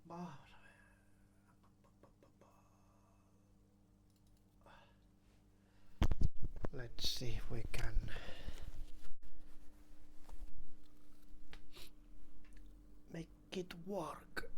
Vamos a ver. Let's see if we can make it work.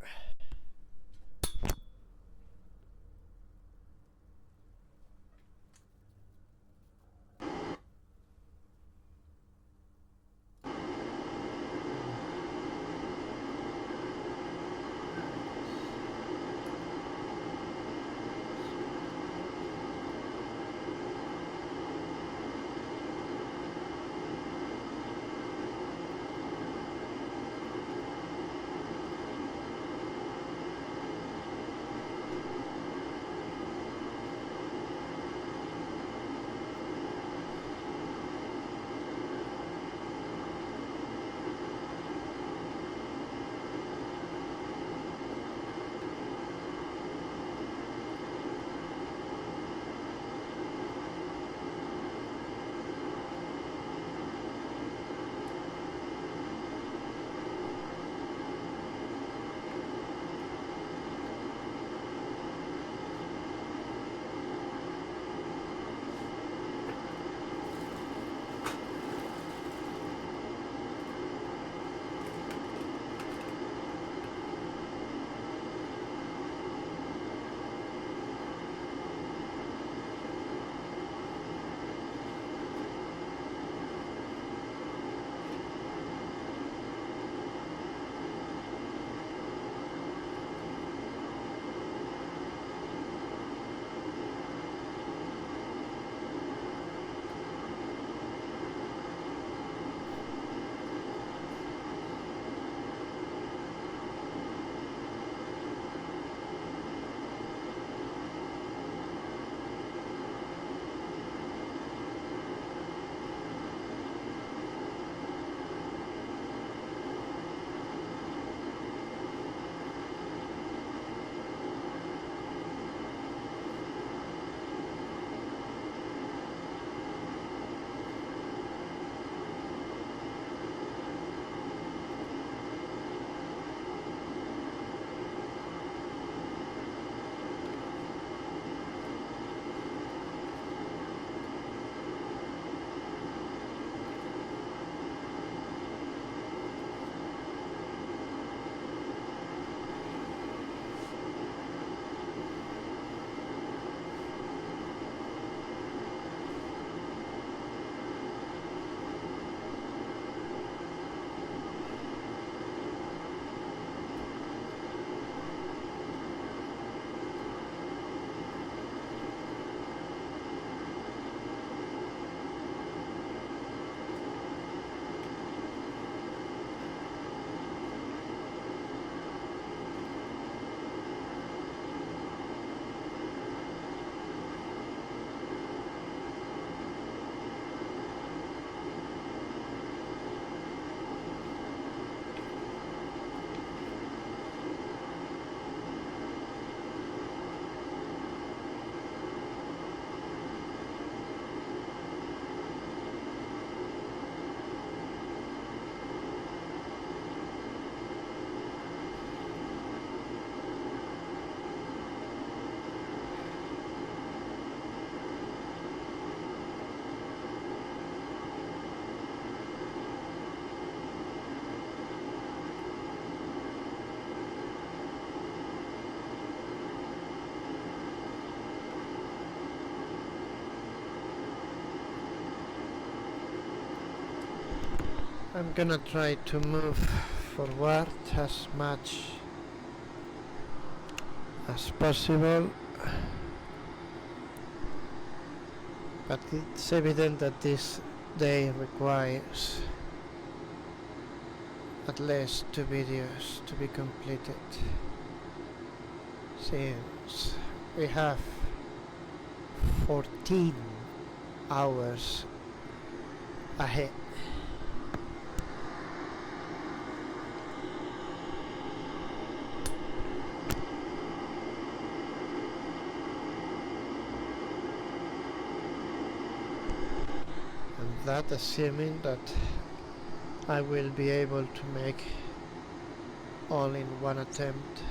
I'm gonna try to move forward as much as possible, but it's evident that this day requires at least 2 videos to be completed, since we have 14 hours ahead. And that assuming that I will be able to make all in one attempt.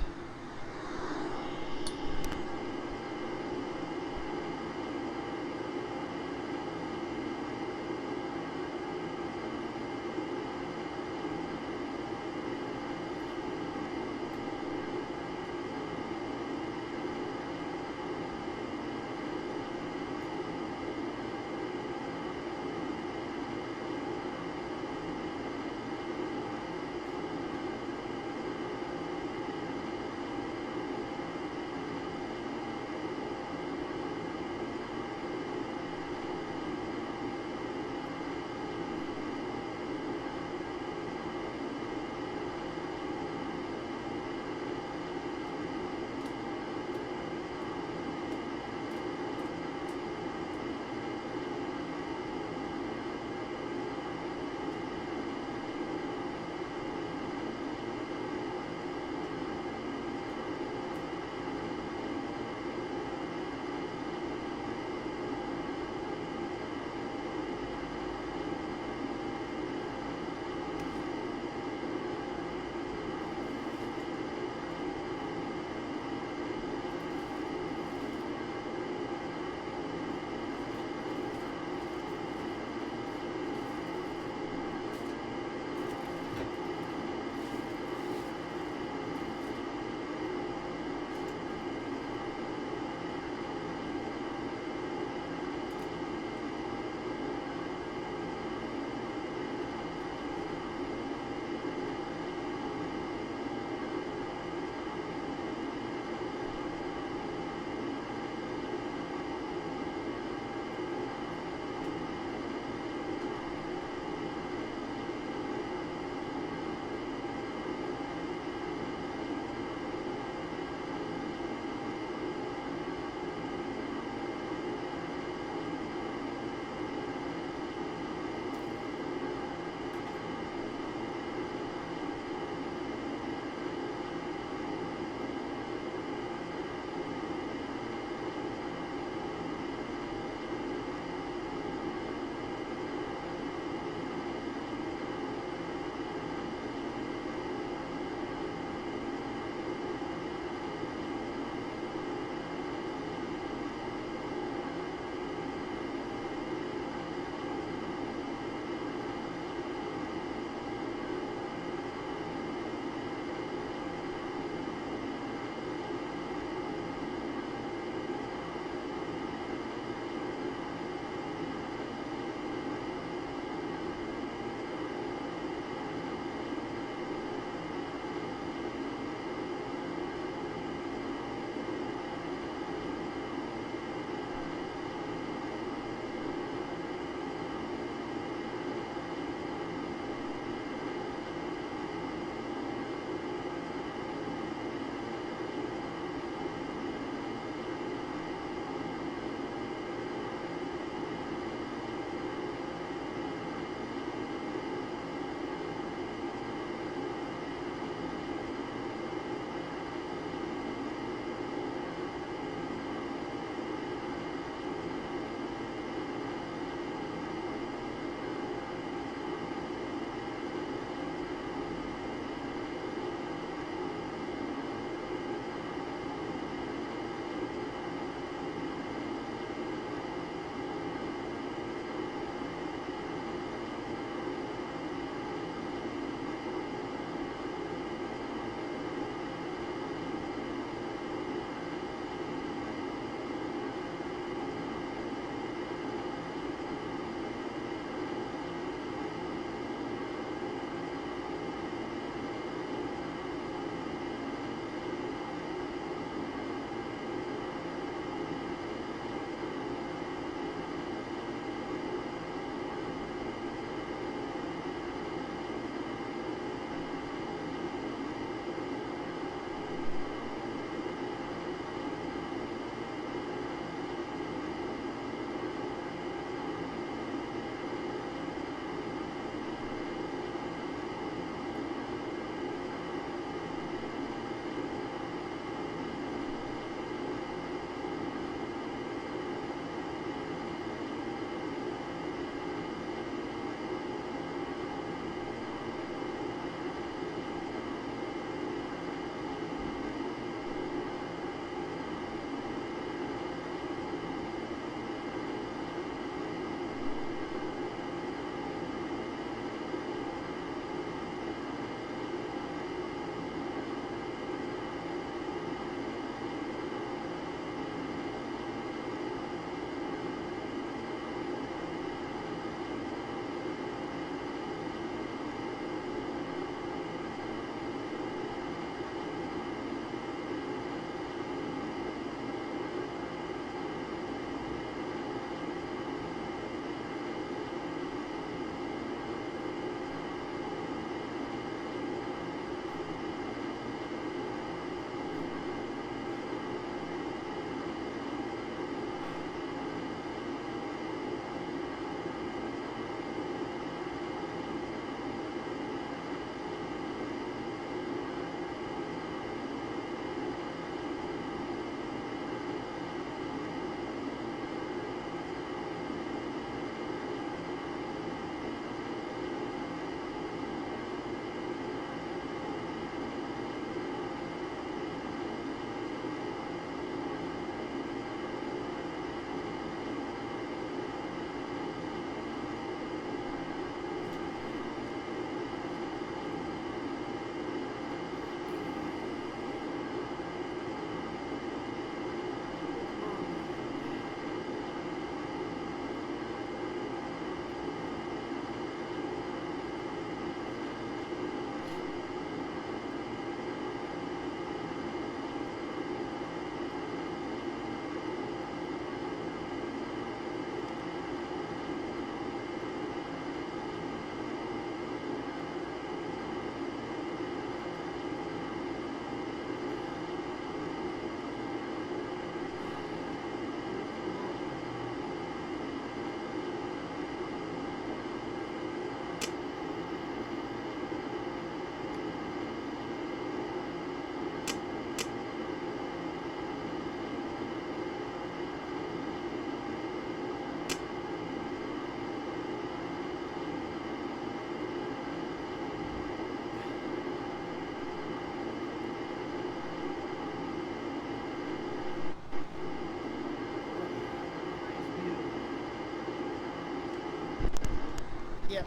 Yeah.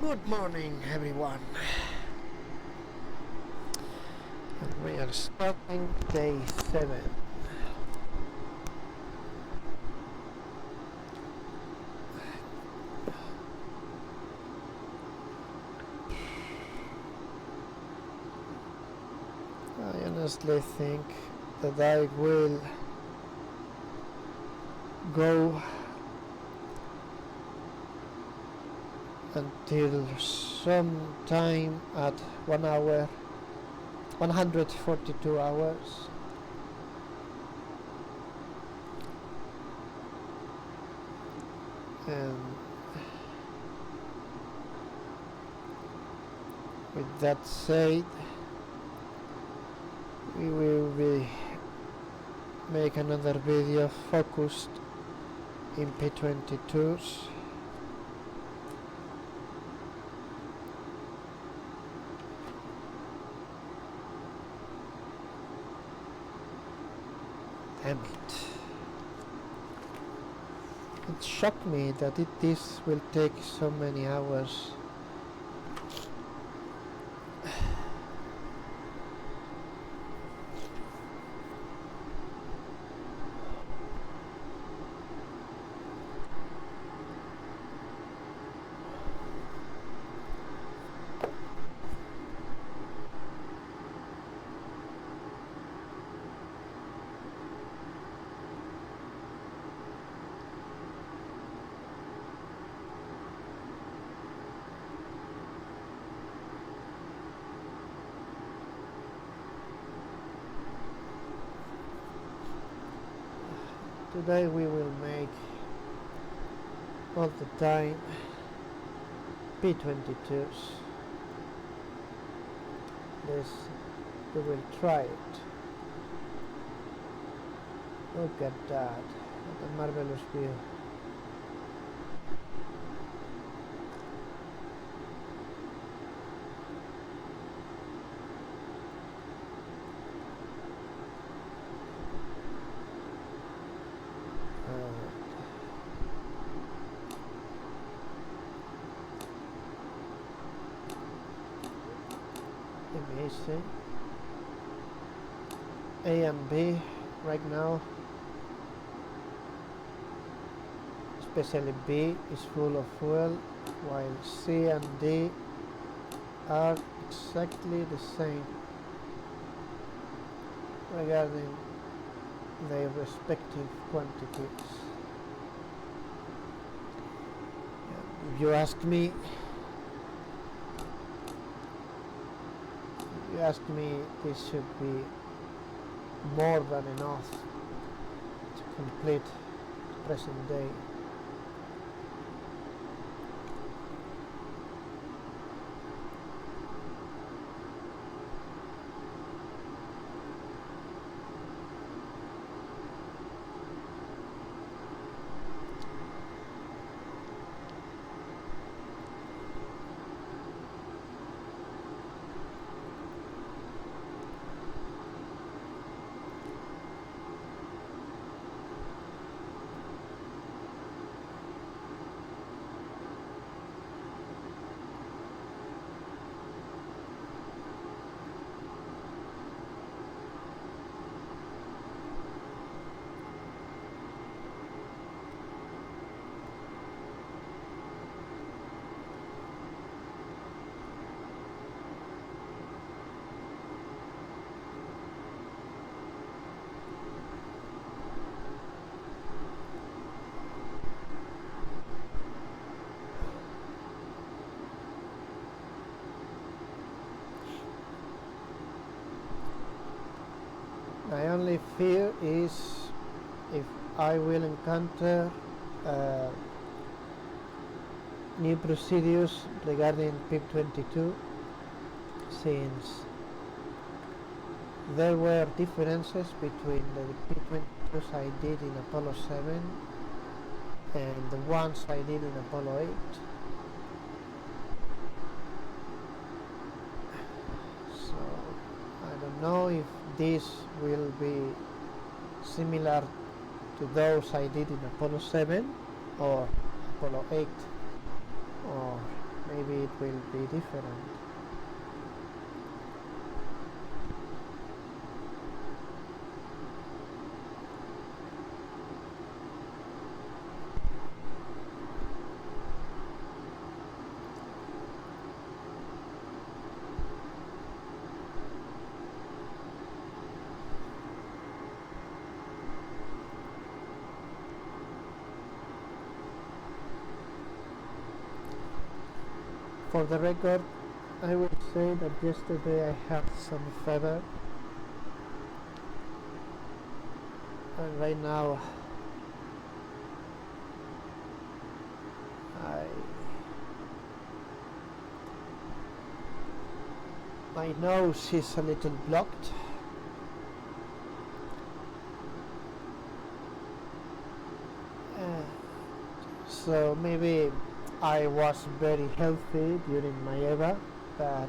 Good morning, everyone. And we are starting day 7. I honestly think that I will go until some time at 1 hour, 142 hours. And with that said, we will be make another video focused in P22s. Damn it. It shocked me that this will take so many hours. Today we will make all the time P22s. We will try it. Look at that, what a marvelous view. Amazing. A and B right now, especially B is full of fuel, while C and D are exactly the same regarding their respective quantities. If you ask me, this should be more than enough to complete the present day. My only fear is if I will encounter new procedures regarding P22, since there were differences between the P22s I did in Apollo 7 and the ones I did in Apollo 8. So I don't know if this will be similar to those I did in Apollo 7 or Apollo 8, or maybe it will be different. For the record, I will say that yesterday I had some fever, and right now my nose is a little blocked. So maybe I was very healthy during my EVA, but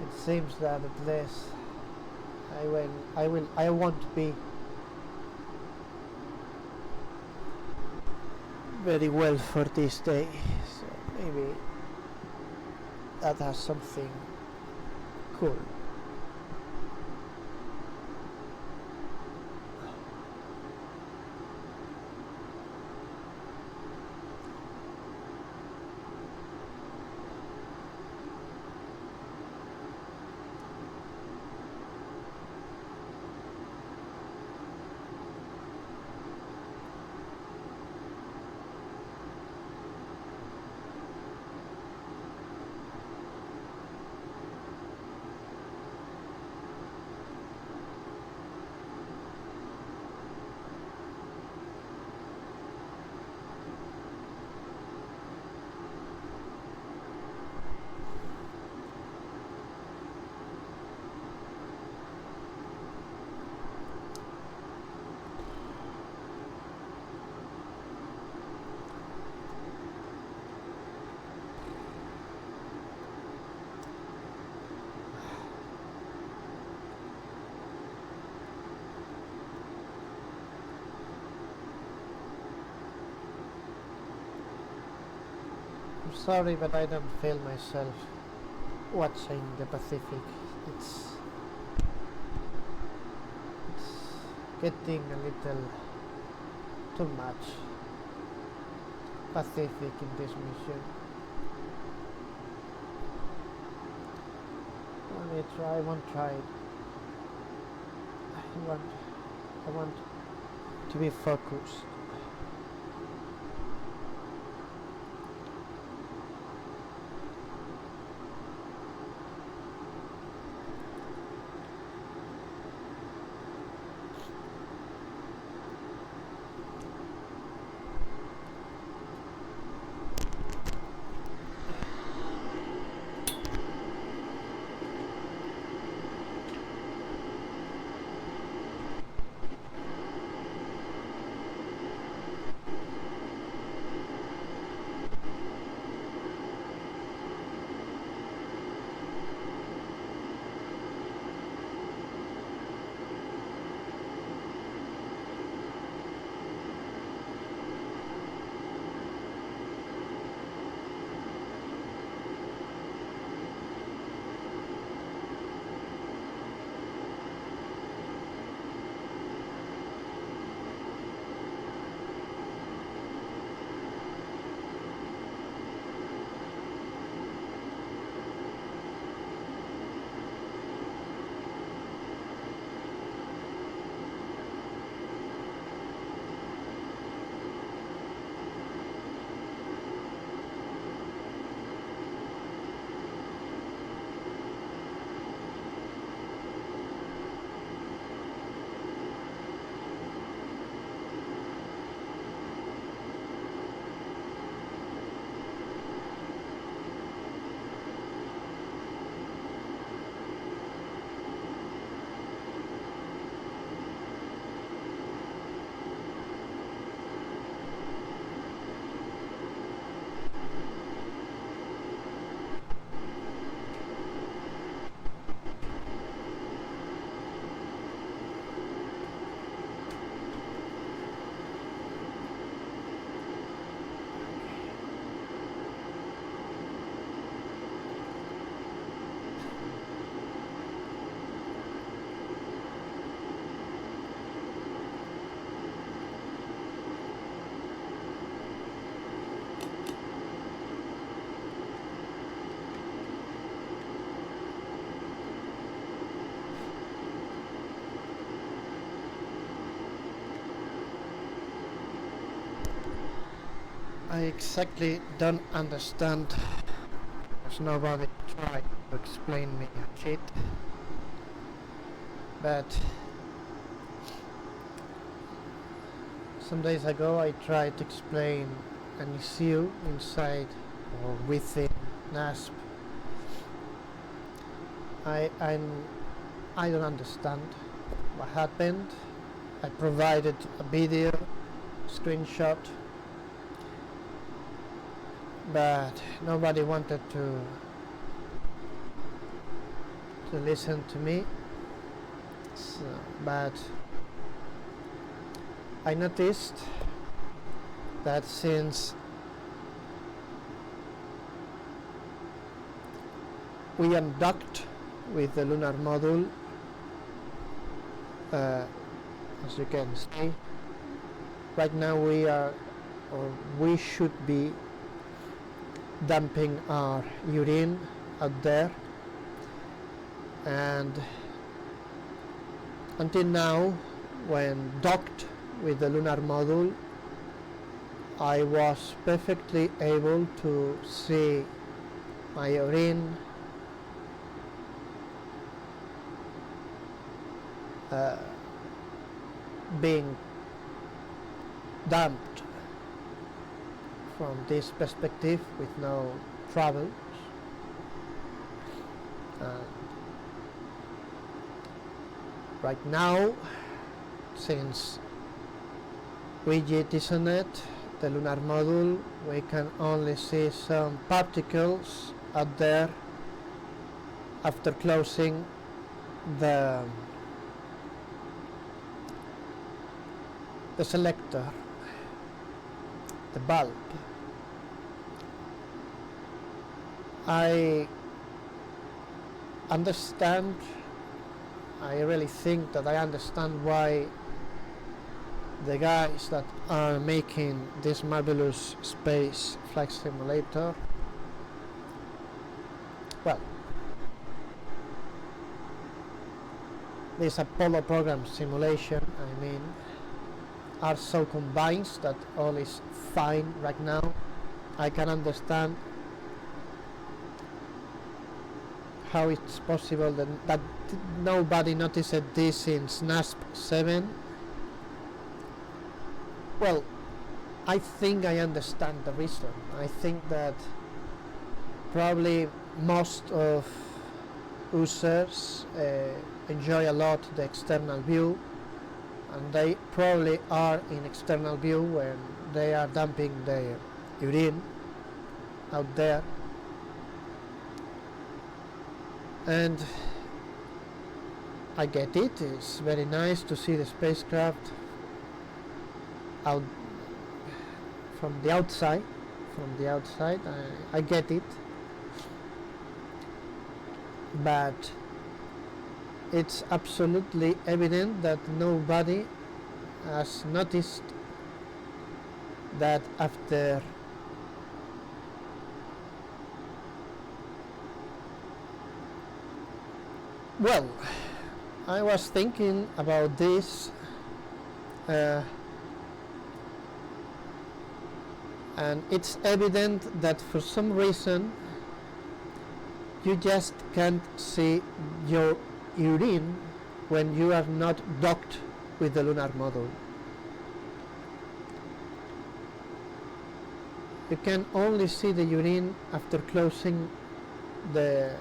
it seems that at least I won't be very well for this day. So maybe that has something cool. I'm sorry, but I don't feel myself watching the Pacific. It's getting a little too much Pacific in this mission. I won't try it. I want to be focused. I exactly don't understand, because nobody tried to explain me shit. But some days ago I tried to explain an issue inside or within NASSP. I don't understand what happened. I provided a video, screenshot, but nobody wanted to listen to me. So, but I noticed that since we undocked with the lunar module, as you can see, right now we are, or we should be, dumping our urine out there, and until now, when docked with the lunar module, I was perfectly able to see my urine being dumped from this perspective with no troubles. Right now, since we jettisoned the lunar module, we can only see some particles out there after closing the selector, the bulb. I understand, I really think that I understand why the guys that are making this marvelous space flight simulator, well, this Apollo program simulation, I mean, are so combined that all is fine right now. I can understand how it's possible that nobody noticed this since NASSP 7. Well, I think I understand the reason. I think that probably most of users enjoy a lot the external view, and they probably are in external view when they are dumping their urine out there. And I get it, it's very nice to see the spacecraft out from the outside. I get it, but it's absolutely evident that nobody has noticed that after well, I was thinking about this and it's evident that for some reason you just can't see your urine when you are not docked with the lunar module. You can only see the urine after closing the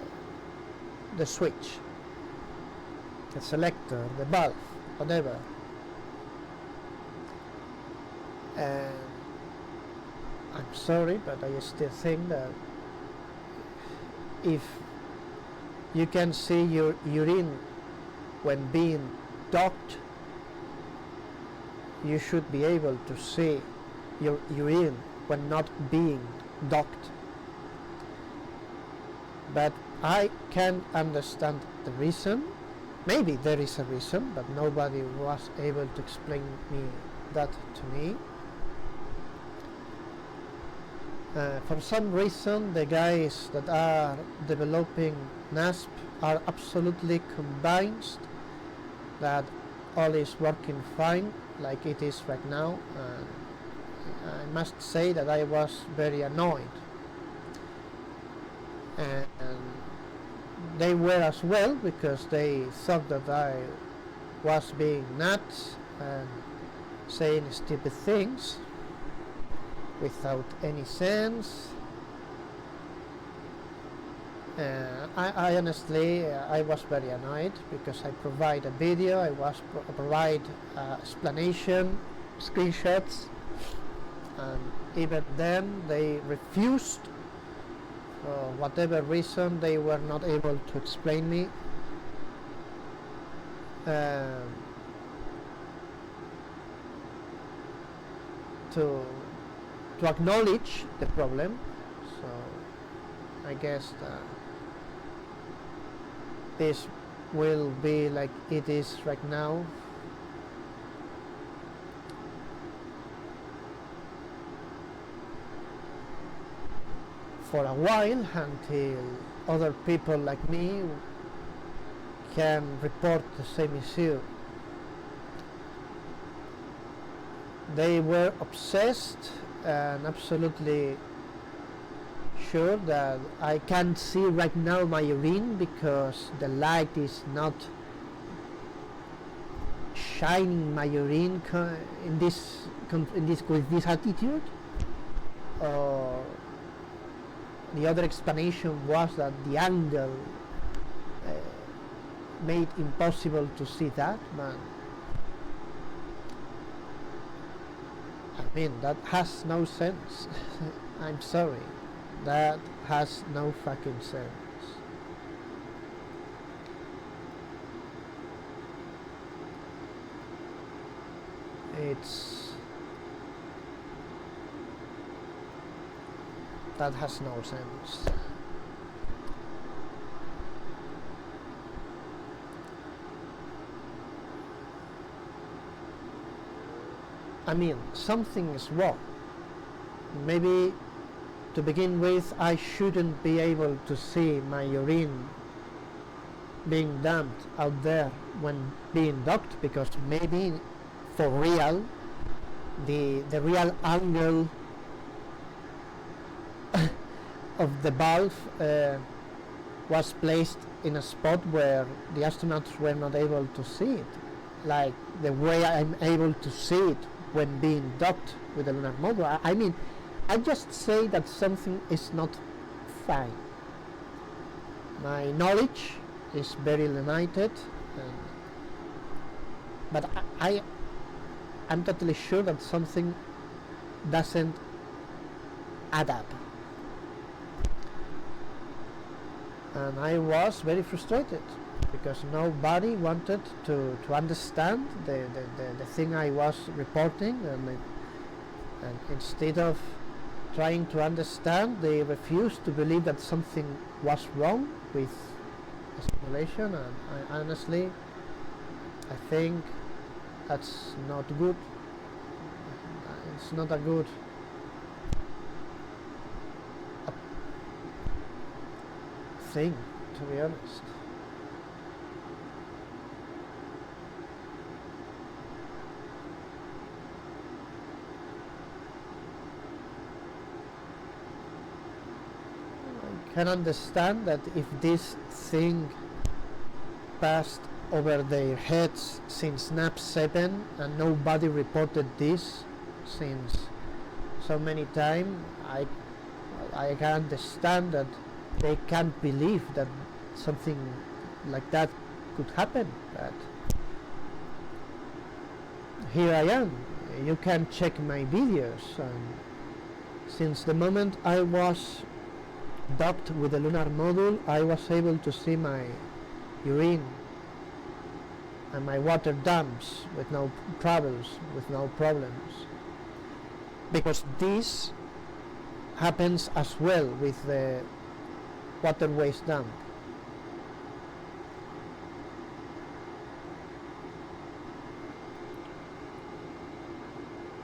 switch, the selector, the valve, whatever. And I'm sorry, but I still think that if you can see your urine when being docked, you should be able to see your urine when not being docked. But I can't understand the reason. Maybe there is a reason, but nobody was able to explain that to me. For some reason, the guys that are developing NASSP are absolutely convinced that all is working fine, like it is right now, I must say that I was very annoyed, and they were as well, because they thought that I was being nuts and saying stupid things without any sense. I honestly, I was very annoyed, because I provide a video, I provide explanation, screenshots, and even then they refused. For whatever reason, they were not able to explain me. To acknowledge the problem. So I guess this will be like it is right now. For a while, until other people like me can report the same issue. They were obsessed and absolutely sure that I can't see right now my urine, because the light is not shining my urine with this attitude. Or the other explanation was that the angle made impossible to see that, but I mean, that has no sense. I'm sorry, that has no fucking sense. That has no sense. I mean, something is wrong. Maybe to begin with, I shouldn't be able to see my urine being dumped out there when being docked, because maybe for real the real angle of the valve was placed in a spot where the astronauts were not able to see it, like the way I'm able to see it when being docked with the lunar module. I mean, I just say that something is not fine. My knowledge is very limited, but I'm totally sure that something doesn't add up. And I was very frustrated, because nobody wanted to understand the thing I was reporting, and instead of trying to understand, they refused to believe that something was wrong with the simulation. And I honestly, I think that's not good. It's not a good thing, to be honest. I can understand that if this thing passed over their heads since NASSP 7 and nobody reported this since so many times, I can understand that they can't believe that something like that could happen. But here I am. You can check my videos, and since the moment I was docked with the lunar module, I was able to see my urine and my water dumps with no troubles, with no problems, because this happens as well with the water waste dump.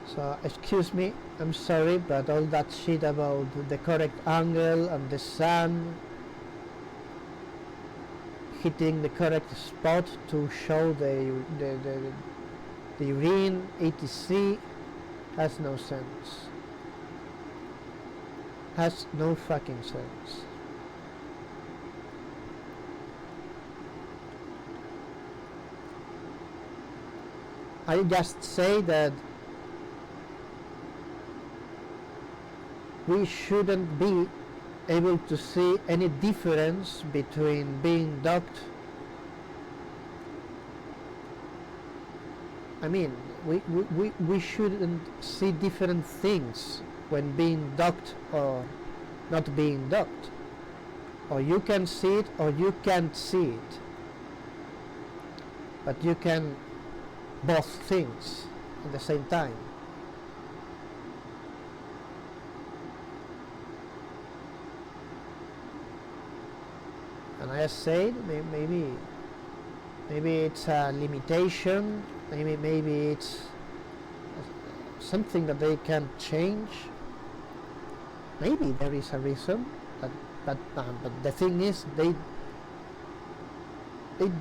So excuse me, I'm sorry, but all that shit about the correct angle and the sun hitting the correct spot to show the urine, etc. Has no sense. Has no fucking sense. I just say that we shouldn't be able to see any difference between being docked. I mean, we shouldn't see different things when being docked or not being docked. Or you can see it or you can't see it. But you can both things at the same time. And I said maybe it's a limitation, maybe it's something that they can change. Maybe there is a reason, but the thing is they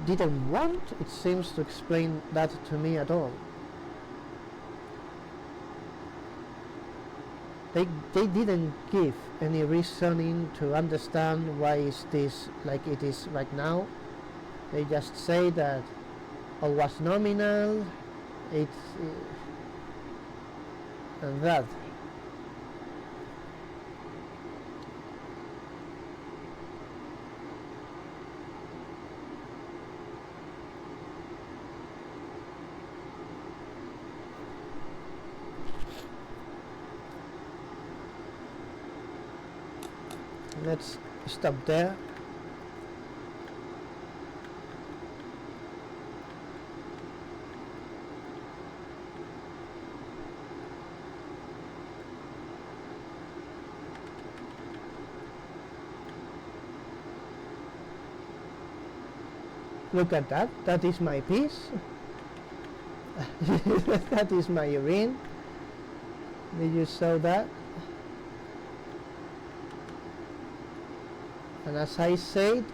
didn't want, it seems, to explain that to me at all. They didn't give any reasoning to understand why is this like it is right now. They just say that all was nominal, and that. Let's stop there. Look at that. That is my piece. That is my urine. Did you saw that? And as I said,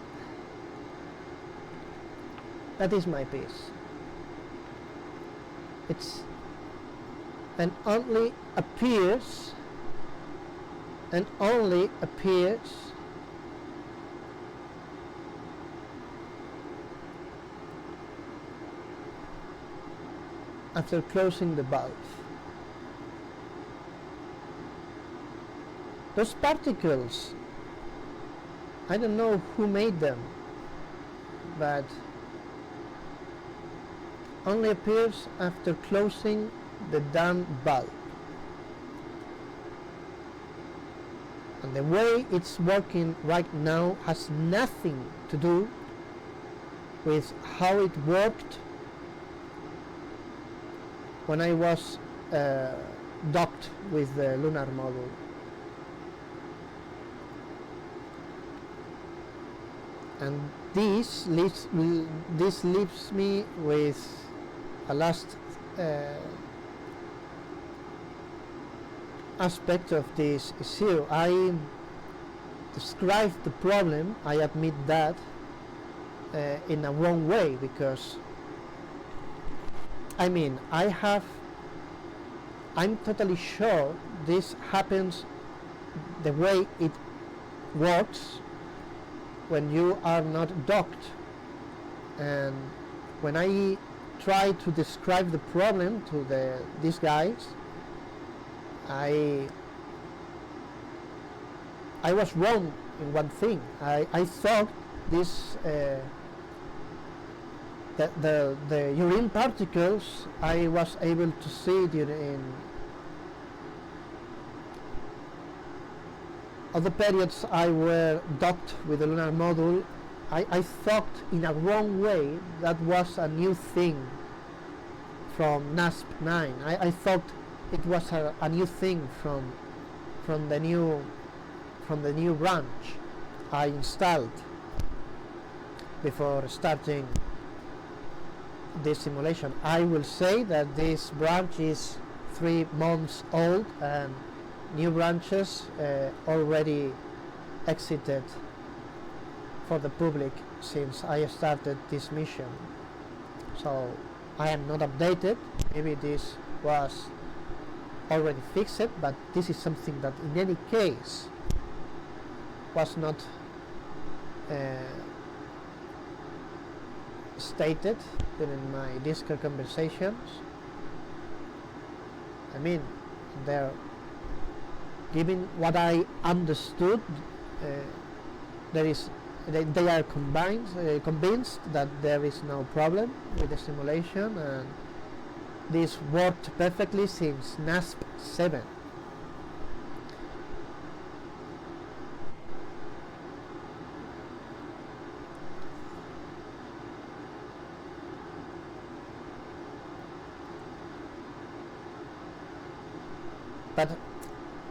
that is my piece. It's and only appears after closing the valve. Those particles, I don't know who made them, but only appears after closing the damn valve. And the way it's working right now has nothing to do with how it worked when I was docked with the lunar module. And this leaves me with a last aspect of this issue. I described the problem, I admit that, in a wrong way, because I mean, I'm totally sure this happens the way it works when you are not docked. And when I try to describe the problem to these guys, I was wrong in one thing. I thought this the urine particles I was able to see during other periods I were docked with the lunar module. I thought in a wrong way that was a new thing from NASSP 9. I thought it was a new thing from the new branch I installed before starting this simulation. I will say that this branch is 3 months old and new branches already exited for the public since I started this mission. So I am not updated. Maybe this was already fixed it, but this is something that in any case was not stated during my Discord conversations. I mean, they're giving what I understood. They are convinced that there is no problem with the simulation, and this worked perfectly since NASSP 7. But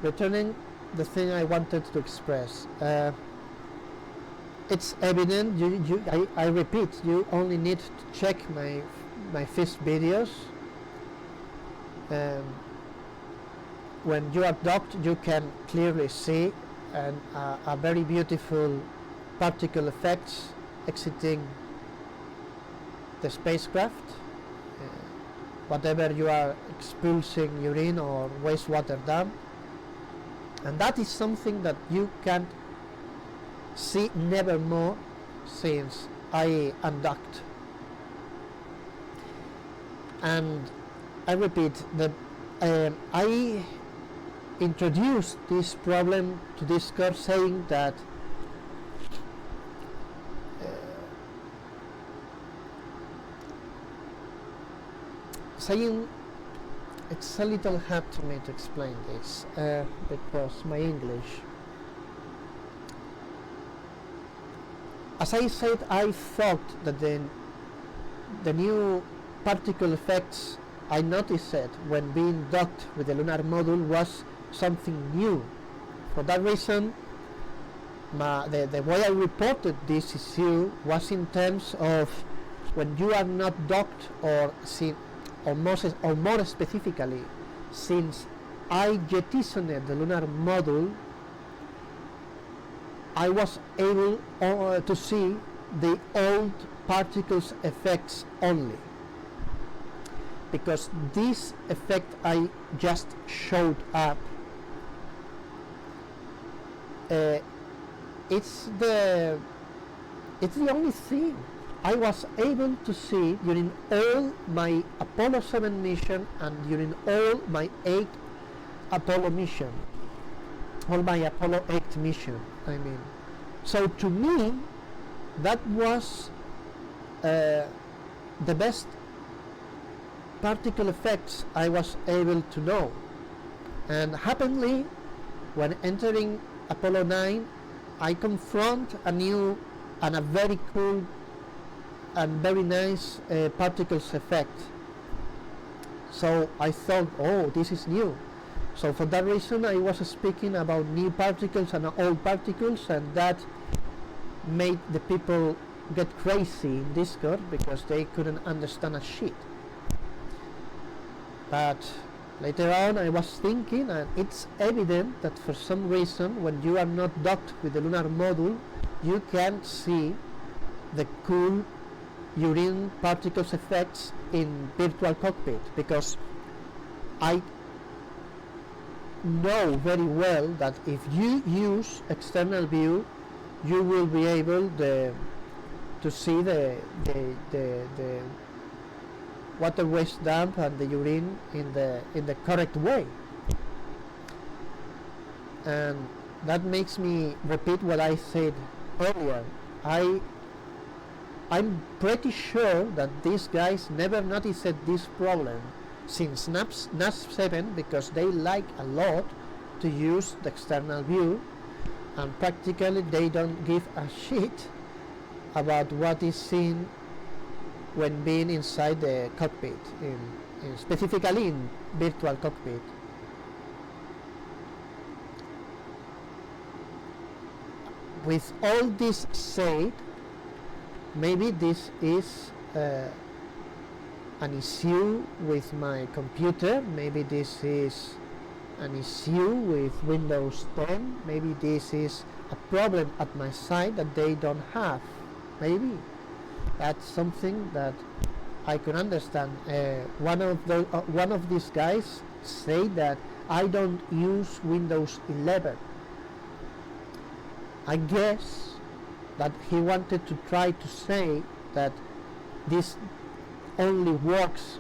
returning the thing I wanted to express, it's evident. I repeat, you only need to check my first videos. When you are docked, you can clearly see a very beautiful particle effects exiting the spacecraft. Whatever you are expulsing urine or wastewater dump, and that is something that you can't see nevermore since I undocked. And I repeat that I introduced this problem to Discord saying that it's a little hard to me to explain this because my English, as I said, I thought that the new particle effects I noticed it when being docked with the lunar module was something new. For that reason, the way I reported this issue was in terms of when you are not docked, or more specifically, since I jettisoned the lunar module, I was able to see the old particles effects only, because this effect I just showed up, it's the only thing I was able to see during all my Apollo 7 mission and during all my 8 Apollo mission, all my Apollo 8 mission, I mean. So to me, that was the best particle effects I was able to know. And happily, when entering Apollo 9, I confront a new and a very cool and very nice particles effect. So I thought, oh, this is new. So for that reason, I was speaking about new particles and old particles, and that made the people get crazy in Discord because they couldn't understand a shit. But later on I was thinking, and it's evident that for some reason when you are not docked with the lunar module, you can't see the cool urine particles effects in virtual cockpit, because I know very well that if you use external view, you will be able to see the water waste dump and the urine in the correct way. And that makes me repeat what I said earlier. I'm pretty sure that these guys never noticed this problem since NASSP 7, because they like a lot to use the external view, and practically they don't give a shit about what is seen when being inside the cockpit, specifically in virtual cockpit. With all this said, maybe this is an issue with my computer, maybe this is an issue with Windows 10, maybe this is a problem at my side that they don't have. Maybe that's something that I can understand. One of these guys say that I don't use Windows 11. I guess that he wanted to try to say that this only works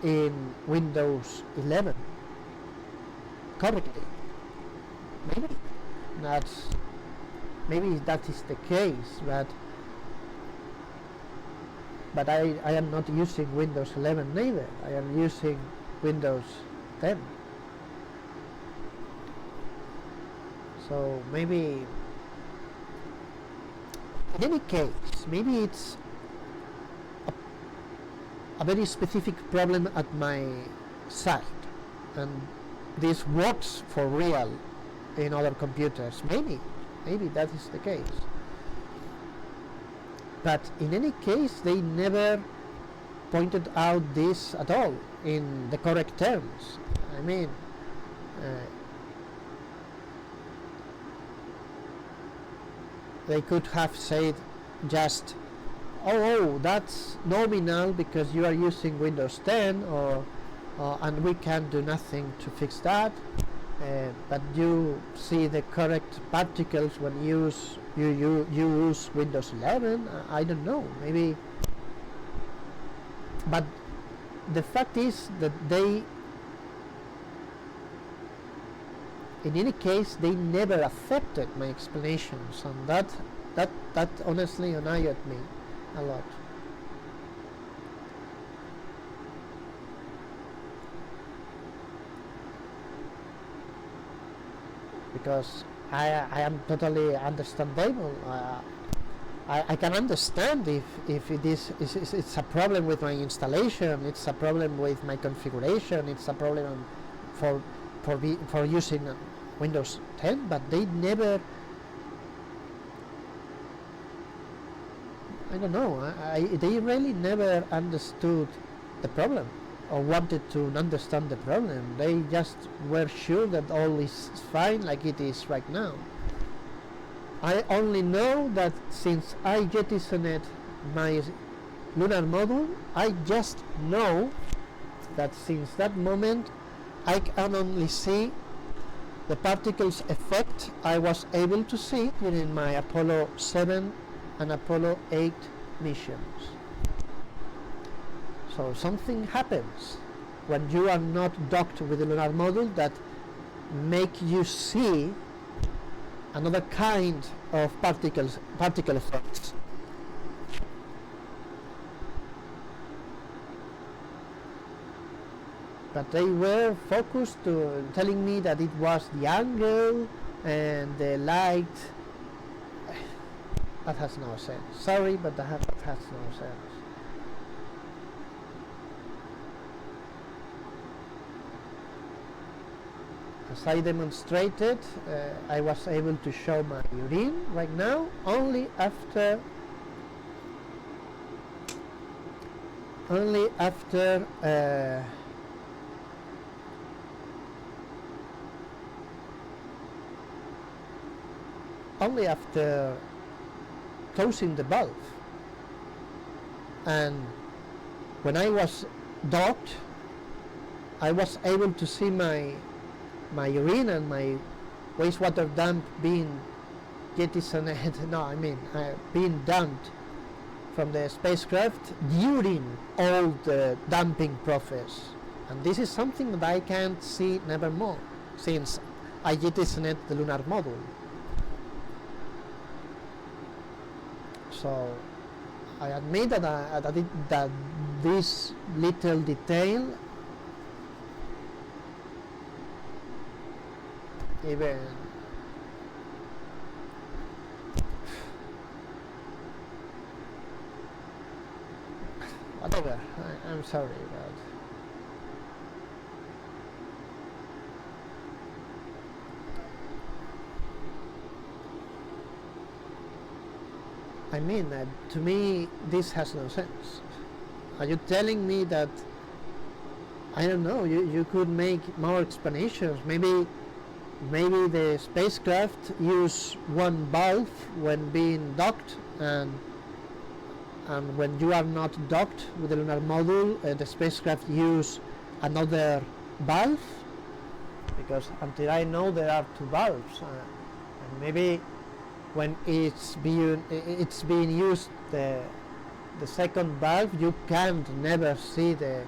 in Windows 11 correctly. Maybe that is the case, but I am not using Windows 11 neither. I am using Windows 10. So maybe, in any case, maybe it's a very specific problem at my side, and this works for real in other computers. Maybe that is the case. But in any case, they never pointed out this at all in the correct terms. I mean, they could have said just, oh, that's nominal because you are using Windows 10, or and we can do nothing to fix that. But you see the correct particles when you use Windows 11. I don't know, maybe. But the fact is that they, in any case, they never affected my explanations, and that honestly annoyed me a lot. Because I am totally understandable. I can understand if it is it's a problem with my installation, it's a problem with my configuration, it's a problem for using Windows 10, but they never, I don't know, they really never understood the problem or wanted to understand the problem. They just were sure that all is fine like it is right now. I only know that since I jettisoned my lunar module, I just know that since that moment I can only see the particles effect I was able to see during my Apollo 7 and Apollo 8 missions. So something happens when you are not docked with the lunar module that make you see another kind of particle effects. But they were focused to telling me that it was the angle and the light. That has no sense. Sorry, but that has no sense. As I demonstrated, I was able to show my urine right now only after closing the valve. And when I was docked, I was able to see my urine and my wastewater dump being jettisoned, being dumped from the spacecraft during all the dumping process. And this is something that I can't see nevermore since I jettisoned the lunar module. So I admit that this little detail, even whatever, I'm sorry, but I mean, to me this has no sense. Are you telling me that, I don't know, you could make more explanations? Maybe the spacecraft use one valve when being docked, and when you are not docked with the lunar module, the spacecraft use another valve, because until I know there are two valves, and maybe when it's being used, the second valve, you can't never see the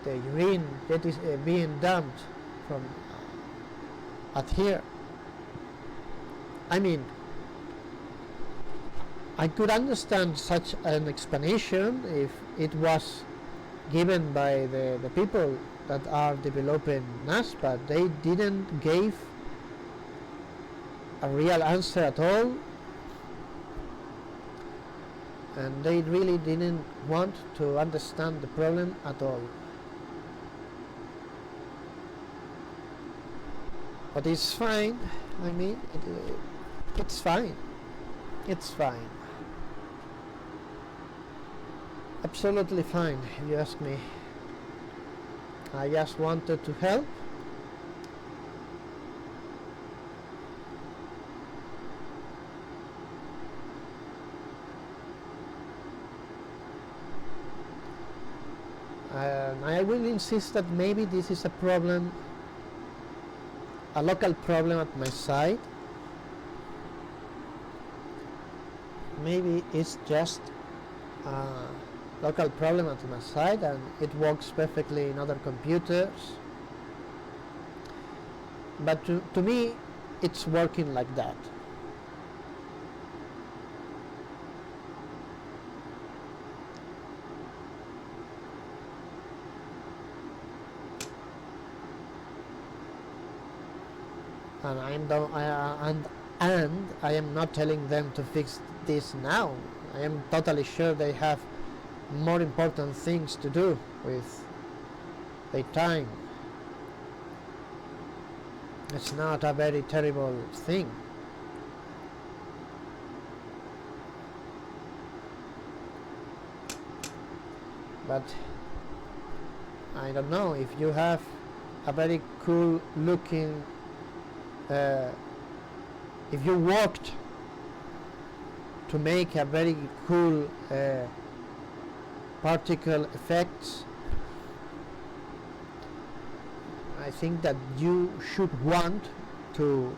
urine that is being dumped from at here. I mean, I could understand such an explanation if it was given by the people that are developing NASSP, but they didn't give a real answer at all, and they really didn't want to understand the problem at all. But it's fine. I mean, it's fine. It's fine. Absolutely fine, if you ask me. I just wanted to help. And I will insist that maybe this is a problem, a local problem at my site. Maybe it's just a local problem at my site and it works perfectly in other computers. But to me, it's working like that. And I am not telling them to fix this now. I am totally sure they have more important things to do with their time. It's not a very terrible thing. But I don't know, if you have a very cool looking if you worked to make a very cool particle effects, I think that you should want to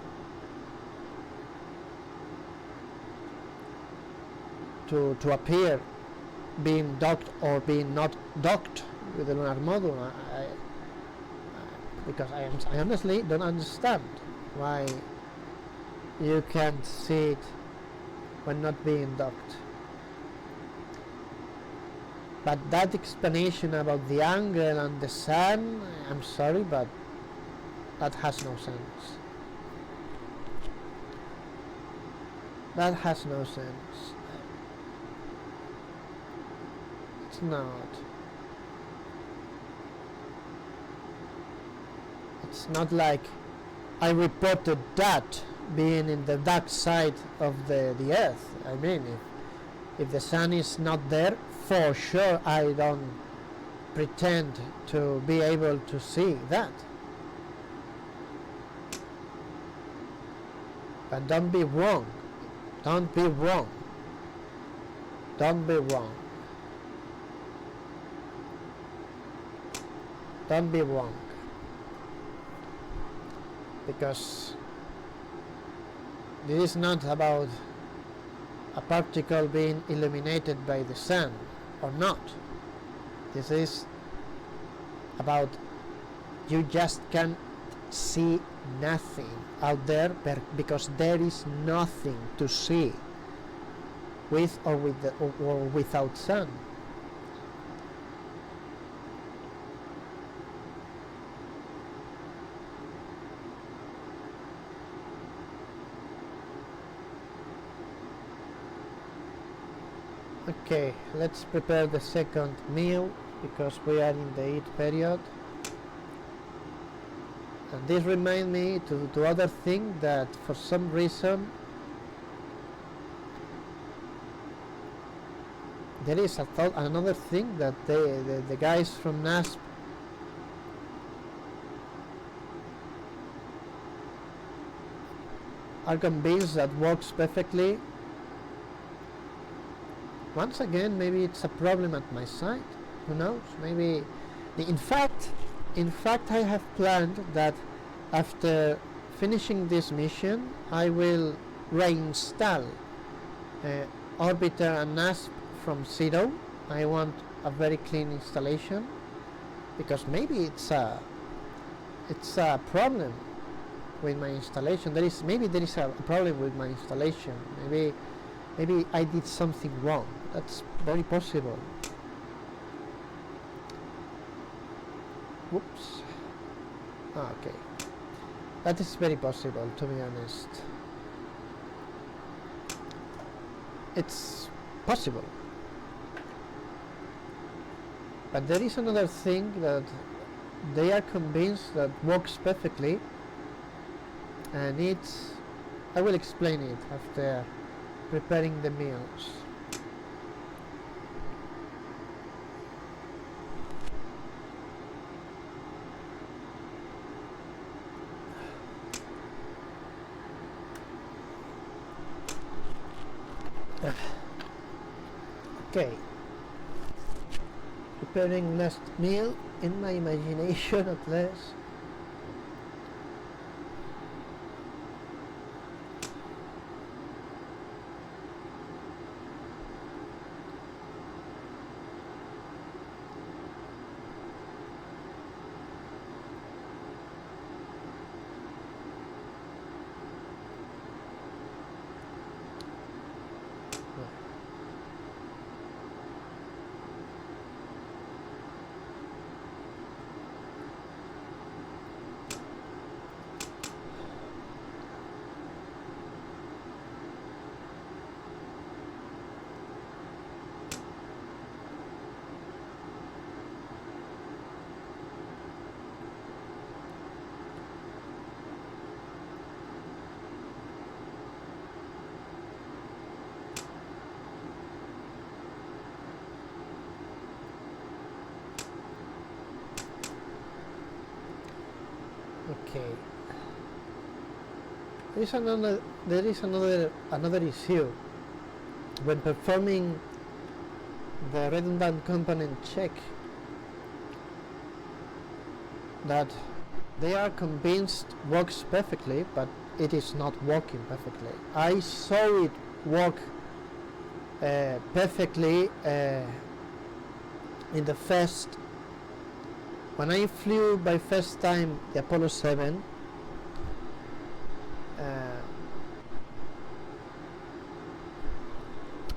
appear being docked or being not docked with the lunar module. Because I honestly don't understand why you can't see it when not being docked. But that explanation about the angle and the sun, I'm sorry, but that has no sense. That has no sense. It's not. It's not like I reported that being in the dark side of the earth. I mean, if the sun is not there, for sure I don't pretend to be able to see that. But don't be wrong. Don't be wrong. Don't be wrong. Don't be wrong. Because this is not about a particle being illuminated by the sun or not. This is about you just can't see nothing out there because there is nothing to see with or without sun. Okay, let's prepare the second meal because we are in the eat period. And this reminds me to other thing that for some reason there is another thing that the guys from NASSP are convinced that works perfectly. Once again, maybe it's a problem at my site. Who knows? Maybe In fact, I have planned that after finishing this mission, I will reinstall Orbiter and NASSP from zero. I want a very clean installation because maybe it's a problem with my installation. Maybe there is a problem with my installation. Maybe I did something wrong. That's very possible. Whoops. Okay. That is very possible, to be honest. It's possible. But there is another thing that they are convinced that works perfectly, and I will explain it after preparing the meals. Okay, preparing last meal in my imagination at least. Okay. There is another issue when performing the redundant component check, that they are convinced works perfectly, but it is not working perfectly. I saw it work perfectly in the first, when I flew by first time the Apollo 7.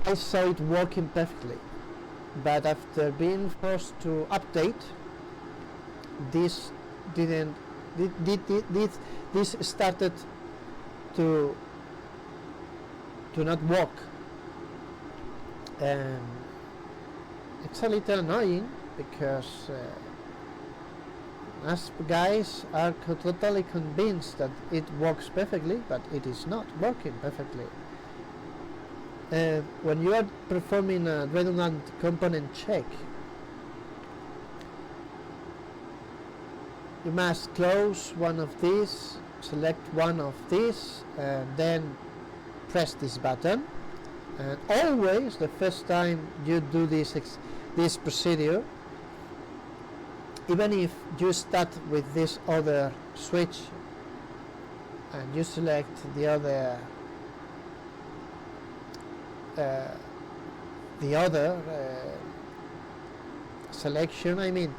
I saw it working perfectly, but after being forced to update, this didn't. This started to not work, and it's a little annoying because NASSP guys are totally convinced that it works perfectly, but it is not working perfectly. When you are performing a redundant component check, you must close one of these, select one of these, and then press this button. And always, the first time you do this procedure, even if you start with this other switch and you select the other selection, I mean,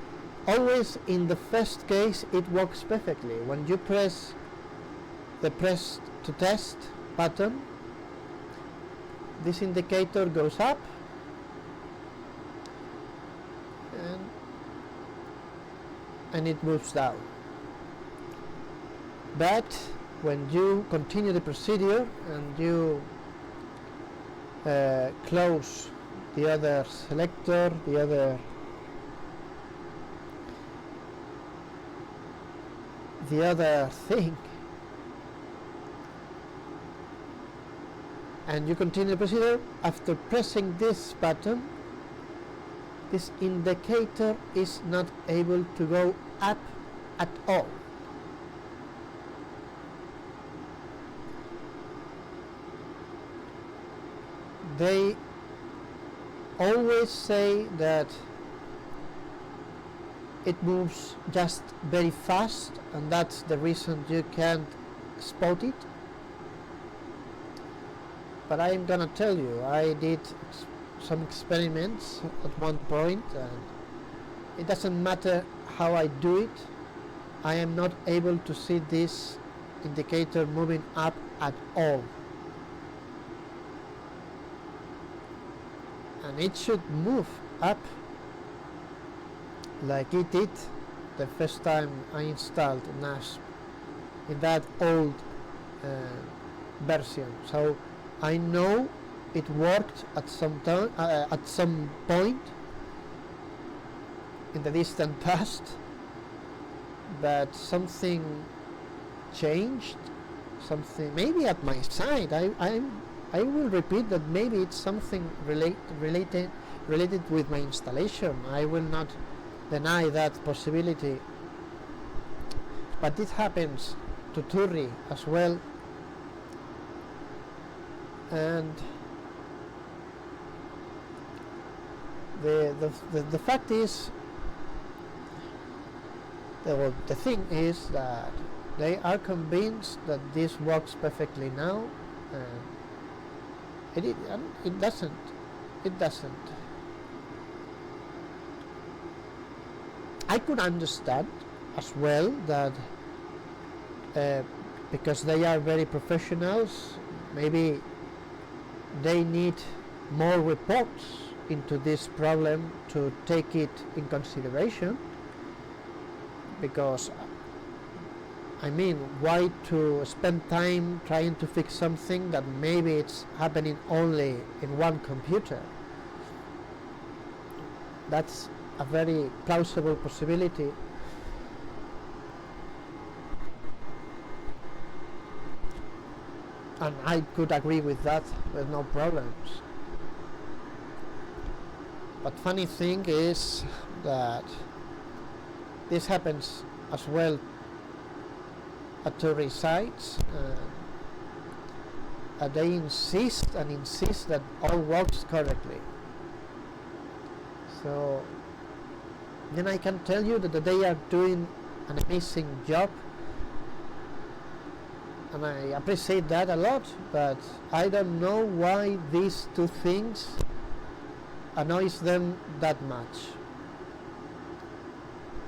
always in the first case it works perfectly. When you press the press to test button, this indicator goes up and it moves down. But when you continue the procedure and you close the other selector, the other thing, and you continue the procedure, after pressing this button, this indicator is not able to go up at all. They always say that it moves just very fast, and that's the reason you can't spot it. But I'm gonna tell you, I did some experiments at one point, and it doesn't matter how I do it, I am not able to see this indicator moving up at all. And it should move up like it did the first time I installed NASSP in that old version. So I know it worked at some time, at some point in the distant past, but something changed, something maybe at my side. I will repeat that maybe it's something related with my installation. I will not deny that possibility, but it happens to Turi as well. And the fact is, the thing is that they are convinced that this works perfectly now, and it doesn't. I could understand as well that because they are very professionals, maybe they need more reports into this problem to take it in consideration, because I mean, why to spend time trying to fix something that maybe it's happening only in one computer? That's a very plausible possibility. And I could agree with that with no problems. But funny thing is that this happens as well at Turi sites, and they insist that all works correctly. So then I can tell you that they are doing an amazing job, and I appreciate that a lot, but I don't know why these two things annoys them that much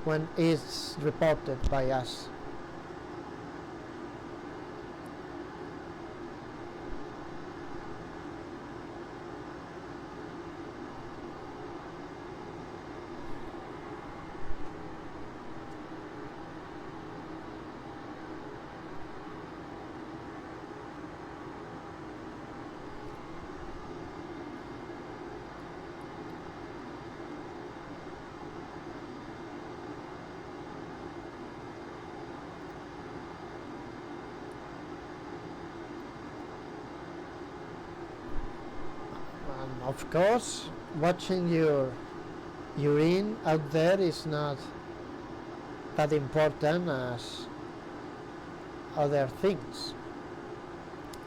when it's reported by us. Of course, watching your urine out there is not that important as other things.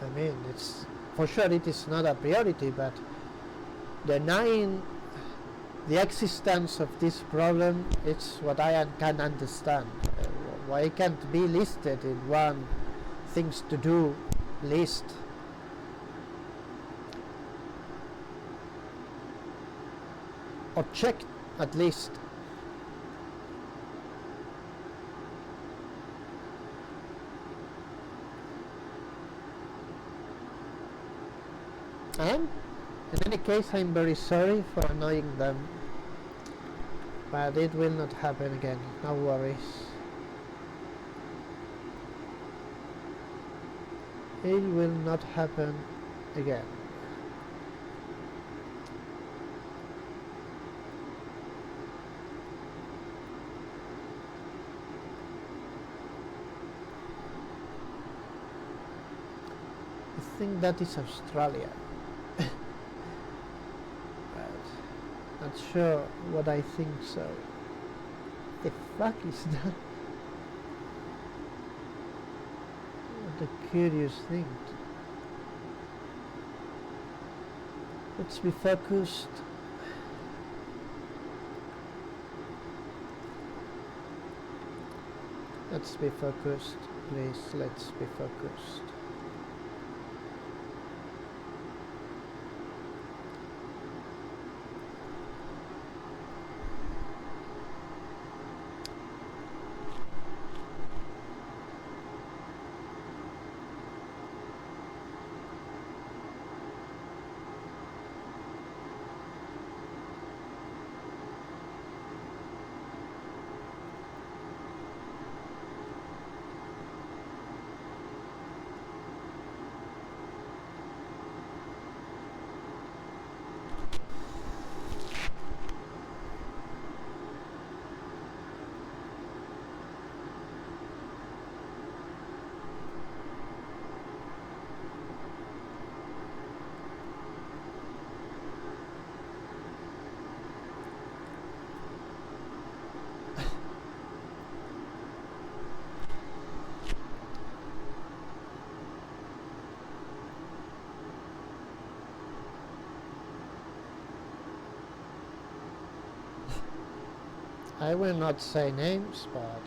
I mean, it's for sure it is not a priority, but denying the existence of this problem, it's what I can understand. Why it can't be listed in one things to do list? Or checked at least. And in any case, I'm very sorry for annoying them, but it will not happen again, no worries. It will not happen again. I think that is Australia. But not sure what I think so. The fuck is that? What a curious thing. Let's be focused. Let's be focused, please. Let's be focused. I will not say names, but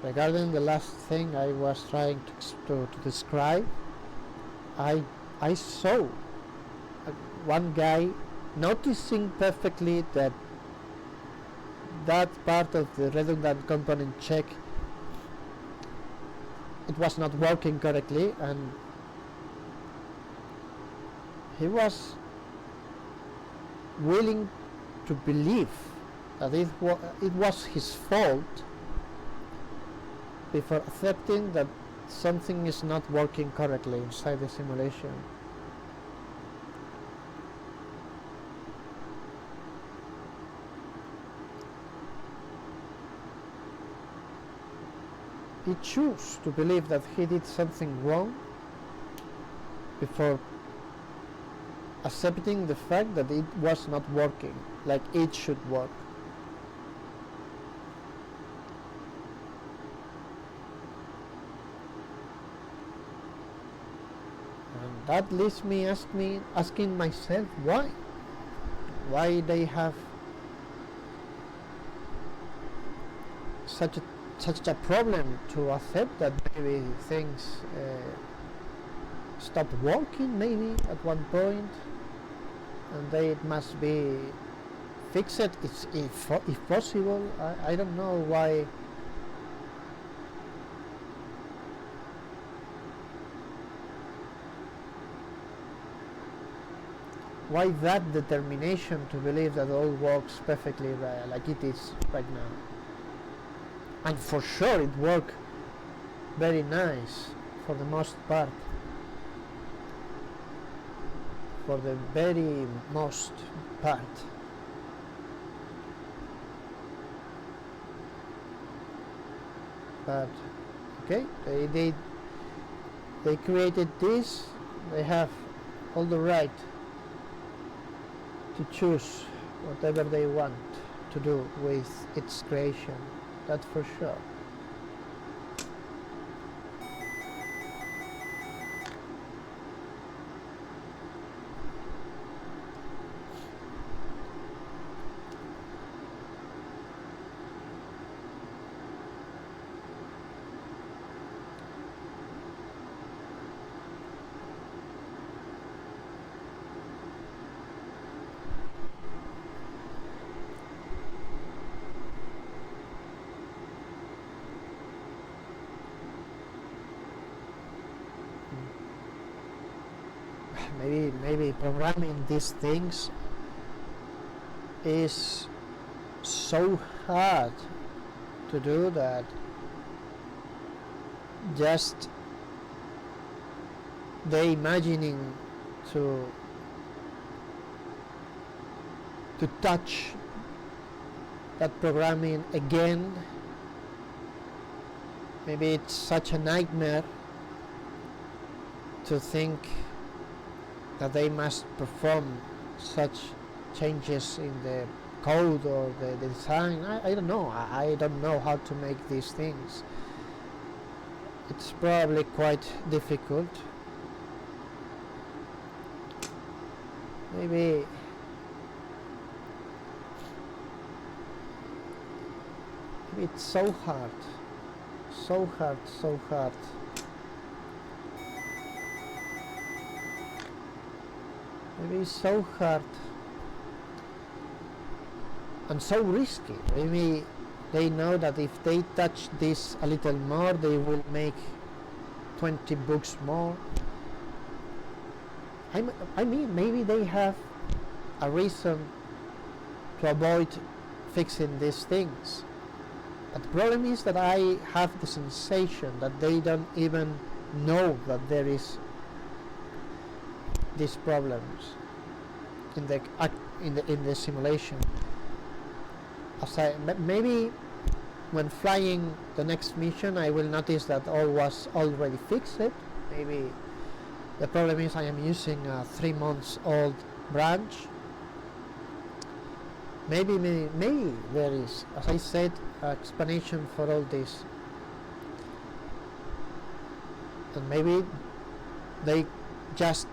regarding the last thing I was trying to describe, I saw one guy noticing perfectly that part of the redundant component check, it was not working correctly, and he was willing to believe that it was his fault before accepting that something is not working correctly inside the simulation. He chose to believe that he did something wrong before accepting the fact that it was not working like it should work. And that leaves me asking myself why they have such a problem to accept that maybe things stop working maybe at one point, and they must be fixed if possible. I don't know why that determination to believe that all works perfectly like it is right now. And for sure it worked very nice for the most part. For the very most part. But okay, they created this, they have all the right to choose whatever they want to do with its creation. That's for sure. Maybe programming these things is so hard to do that just they imagining to touch that programming again, maybe it's such a nightmare to think that they must perform such changes in the code or the design. I don't know. I don't know how to make these things. It's probably quite difficult. Maybe it's so hard So hard, so hard. Maybe so hard and so risky. Maybe they know that if they touch this a little more, they will make 20 books more. I mean, maybe they have a reason to avoid fixing these things. But the problem is that I have the sensation that they don't even know that there is these problems in the simulation. Maybe when flying the next mission, I will notice that all was already fixed. Maybe the problem is I am using a 3 months old branch. Maybe there is, as I said, an explanation for all this. And maybe they just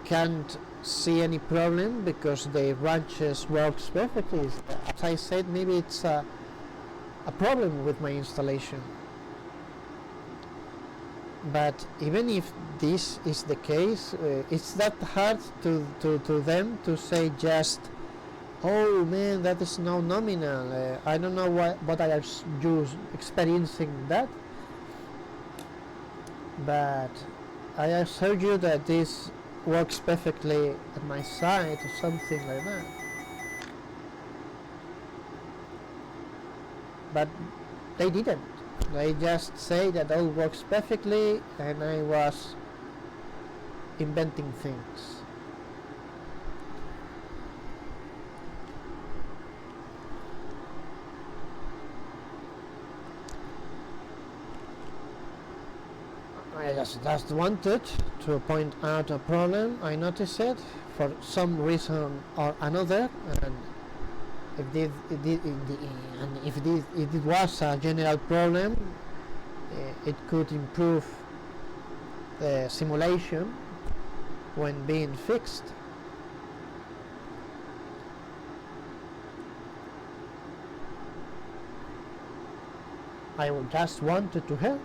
can't see any problem because the branches works perfectly. As I said, maybe it's a problem with my installation. But even if this is the case, it's that hard to them to say just, oh man, that is now nominal. I don't know what I am experiencing that. But I assure you that this works perfectly at my side or something like that. But they didn't. They just say that all works perfectly and I was inventing things. I just wanted to point out a problem. I noticed it for some reason or another, and if it was a general problem, it could improve the simulation when being fixed. I just wanted to help.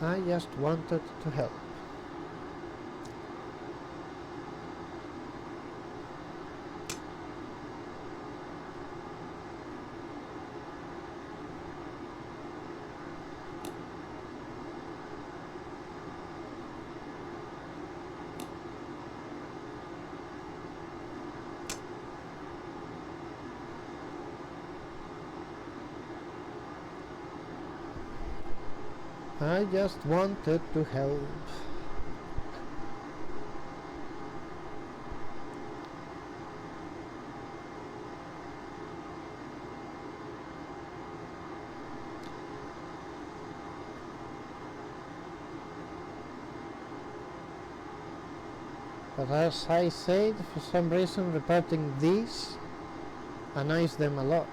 I just wanted to help. I just wanted to help. But as I said, for some reason reporting this annoys them a lot.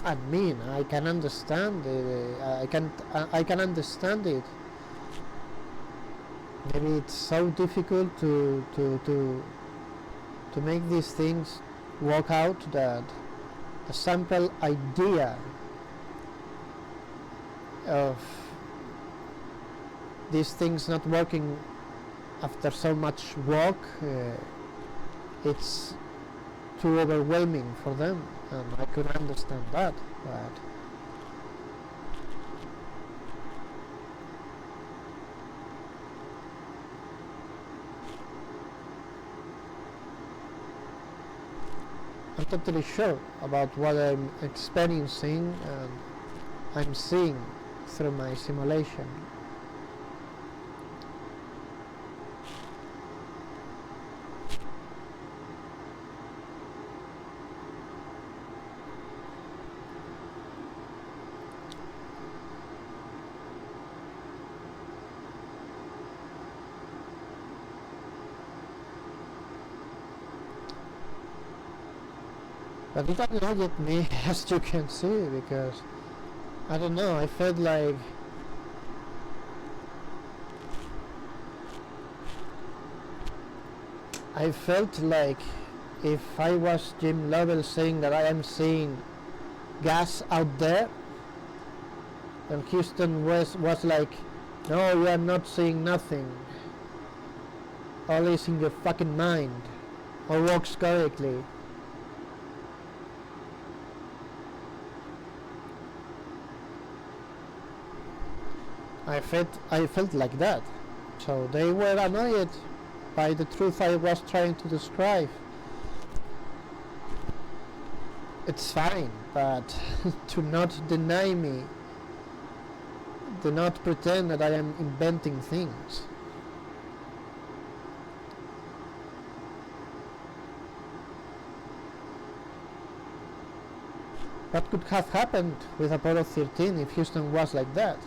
I mean, I can understand it. I can understand it. Maybe it's so difficult to make these things work out that the sample idea of these things not working after so much work, it's too overwhelming for them, and I could understand that, but I'm totally sure about what I'm experiencing and I'm seeing through my simulation. But it annoyed me, as you can see, because I don't know, I felt like if I was Jim Lovell saying that I am seeing gas out there, and Houston was like, no, you are not seeing nothing, all is in your fucking mind, or works correctly. I felt like that. So they were annoyed by the truth I was trying to describe. It's fine, but to not deny me, do not pretend that I am inventing things. What could have happened with Apollo 13 if Houston was like that?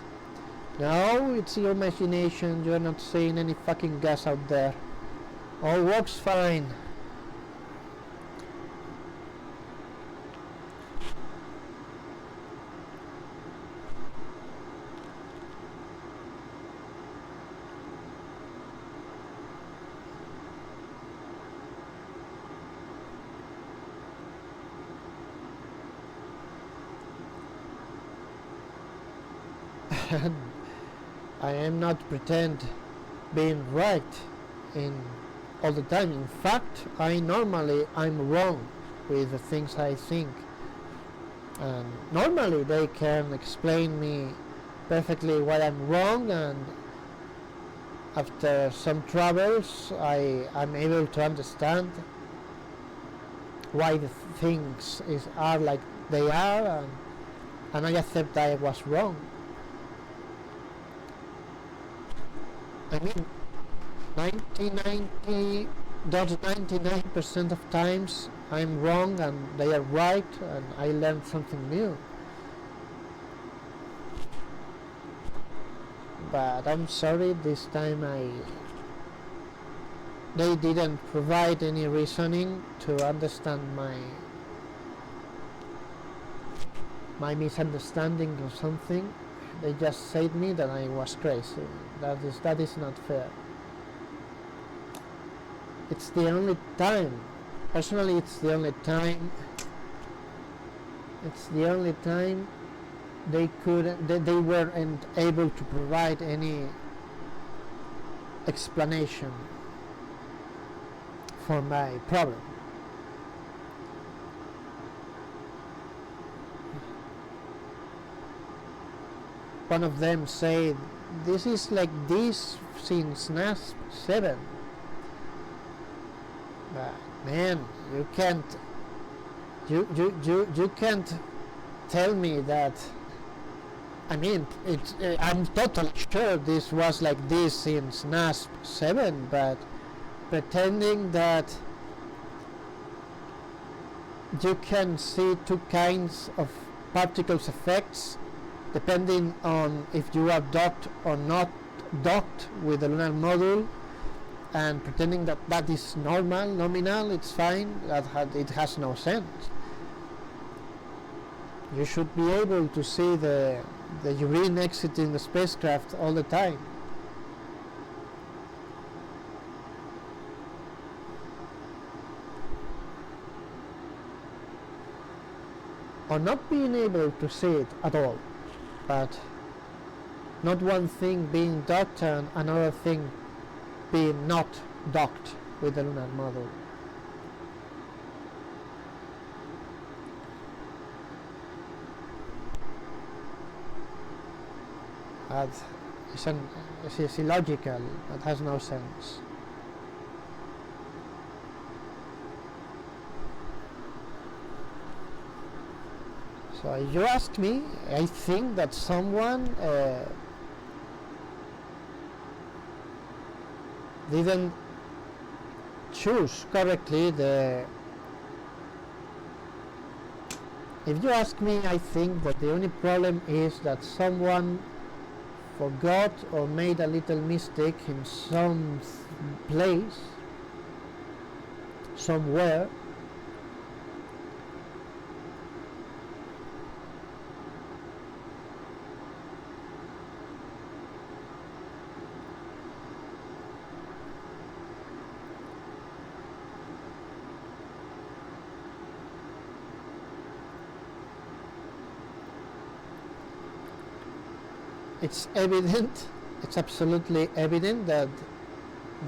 No, it's your imagination, you're not seeing any fucking gas out there. All works fine. I am not pretend being right in all the time. In fact, I'm wrong with the things I think. And normally they can explain me perfectly why I'm wrong, and after some travels I'm able to understand why the things are like they are, and I accept that I was wrong. I mean, 99.99% of times I'm wrong and they are right, and I learned something new. But I'm sorry, this time they didn't provide any reasoning to understand my misunderstanding or something. They just said me that I was crazy. That is not fair. It's the only time, personally it's the only time they weren't able to provide any explanation for my problem. One of them said, this is like this since NASSP 7. But man, you can't tell me that. I mean, I'm totally sure this was like this since NASSP 7, but pretending that you can see two kinds of particles effects depending on if you are docked or not docked with the lunar module, and pretending that that is nominal, it's fine, it has no sense. You should be able to see the urine exiting the spacecraft all the time. Or not being able to see it at all, but not one thing being docked and another thing being not docked with the lunar module. That is illogical, that has no sense. So if you ask me, I think that someone didn't choose correctly if you ask me, I think that the only problem is that someone forgot or made a little mistake in some place, somewhere, it's evident, it's absolutely evident that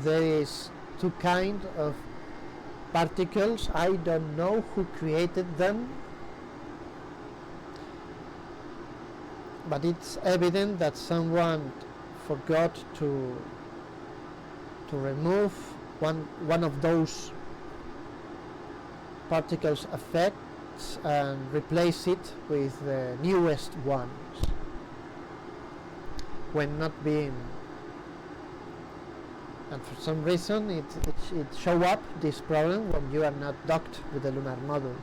there is two kinds of particles. I don't know who created them, but it's evident that someone forgot to remove one of those particles effects and replace it with the newest ones when not being, and for some reason it show up this problem when you are not docked with the lunar module.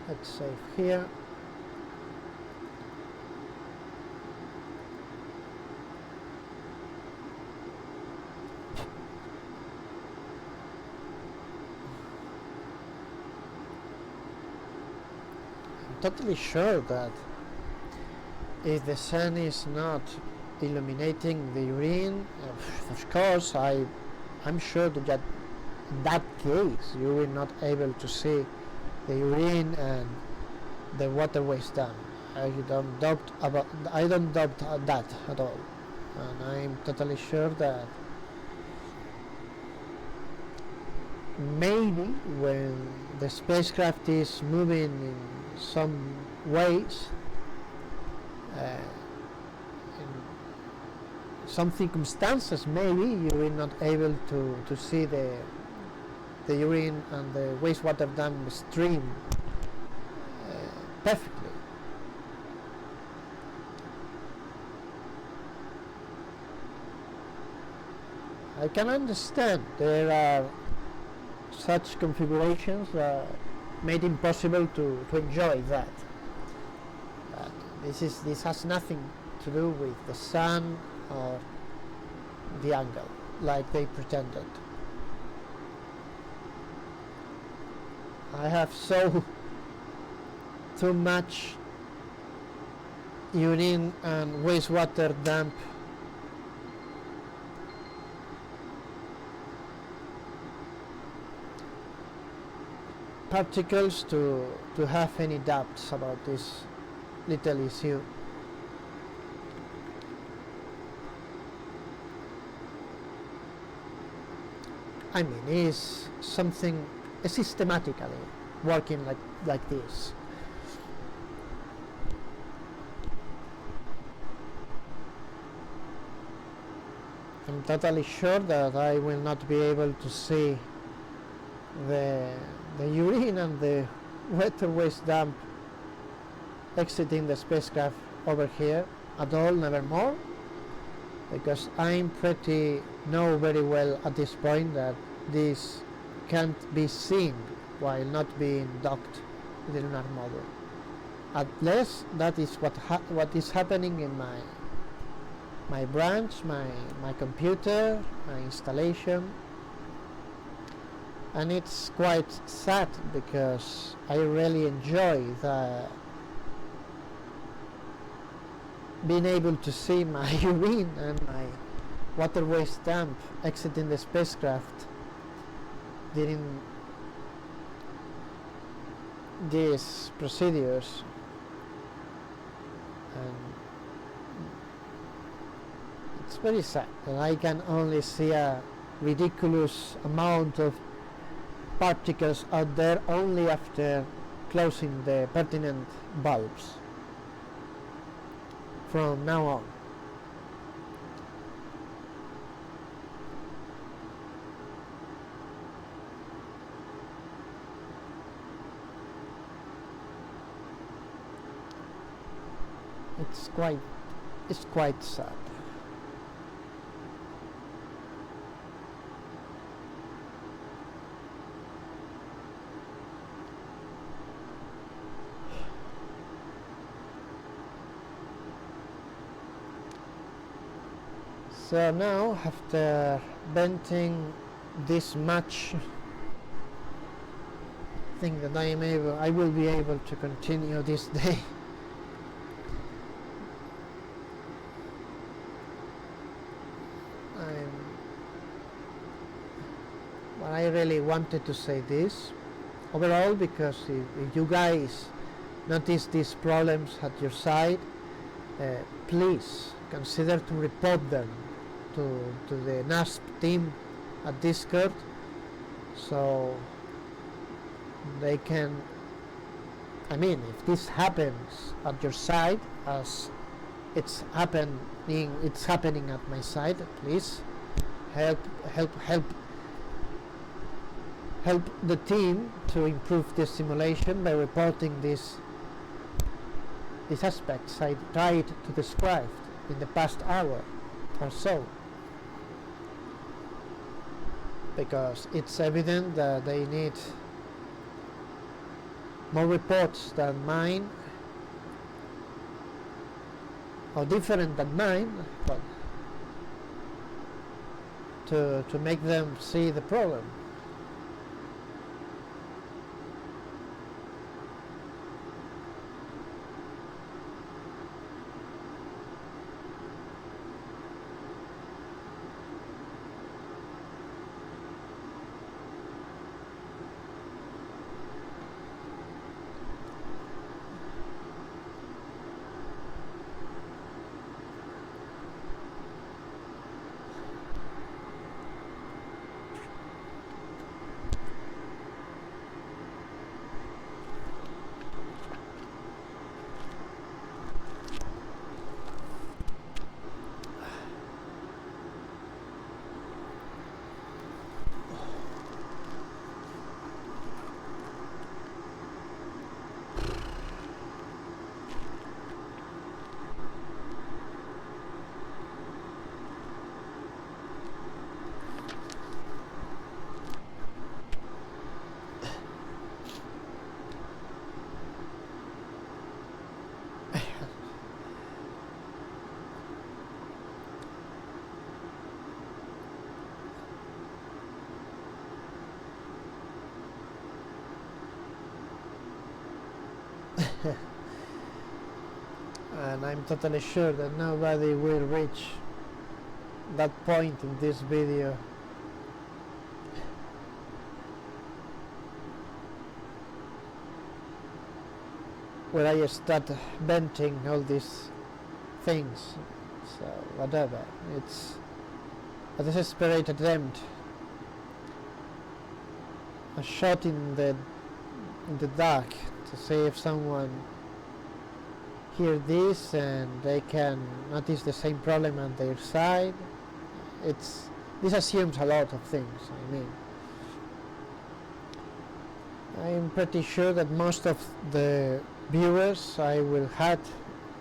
Let's save here. I'm totally sure that if the sun is not illuminating the urine, of course I'm sure that in that case you will not able to see the urine and the waterways down. I don't doubt that at all, and I'm totally sure that maybe when the spacecraft is moving in some ways, in some circumstances, maybe you will not able to see the urine and the wastewater dam stream perfectly. I can understand there are such configurations that made impossible to enjoy that. But this has nothing to do with the sun or the angle like they pretended. I have too much urine and wastewater dump particles to have any doubts about this little issue. I mean, it's something systematically working like this. I'm totally sure that I will not be able to see the urine and the waterways dump exiting the spacecraft over here at all, nevermore, because I'm know very well at this point that this can't be seen while not being docked with the lunar module. At least that is what is happening in my branch, my computer, my installation, and it's quite sad because I really enjoy being able to see my urine and my waterways dump exiting the spacecraft during these procedures, and it's very sad that I can only see a ridiculous amount of particles out there only after closing the pertinent bulbs from now on. It's quite sad. So now, after venting this much, I think that I will be able to continue this day. But I really wanted to say this overall, because if you guys notice these problems at your site, please consider to report them to the NASSP team at Discord, so they can, I mean, if this happens at your site as it's happening at my site, please help the team to improve the simulation by reporting these aspects I tried to describe in the past hour or so, because it's evident that they need more reports than mine, or different than mine, but to make them see the problem. And I'm totally sure that nobody will reach that point in this video. Where I start venting all these things. So whatever, it's a desperate attempt, a shot in the dark, to see if someone hear this and they can notice the same problem on their side. This assumes a lot of things. I mean, I'm pretty sure that most of the viewers I will have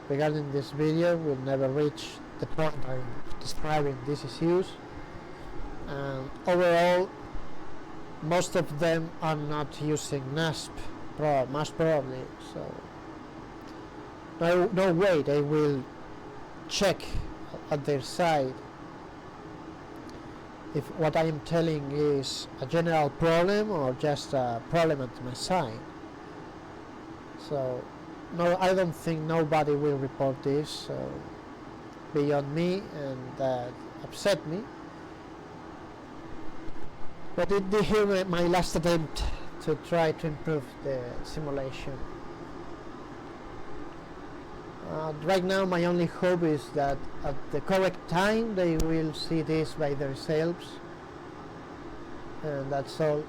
regarding this video will never reach the point I'm describing these issues, and overall most of them are not using NASSP, most probably, so no way they will check at their side if what I am telling is a general problem or just a problem at my side. So no, I don't think nobody will report this beyond me, and that upset me. But it did hear my last attempt to try to improve the simulation. Right now my only hope is that at the correct time they will see this by themselves, and that's all.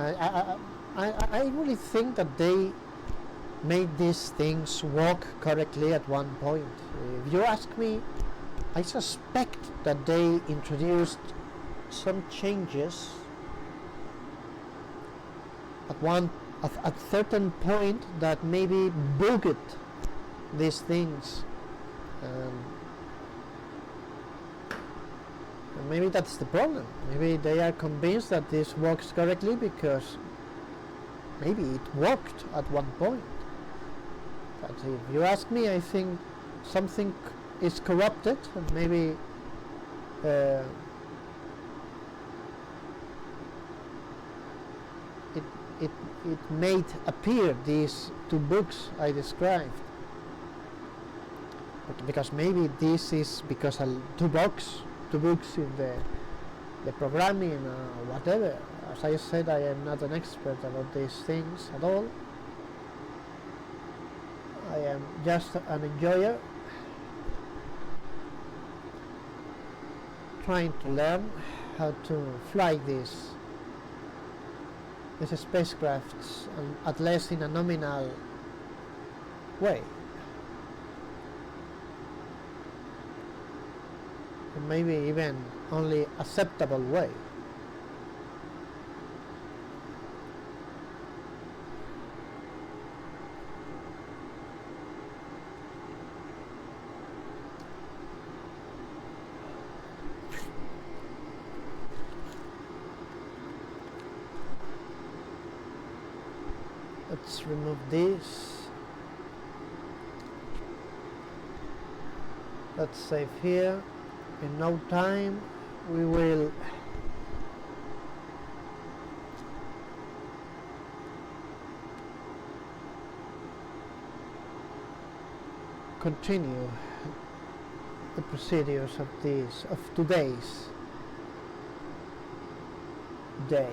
I really think that they made these things work correctly at one point. If you ask me, I suspect that they introduced some changes at certain point that maybe bugged these things, and maybe that's the problem. Maybe they are convinced that this works correctly because maybe it worked at one point. But if you ask me, I think something is corrupted, and maybe it made appear these two books I described. But because maybe this is because two books in the programming or whatever. As I said, I am not an expert about these things at all. I am just an enjoyer trying to learn how to fly these spacecrafts, at least in a nominal way, or maybe even only acceptable way. Let's remove this. Let's save here. In no time we will continue the procedures of today's day.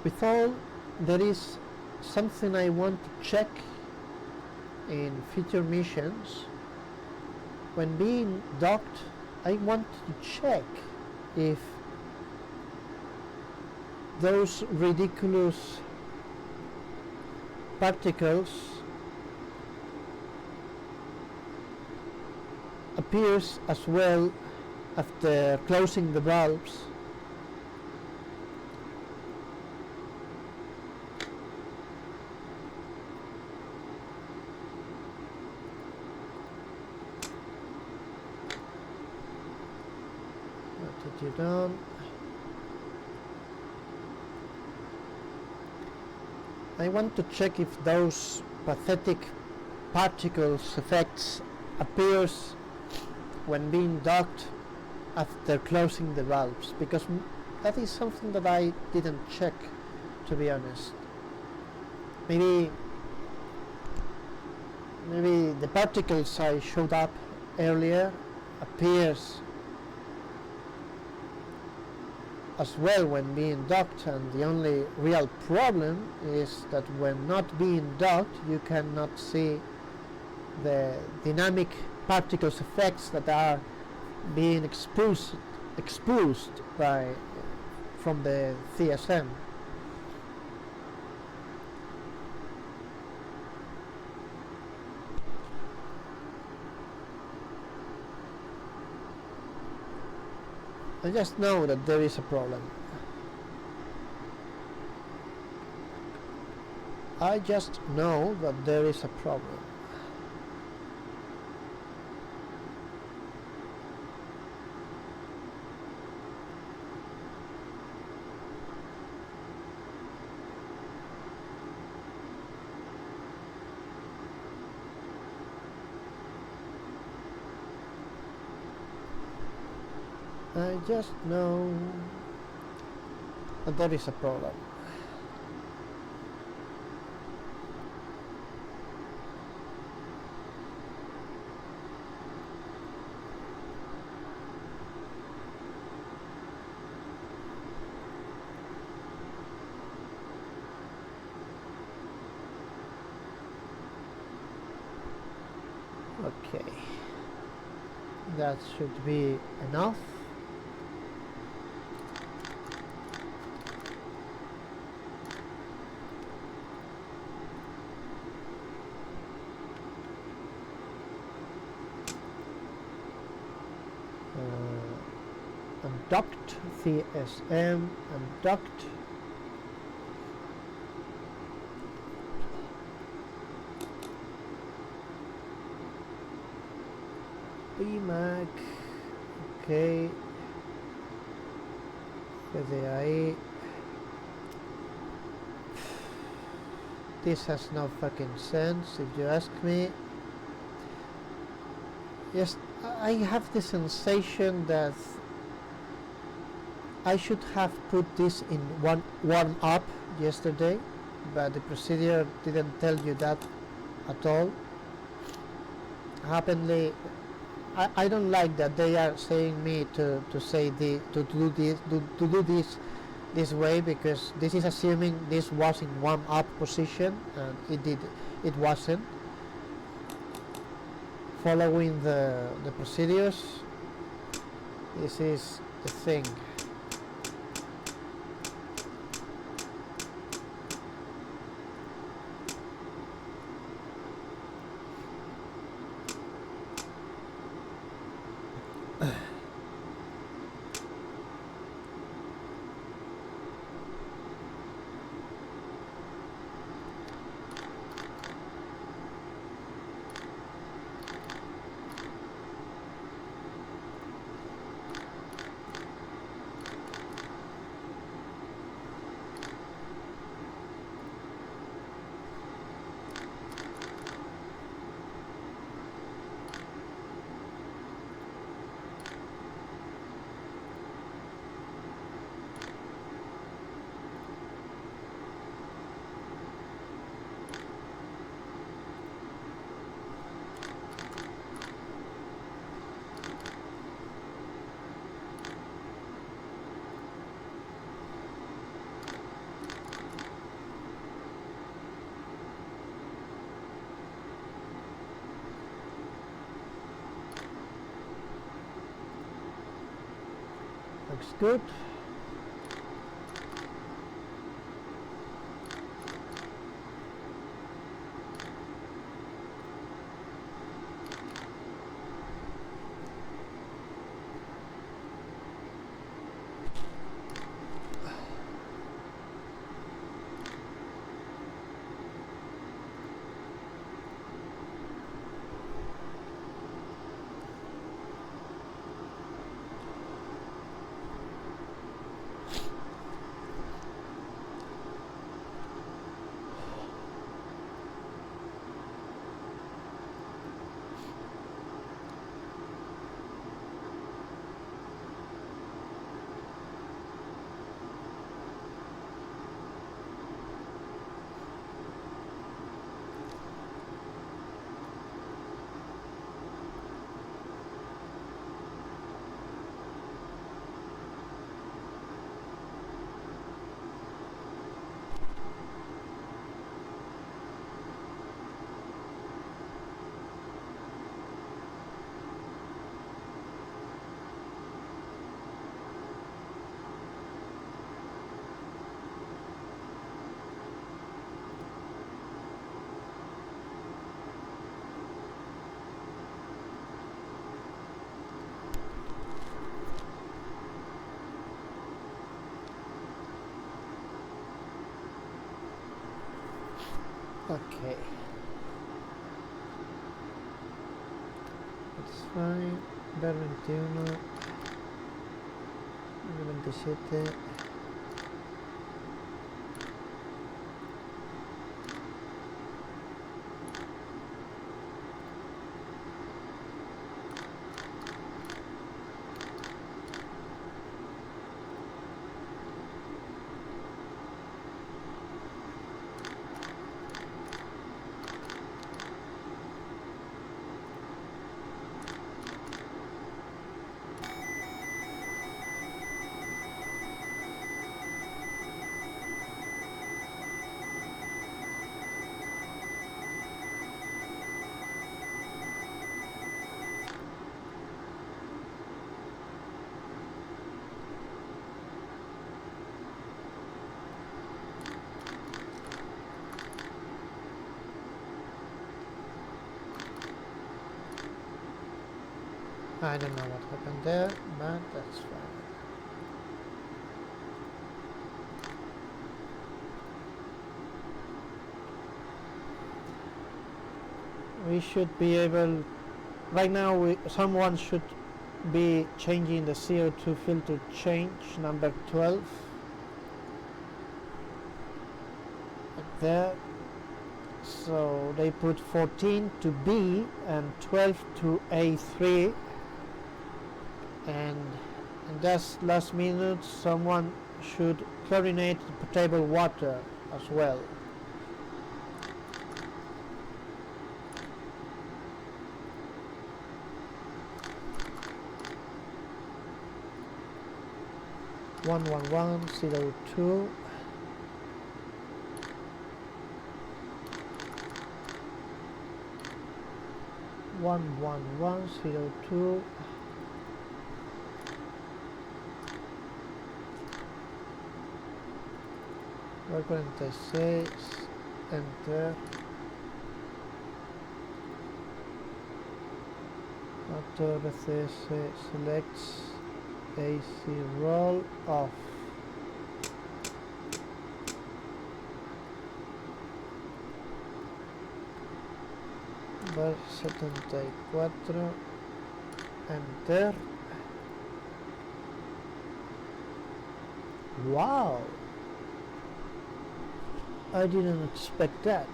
With all, there is something I want to check in future missions. When being docked, I want to check if those ridiculous particles appears as well after closing the valves. You down. I want to check if those pathetic particles effects appears when being docked after closing the valves, because that is something that I didn't check, to be honest. Maybe the particles I showed up earlier appears as well when being docked, and the only real problem is that when not being docked you cannot see the dynamic particles effects that are being exposed from the CSM. I just know that there is a problem. I just know that there is a problem. I just know and there is a problem. Okay, that should be enough. Undocked CSM, undocked. BMAC, ok. PDI. This has no fucking sense if you ask me. Yes, I have the sensation that I should have put this in one warm up yesterday, but the procedure didn't tell you that at all. Apparently, I don't like that they are saying me to do this way, because this is assuming this was in warm up position, and it wasn't. Following the procedures, this is the thing. Looks good. Okay, that's fine. Ver 21, 27. I don't know what happened there, but that's fine. We should be able, right now someone should be changing the CO2 filter change number 12 like there. So they put 14 to B and 12 to A3, and in just last minute someone should chlorinate the potable water as well. One 11102. One 11102. We're going to say enter. Auto RCS selects AC roll off. Bar 74, enter. Wow, I didn't expect that.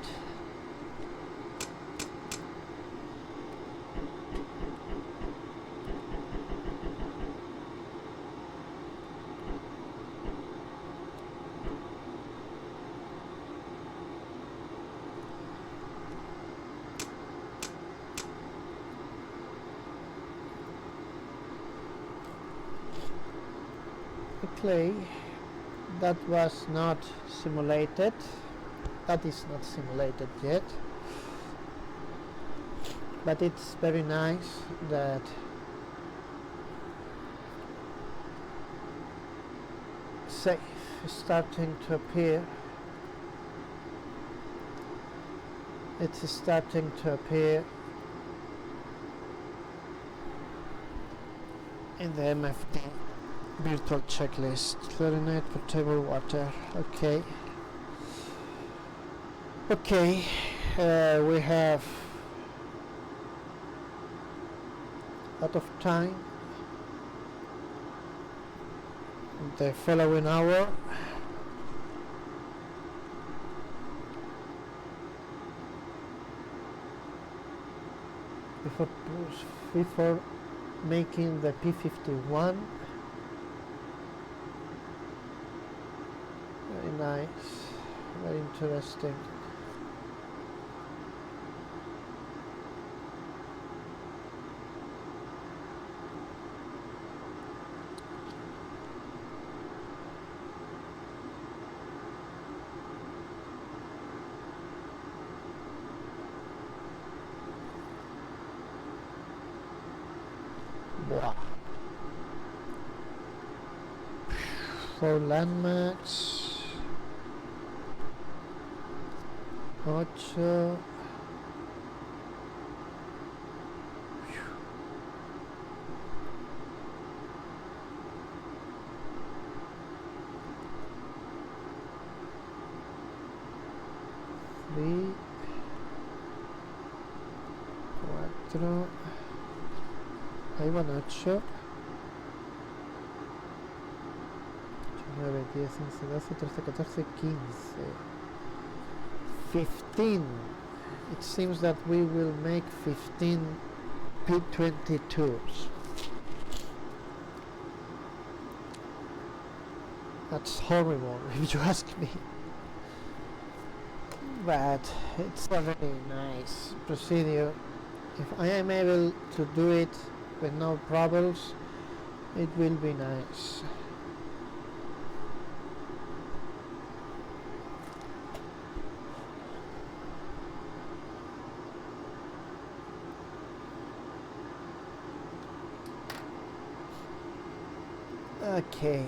Okay, that was not simulated. That is not simulated yet, but it's very nice that safe is starting to appear. It's starting to appear in the MFD virtual checklist. Chlorinate potable water. Okay. Okay, we have a lot of time. The following hour. Before making the P51. Very nice, very interesting. Wow. For landmarks. 8. Three, 4. Ahí van 8. 9, 10, 11, 12, 13, 14, 15. 15. It seems that we will make 15 P22s. That's horrible if you ask me. But it's a very nice procedure. If I am able to do it with no problems, it will be nice. Okay.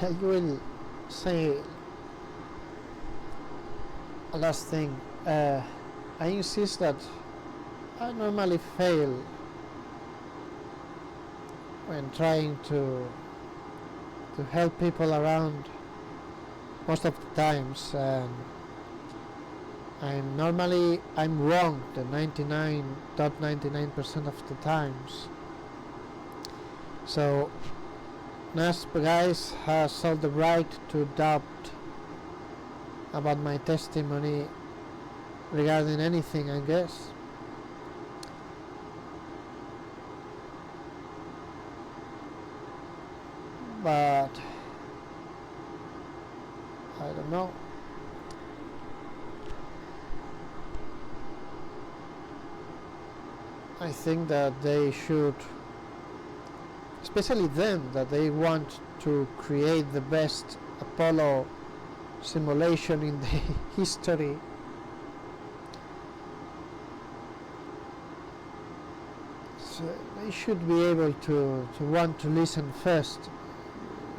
I will say a last thing. I insist that I normally fail when trying to help people around most of the times, and I'm wrong the 99.99% of the times. So NASSP guys has all the right to doubt about my testimony regarding anything, I guess. But I don't know. I think that they should, especially them, that they want to create the best Apollo simulation in the history. So they should be able to want to listen first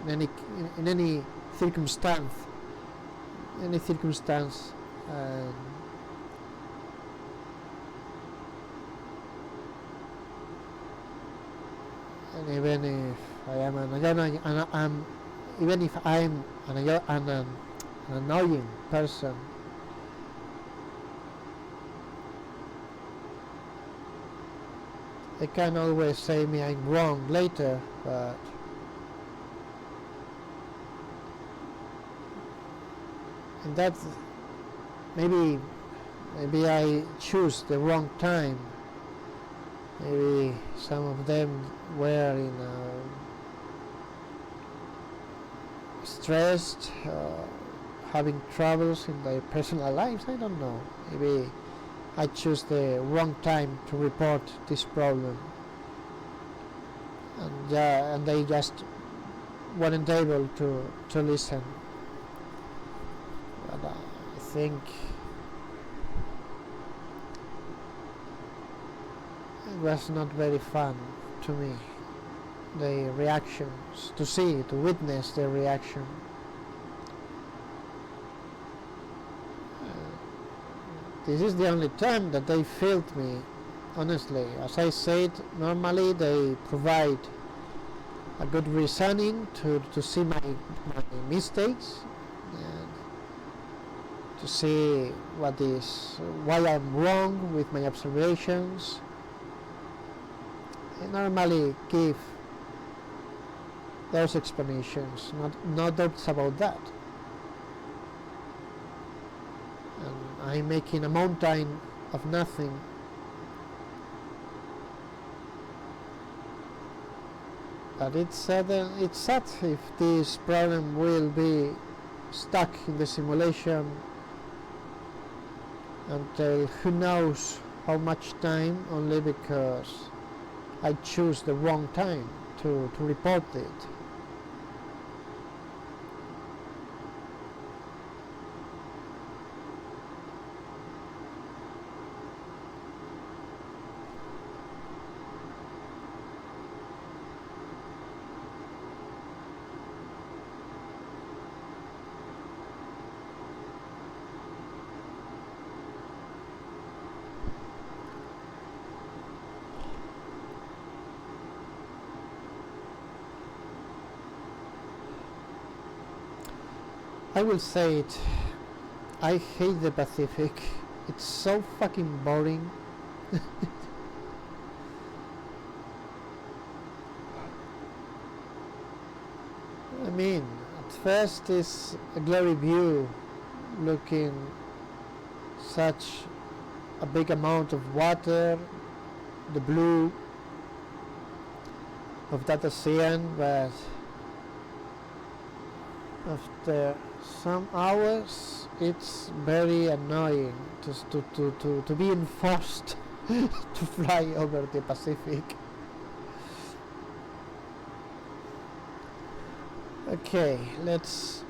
in any circumstance, and even if I'm an annoying person, they can always say me I'm wrong later, but and that maybe I choose the wrong time. Maybe some of them were in stressed, having troubles in their personal lives. I don't know. Maybe I choose the wrong time to report this problem, and they just weren't able to listen. But I think it was not very fun to me, the reactions, to witness the reaction. This is the only time that they failed me, honestly. As I said, normally they provide a good reasoning to see my mistakes and to see why I'm wrong with my observations. I normally give those explanations, no doubts about that. And I'm making a mountain of nothing. But it's sad if this problem will be stuck in the simulation until who knows how much time, only because I choose the wrong time to report it. I will say it, I hate the Pacific. It's so fucking boring. I mean, at first it's a glary view, looking such a big amount of water, the blue of that ocean, but after some hours it's very annoying to be enforced to fly over the Pacific. Okay, let's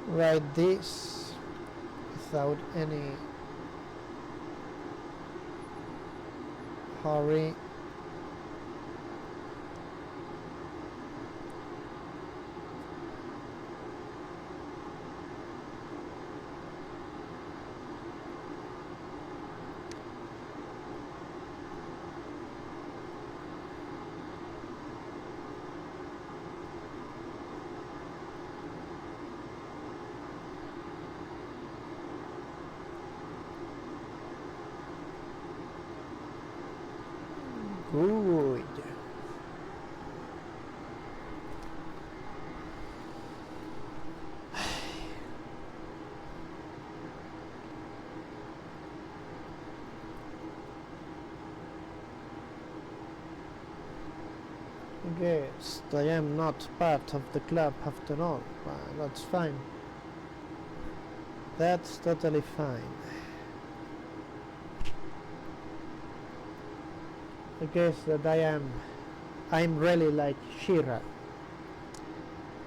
write this without any hurry. Good. Yes, I am not part of the club after all, but that's fine. That's totally fine. I guess that I'm really like Shira,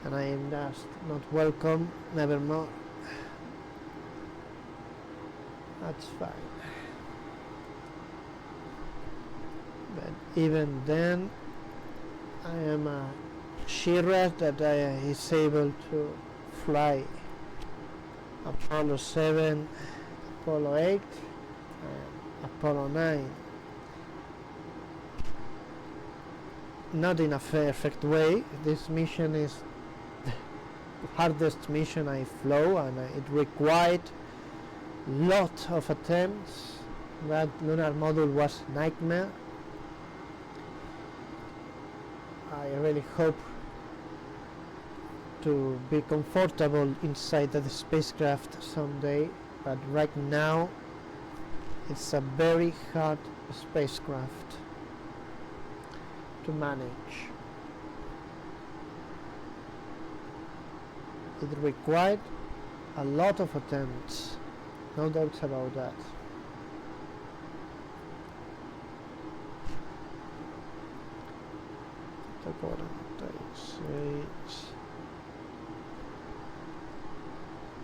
and I am just not welcome, nevermore. That's fine. But even then, I am a Shira that is able to fly Apollo 7, Apollo 8, and Apollo 9. Not in a perfect way. This mission is the hardest mission I flew, and it required lot of attempts. That lunar module was a nightmare. I really hope to be comfortable inside the spacecraft someday, but right now it's a very hard spacecraft to manage. It required a lot of attempts, no doubts about that.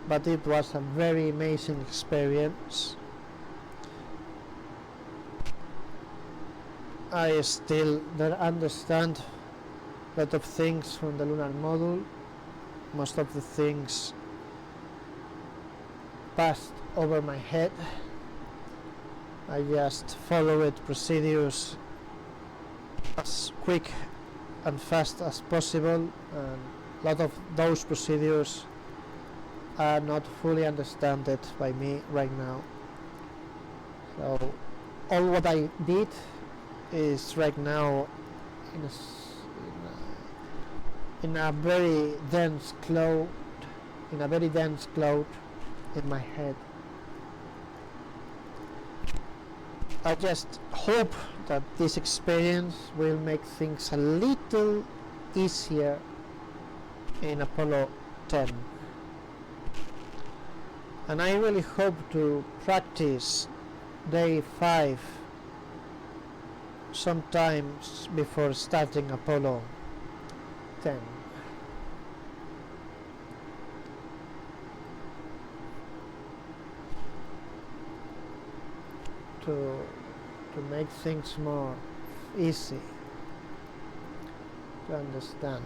But it was a very amazing experience. I still don't understand a lot of things from the lunar module. Most of the things passed over my head. I just followed procedures as quick and fast as possible, and a lot of those procedures are not fully understood by me right now. So all what I did is right now in a very dense cloud, in my head. I just hope that this experience will make things a little easier in Apollo 10. And I really hope to practice day 5 sometimes before starting Apollo 10. To make things more easy to understand.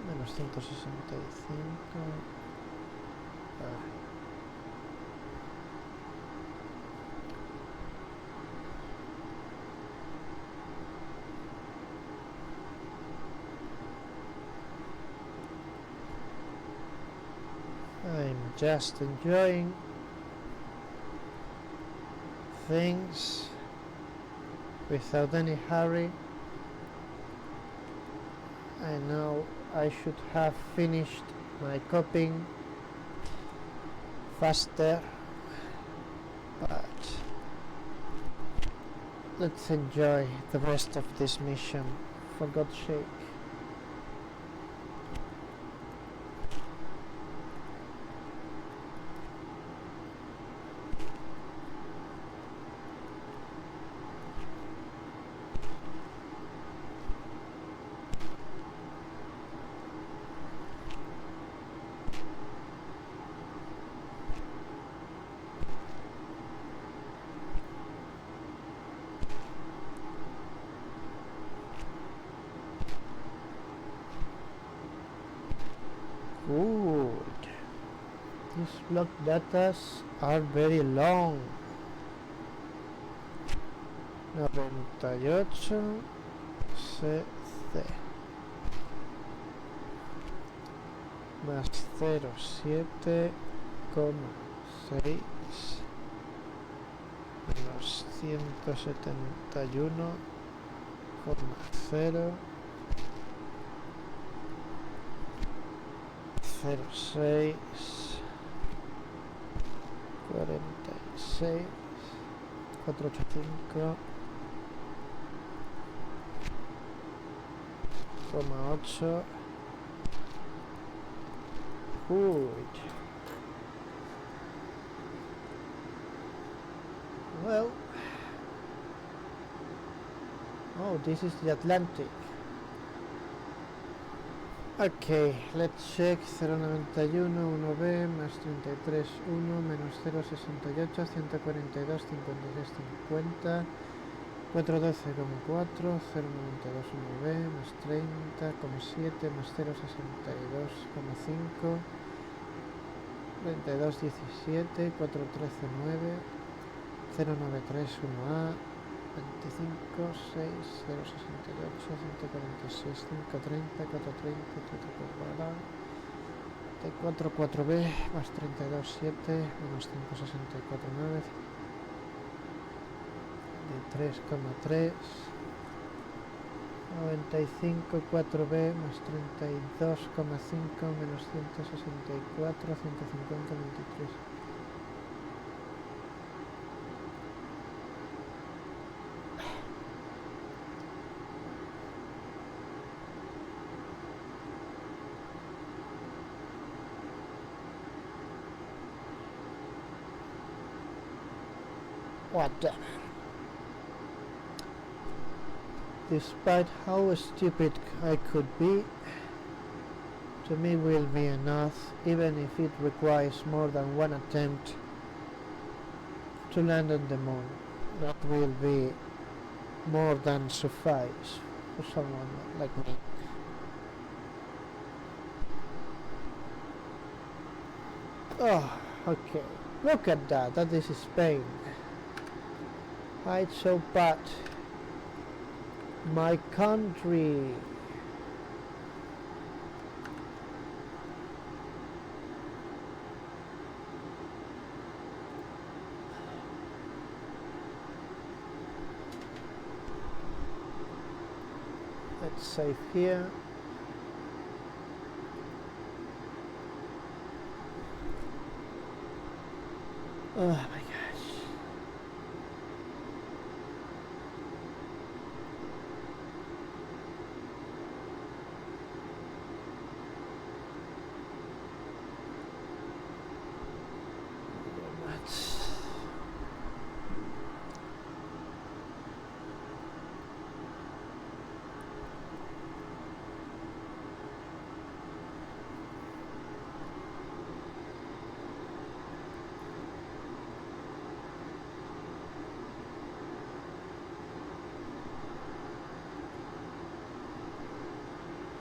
Menos 165. I'm just enjoying things without any hurry. I know I should have finished my copying faster, but let's enjoy the rest of this mission, for God's sake. These block datas are very long. 98 CC más 07,6 menos 171,0 06 46 485,8. Good. Well, oh, this is the Atlantic. Okay, let's check. 091 1B más 33 1 menos 068 142 56 50 412,4 092 1B más 30,7 más 062,5 32,17 413 9 093 1A 25, 6, 068, 146, 530, 430, 4 4B más 32, 7 menos 564, 9 de 3,3 95, 4B más 32,5 menos 164, 150, 23. Whatever. Despite how stupid I could be, to me will be enough, even if it requires more than one attempt to land on the moon. That will be more than suffice for someone like me. Oh, okay. Look at that. That is Spain. It's so bad. My country. Let's save here. Oh my gosh.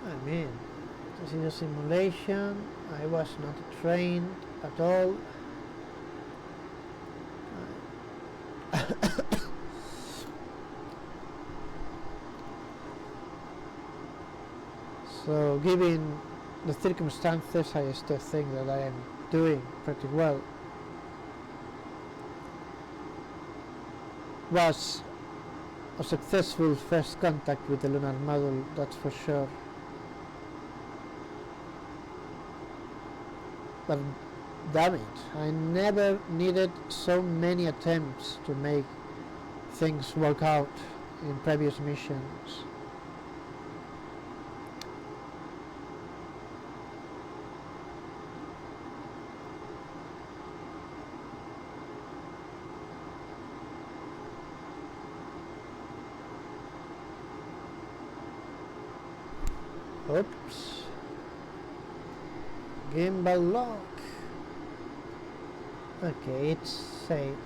I mean, this is a simulation. I was not trained at all. So, given the circumstances, I still think that I am doing pretty well. Was a successful first contact with the lunar module, that's for sure. But damn it, I never needed so many attempts to make things work out in previous missions. Oops. Gimbal lock. Okay, it's safe.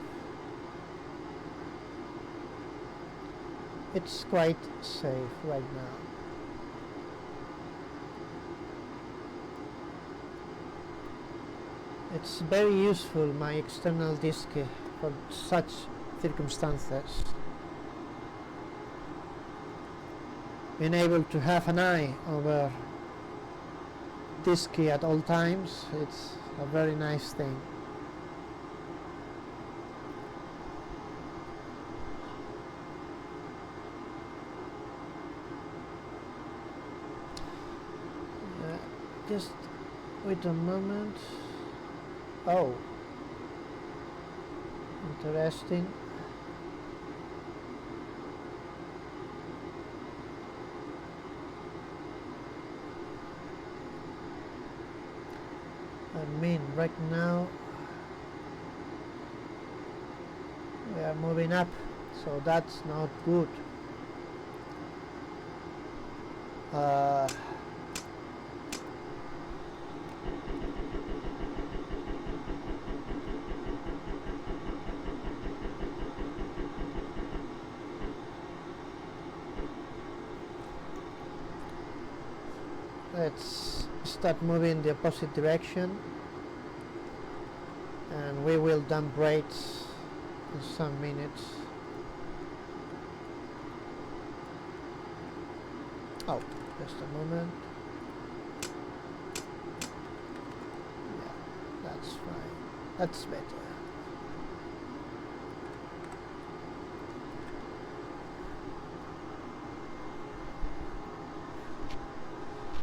It's quite safe right now. It's very useful, my external disk key, for such circumstances. Being able to have an eye over disk key at all times, it's a very nice thing. Just wait a moment. Oh, interesting. I mean, right now we are moving up, so that's not good. Let's start moving the opposite direction, and we will dump brakes in some minutes. Oh, just a moment. Yeah, that's fine. That's better.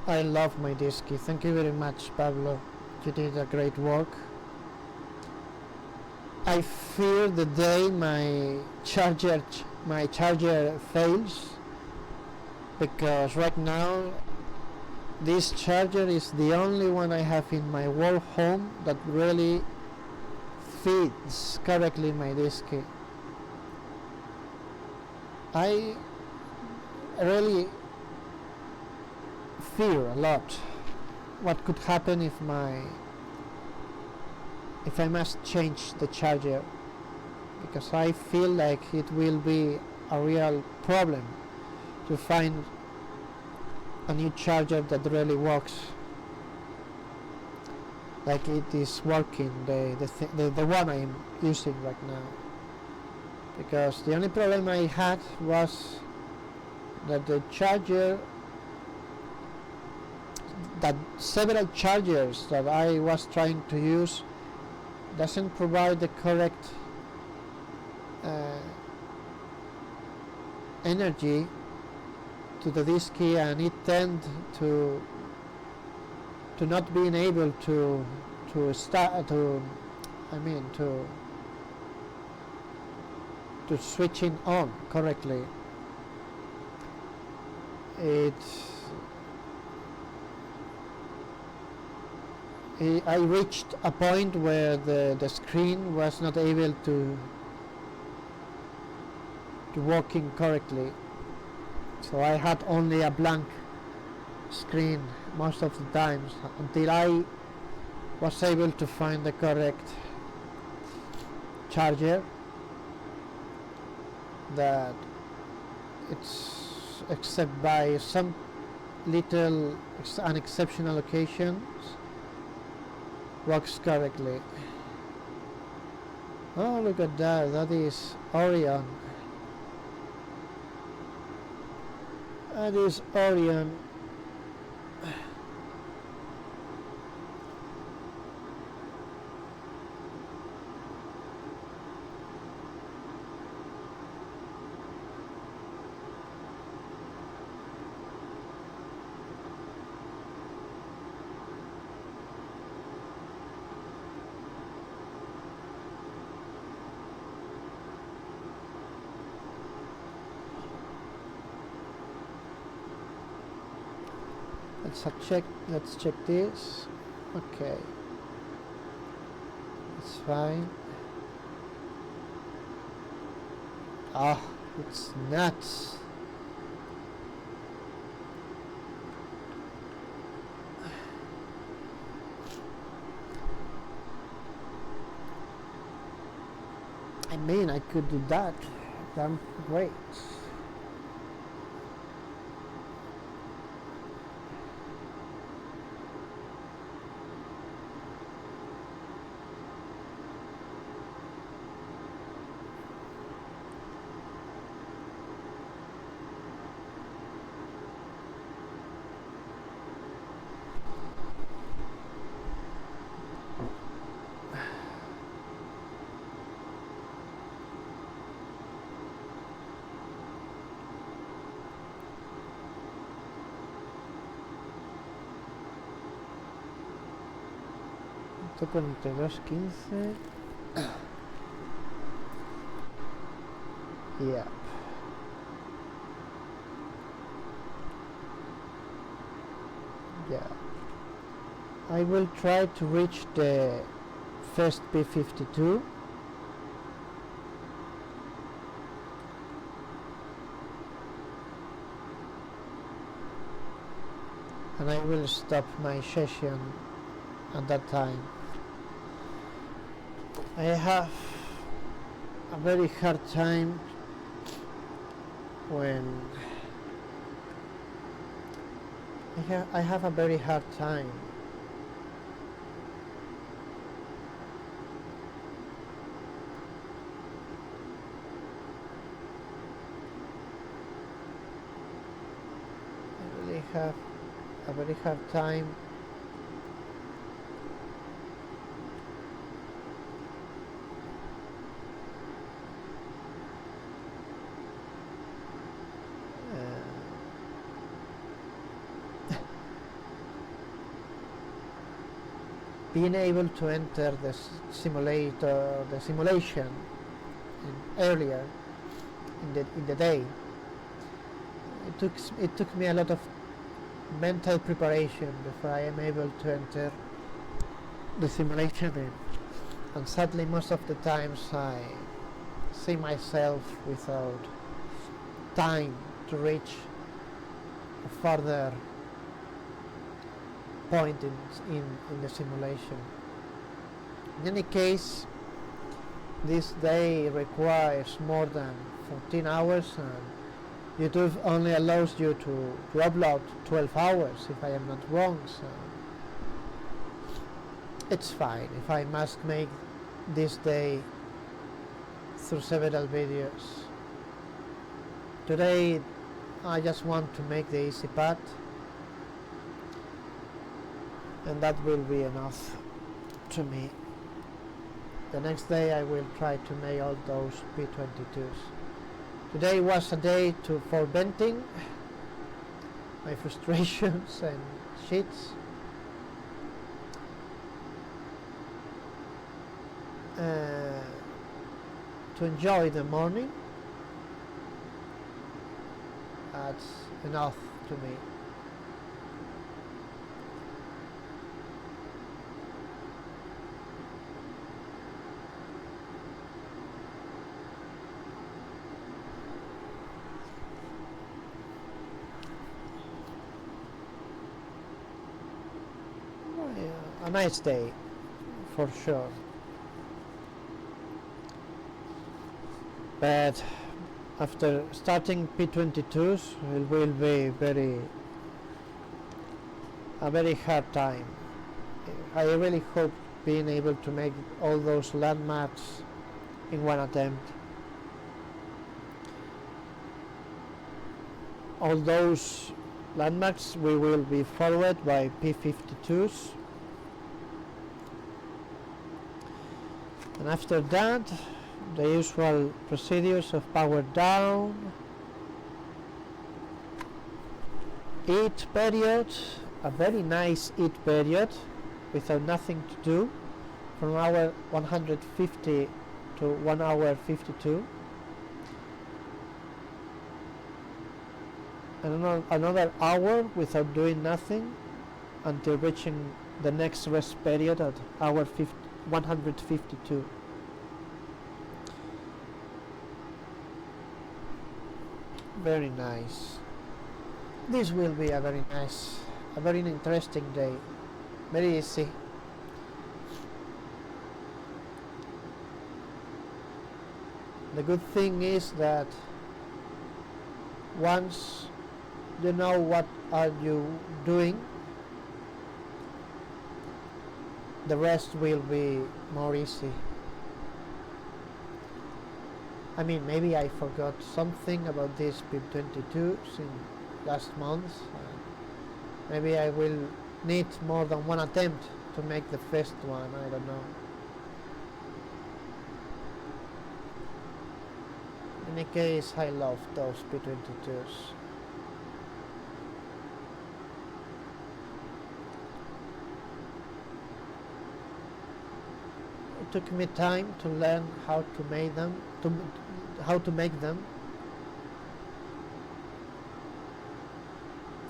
I love my disk key. Thank you very much, Pablo. You did a great work. I fear the day my charger fails, because right now this charger is the only one I have in my whole home that really feeds correctly my disk key. I really fear a lot what could happen if I must change the charger, because I feel like it will be a real problem to find a new charger that really works like it is working, the one I'm using right now. Because the only problem I had was that the charger, that several chargers that I was trying to use doesn't provide the correct energy to the disk key, and it tend to not being able to start to switching on correctly. I reached a point where the screen was not able to working correctly, so I had only a blank screen most of the times until I was able to find the correct charger that it's, except by some little unexceptional occasions, works correctly. Oh, look at that, that is Orion. That is Orion. Let's check this. Okay, it's fine. Ah, it's nuts. I mean, I could do that. I'm great. P22.15. Yeah. Yeah. I will try to reach the first P52. And I will stop my session at that time. I have a very hard time when I have a very hard time I really have a very hard time being able to enter the simulation earlier in the day. It took me a lot of mental preparation before I am able to enter the simulation in. And sadly, most of the times I see myself without time to reach a further point in the simulation. In any case, this day requires more than 14 hours and YouTube only allows you to upload 12 hours if I am not wrong, so it's fine if I must make this day through several videos. Today I just want to make the easy path, and that will be enough to me. The next day I will try to make all those P22s. Today was a day for venting my frustrations and shits. To enjoy the morning. That's enough to me. A nice day, for sure. But after starting P22s, it will be a very hard time. I really hope being able to make all those landmarks in one attempt. All those landmarks we will be followed by P52s. And after that, the usual procedures of power down, eat period, a very nice eat period without nothing to do, from hour 150 to 1 hour 52. And another hour without doing nothing until reaching the next rest period at hour 152. Very nice. This will be a very nice, a very interesting day. Very easy. The good thing is that once you know what are you doing, the rest will be more easy. I mean, maybe I forgot something about these P22s in last month. Maybe I will need more than one attempt to make the first one, I don't know. In any case, I love those P22s. It took me time to learn how to make them,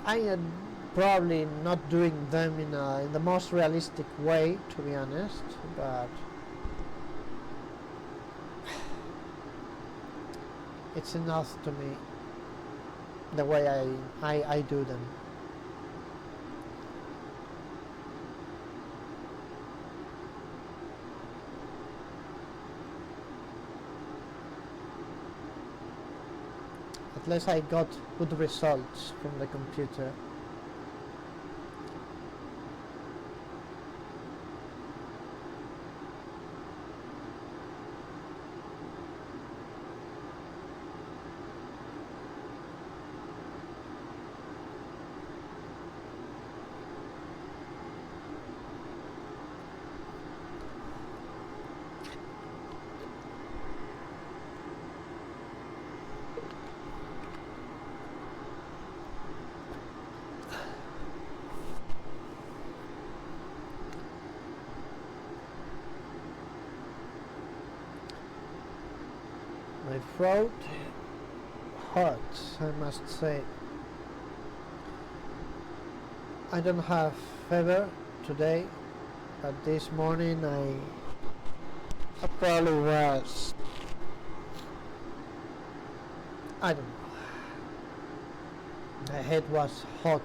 I am probably not doing them in the most realistic way, to be honest, but it's enough to me, the way I do them. At least I got good results from the computer. My throat hurts, I must say. I don't have fever today, but this morning I probably was, I don't know, my head was hot.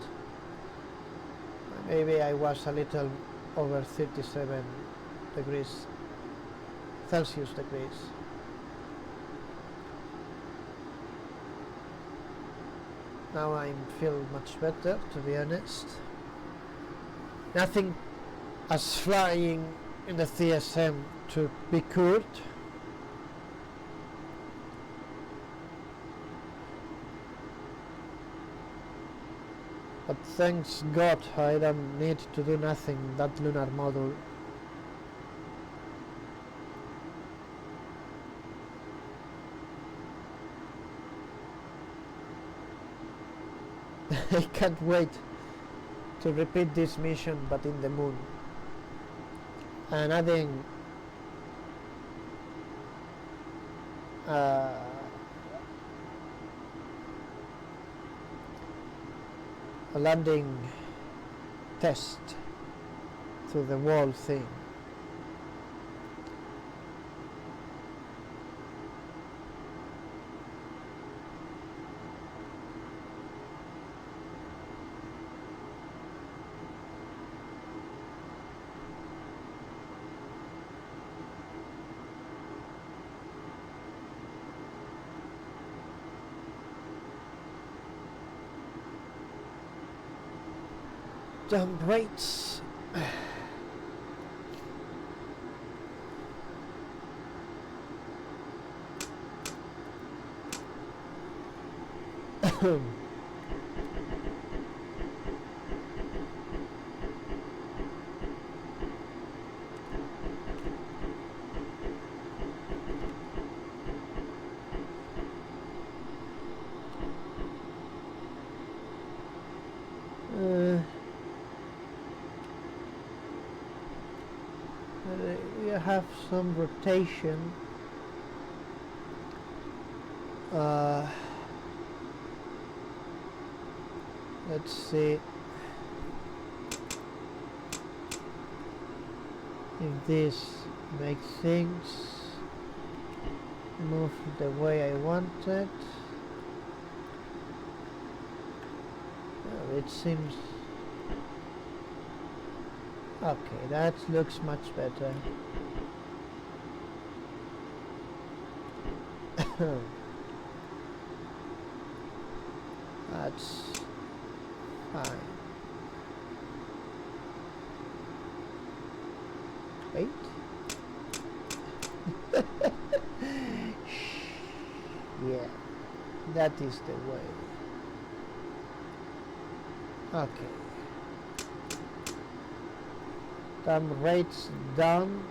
Maybe I was a little over 37 degrees Celsius degrees. Now I feel much better, to be honest. Nothing as flying in the TSM to be cured. But thanks God I don't need to do nothing in that lunar module. I can't wait to repeat this mission, but in the moon. And adding a landing test through the wall thing. Jump rates. We have some rotation. Let's see if this makes things move the way I want it. It seems okay, that looks much better. That's fine. Wait. Yeah, that is the way. Okay. Time rates down.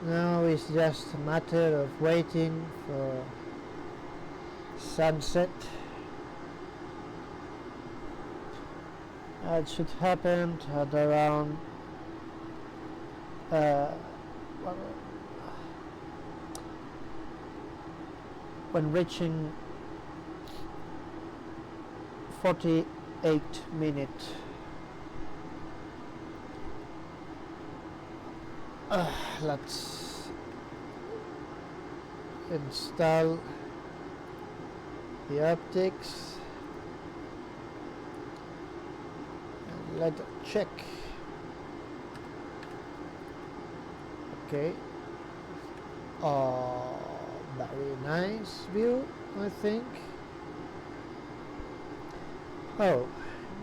Now it's just a matter of waiting for sunset. That should happen at around when reaching 48 minutes. Let's install the optics and let's check. Okay. Very nice view, I think. Oh,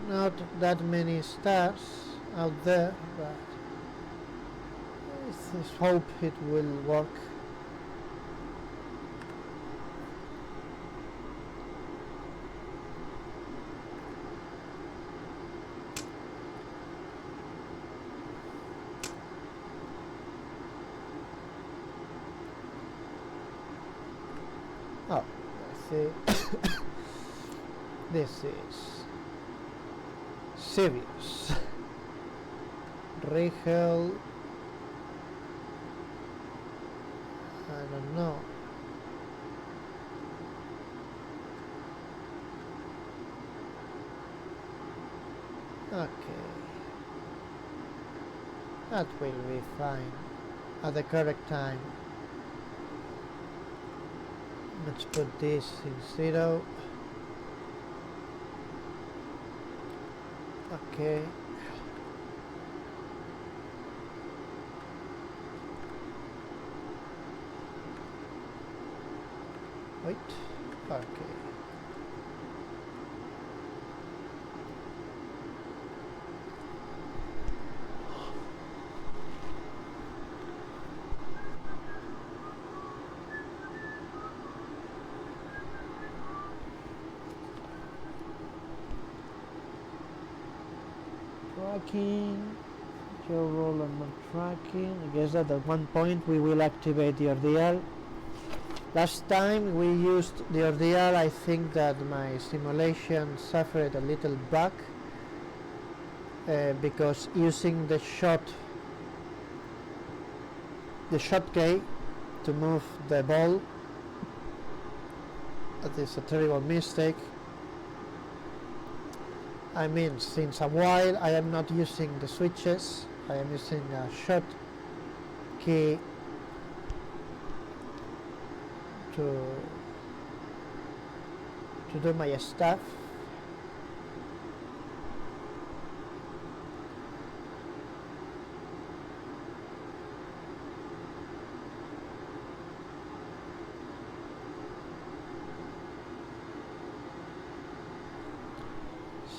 not that many stars out there, but let's hope it will work. Oh, I see. This is serious. Rachel, I don't know. Okay, that will be fine at the correct time. Let's put this in 0. Okay. Wait. Okay. Tracking, Joe roll on tracking. I guess that at one point we will activate the RDL. Last time we used the RDL, I think that my simulation suffered a little bug because using the shot key to move the ball, that is a terrible mistake. I mean, since a while I am not using the switches, I am using a shot key to do my stuff.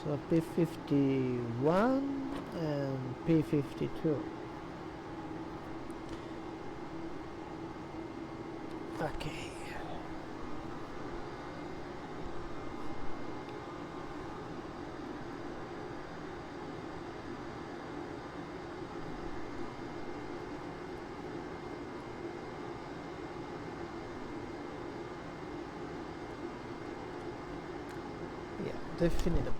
So P51 and P52. Okay. Yeah, definitely.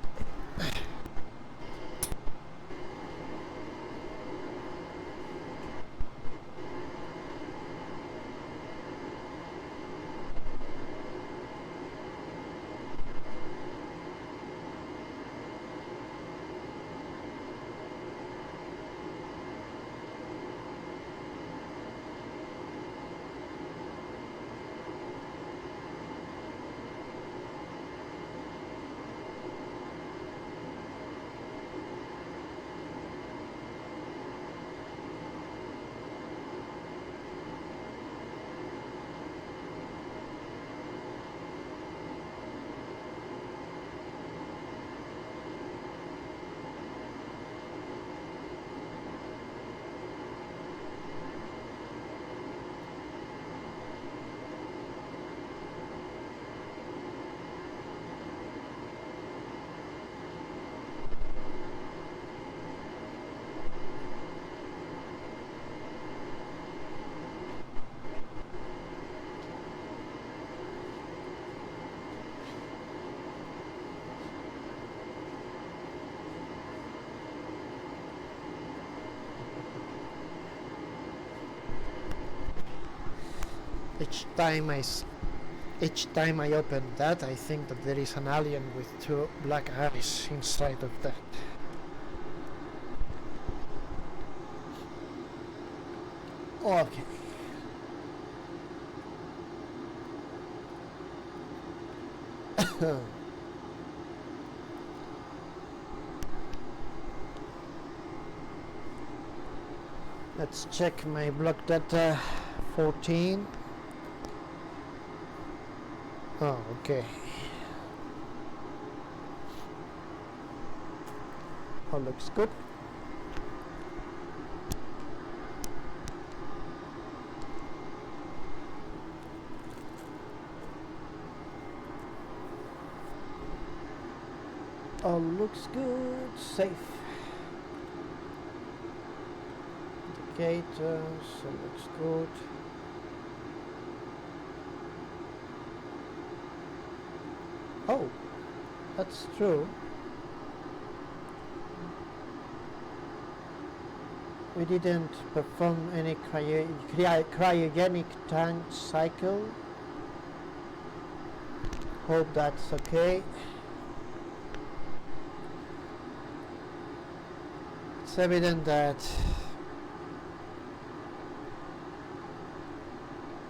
Each time I open that, I think that there is an alien with two black eyes inside of that. Okay. Let's check my block data 14. Oh, okay. All looks good. All looks good. Safe. Indicators, all looks good. Oh, that's true. We didn't perform any cryogenic tank cycle. Hope that's okay. It's evident that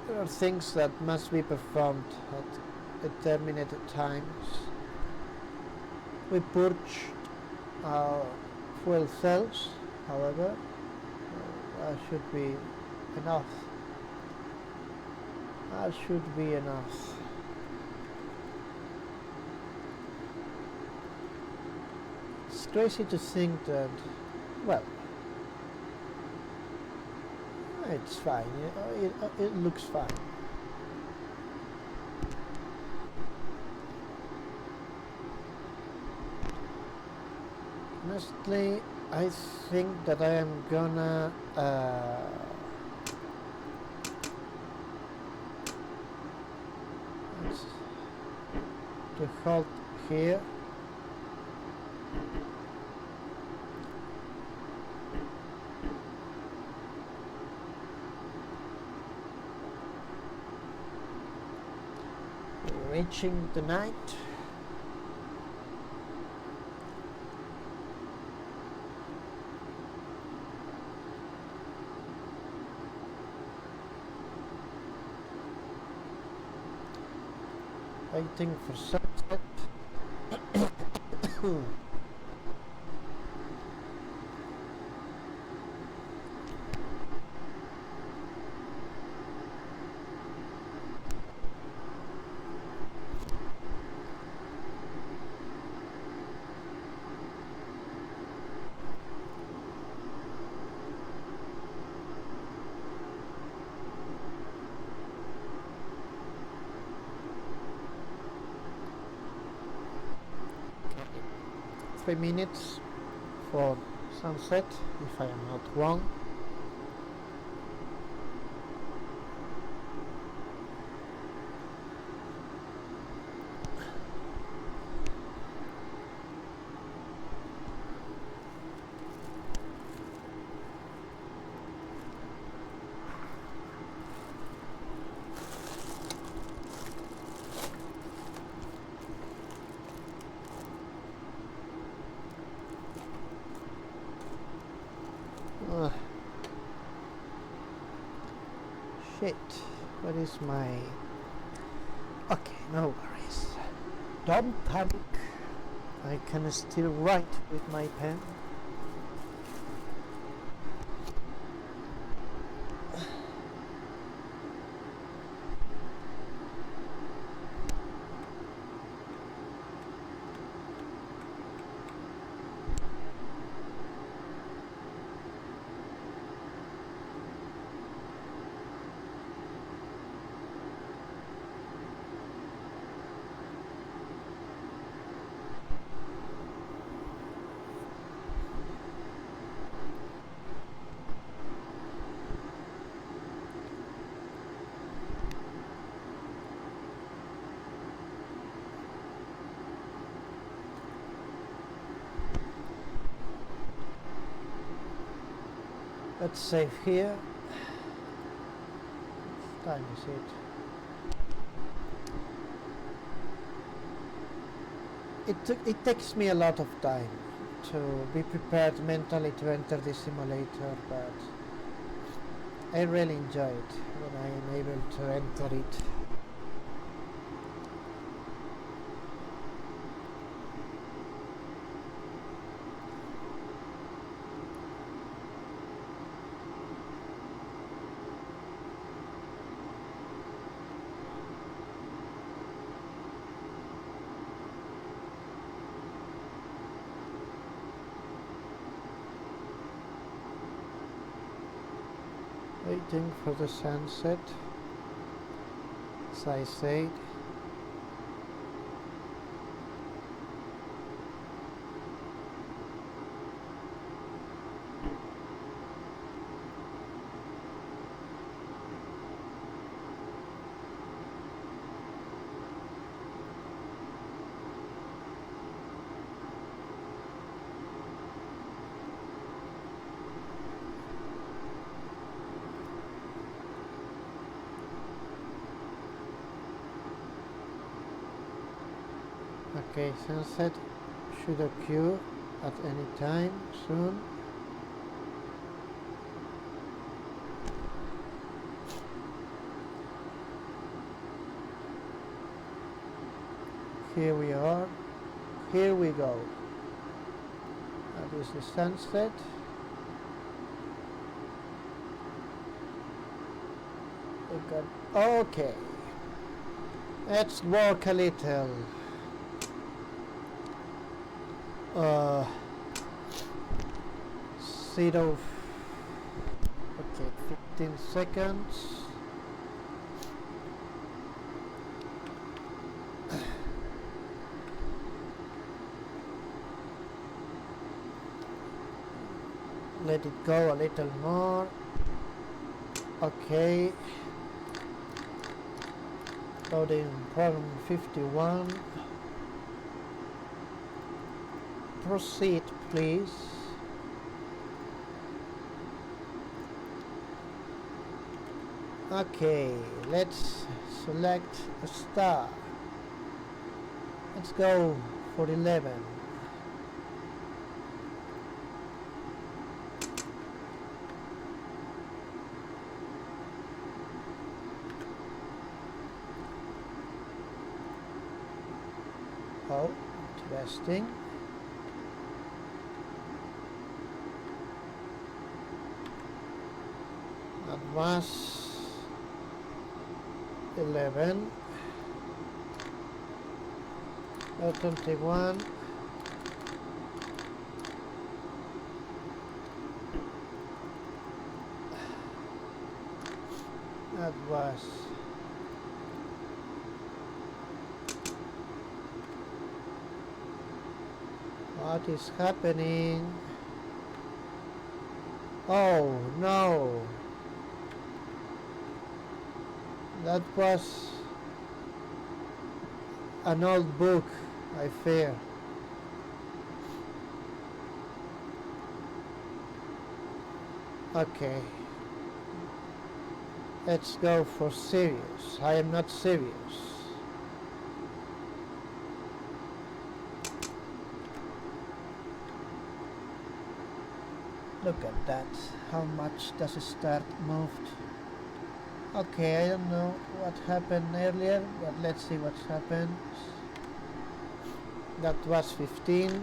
there are things that must be performed at determined times. We purged our fuel cells, however, that should be enough. That should be enough. It's crazy to think that, well, it's fine, it looks fine. Honestly, I think that I am gonna to halt here. Reaching the night. Waiting for sunset. Three minutes for sunset, if I am not wrong. Shit, what is my... Okay, no worries. Don't panic. I can still write with my pen. Let's save here. time is it? It takes me a lot of time to be prepared mentally to enter the simulator, but I really enjoy it when I am able to enter it. Waiting for the sunset, as I said. Okay, sunset should occur at any time soon. Here we are. Here we go. That is the sunset. Okay. Let's walk a little. 0. Okay, 15 seconds. Let it go a little more. Okay. Loading problem 51. Proceed, please. Okay, let's select a star. Let's go for 11. Oh, interesting. That was 11. 21. That was what is happening? Oh no, that was an old book, I fear. Okay, let's go for serious. I am not serious. Look at that. How much does the start moved? Okay, I don't know what happened earlier, but let's see what happened. That was 15.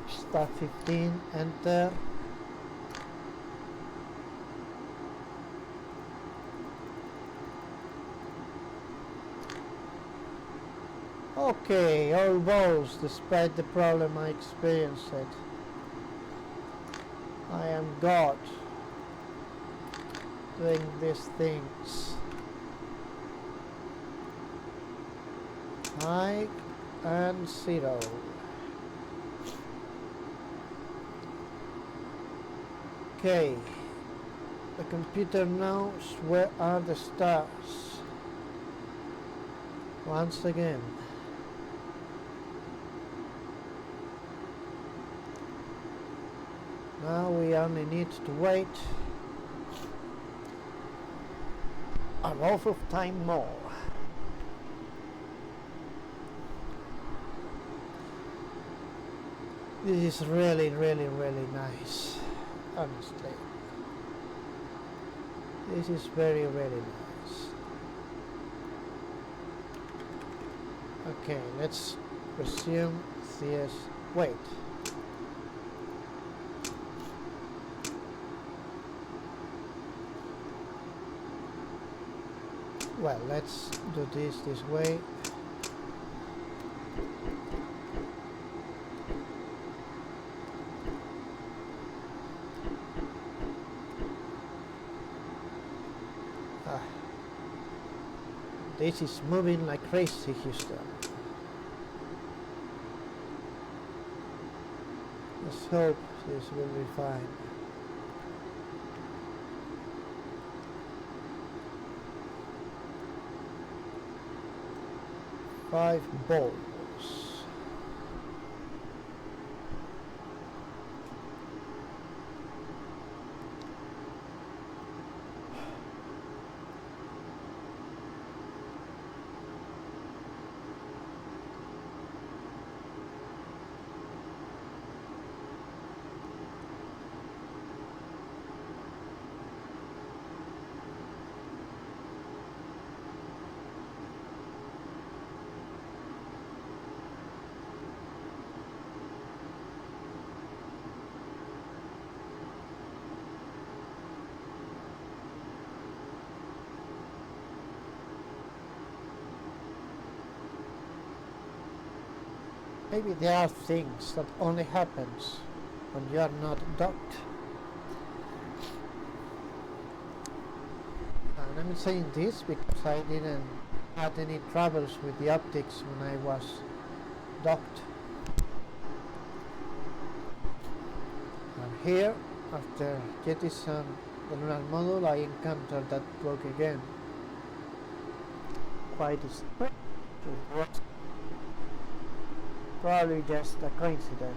Start 15, enter. Okay, all balls despite the problem I experienced. I am God doing these things. High and 0. Okay, the computer knows where are the stars. Once again. Now we only need to wait an awful time more. This is really nice, honestly. This is very nice. Okay, let's resume CS. Wait. Well, let's do this way. This is moving like crazy, Houston. Let's hope this will be fine. Five balls. Maybe there are things that only happens when you are not docked. And I'm saying this because I didn't have any troubles with the optics when I was docked. And here, after jettison the lunar module, I encountered that bloke again. Quite strange. It was probably just a coincidence.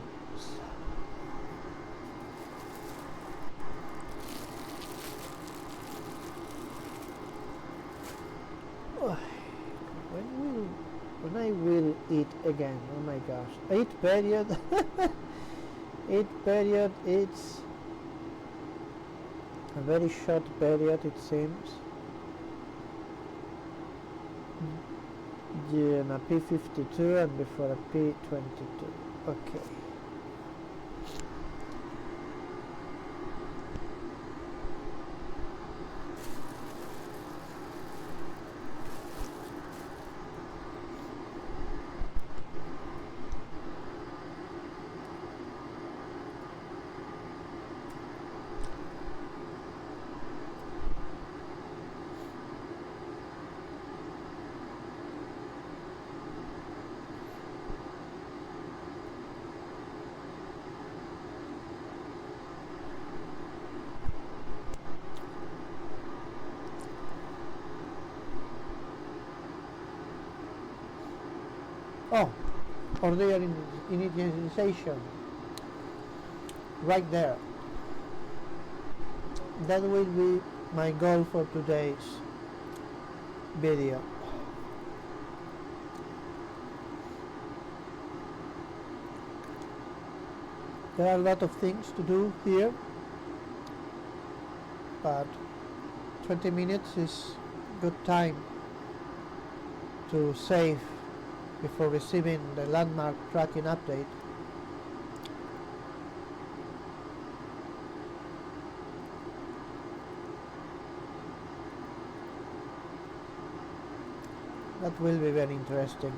When I will eat again? Oh my gosh! 8 period. 8 period. It's a very short period, it seems. Yeah, a P22 and before a P22. Okay. Oh, order initialization. Right there. That will be my goal for today's video. There are a lot of things to do here, but 20 minutes is good time to save before receiving the landmark tracking update. That will be very interesting.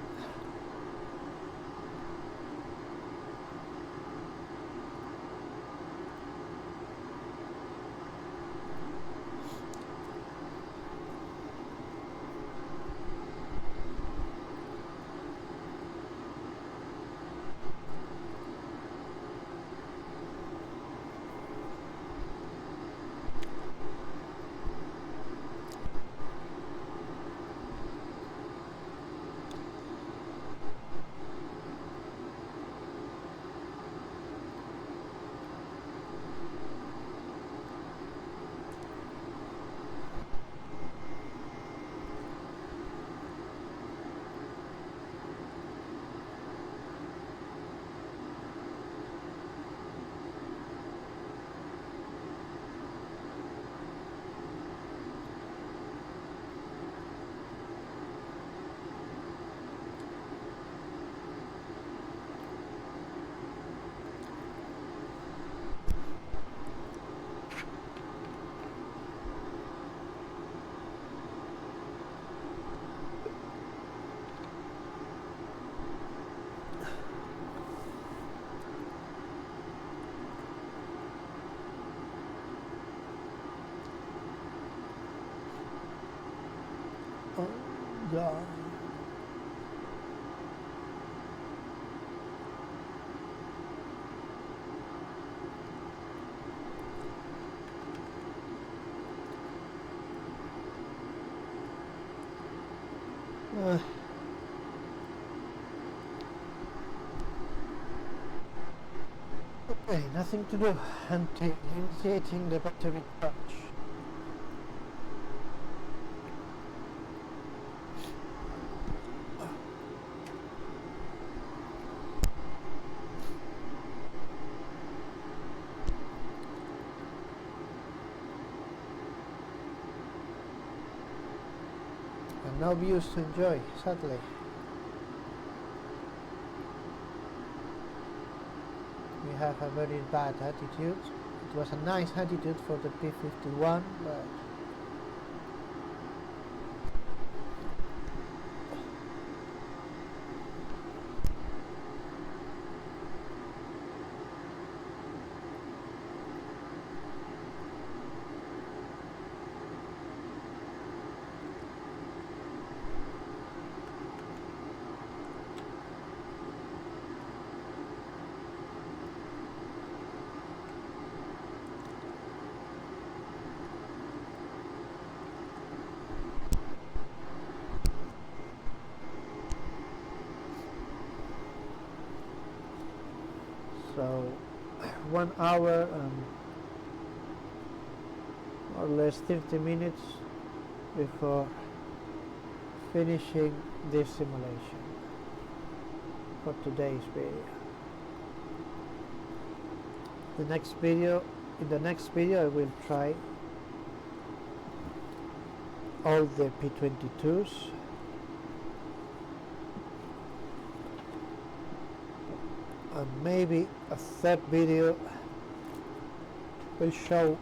gone. Okay, nothing to do until initiating the battery charge. And no views to enjoy, sadly. We have a very bad attitude. It was a nice attitude for the P51, but so 1 hour and more or less 30 minutes before finishing this simulation for today's video. In the next video I will try all the P22s and maybe a third video will show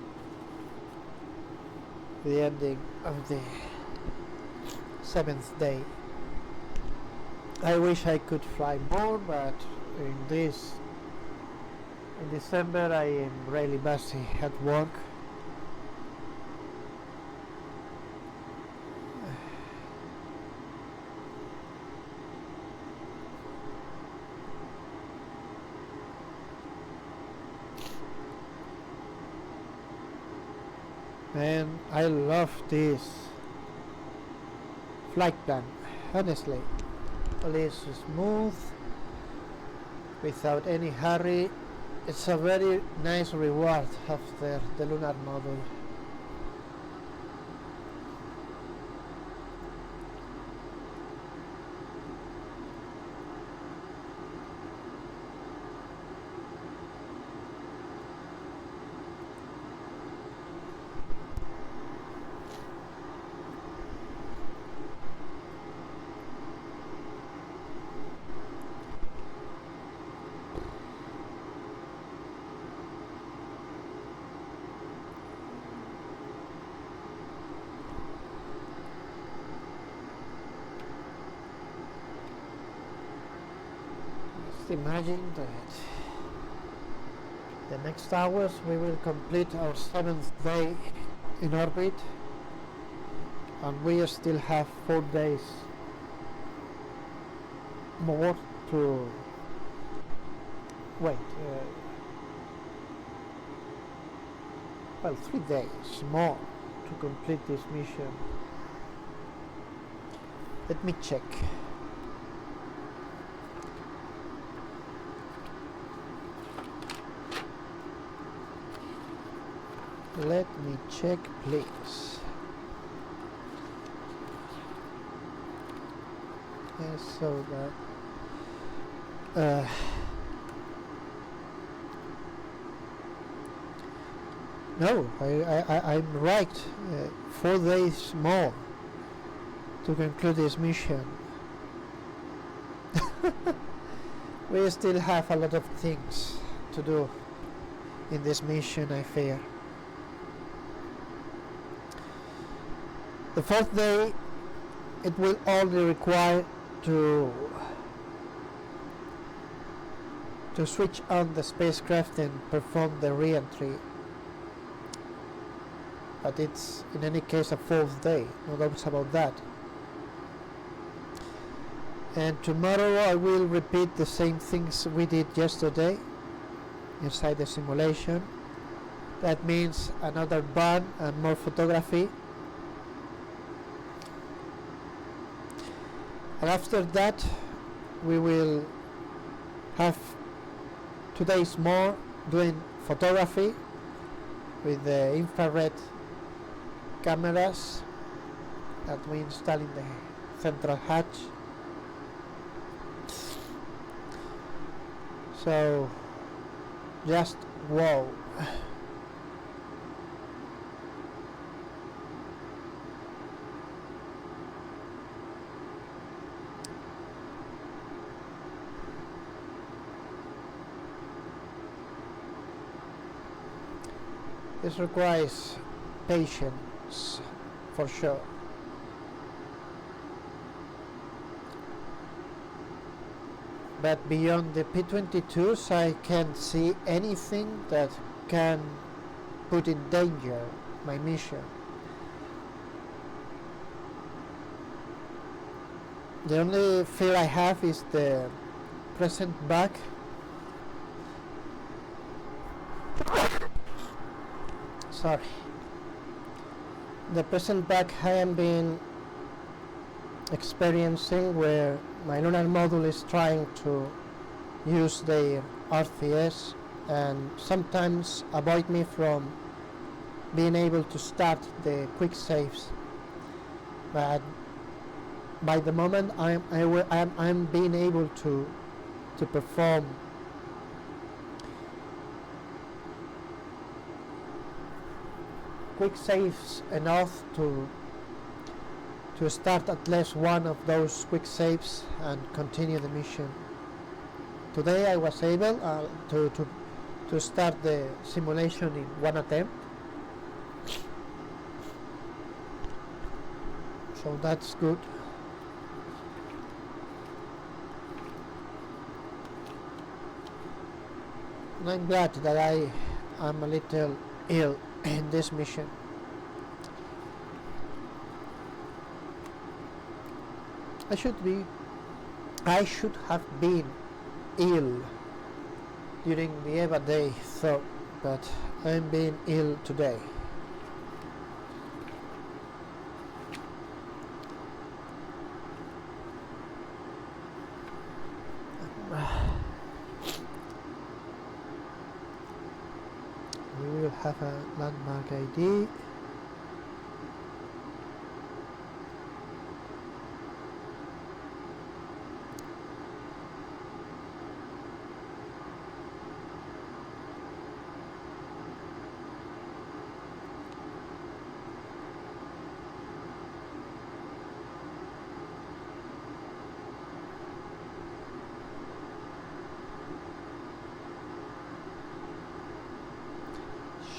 the ending of the 7th day. I wish I could fly more, but in December I am really busy at work. And I love this flight plan, honestly. It is smooth, without any hurry. It's a very nice reward after the lunar module. Imagine that the next hours we will complete our 7th day in orbit, and we still have 4 days more to wait. Well, 3 days more to complete this mission. Let me check. Let me check, please. Yes, so that no, I'm right. 4 days more to conclude this mission. We still have a lot of things to do in this mission, I fear. The 4th day, it will only require to switch on the spacecraft and perform the re-entry. But it's in any case a 4th day, no doubts about that. And tomorrow I will repeat the same things we did yesterday inside the simulation. That means another burn and more photography. And after that we will have 2 days more doing photography with the infrared cameras that we install in the central hatch. So just wow. This requires patience for sure. But beyond the P22s I can't see anything that can put in danger my mission. The only fear I have is the present bug. Sorry. The present bug I am being experiencing where my lunar module is trying to use the RCS and sometimes avoid me from being able to start the quick saves. But by the moment I'm being able to perform quick saves enough to start at least one of those quick saves and continue the mission. Today I was able to start the simulation in one attempt, so that's good. And I'm glad that I am a little ill in this mission. I should have been ill during the EVA day, so, but I'm being ill today. We will have a landmark ID.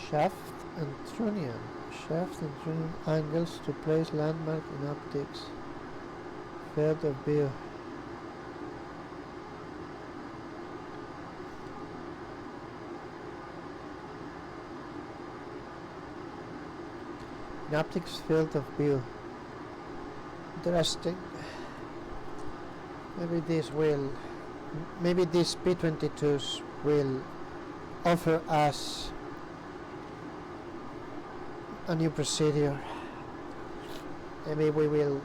Shaft and trunnion. Shaft and trunnion angles to place landmark in optics. Field of view. In optics field of view. Interesting. Maybe these P22s will offer us a new procedure. Maybe we will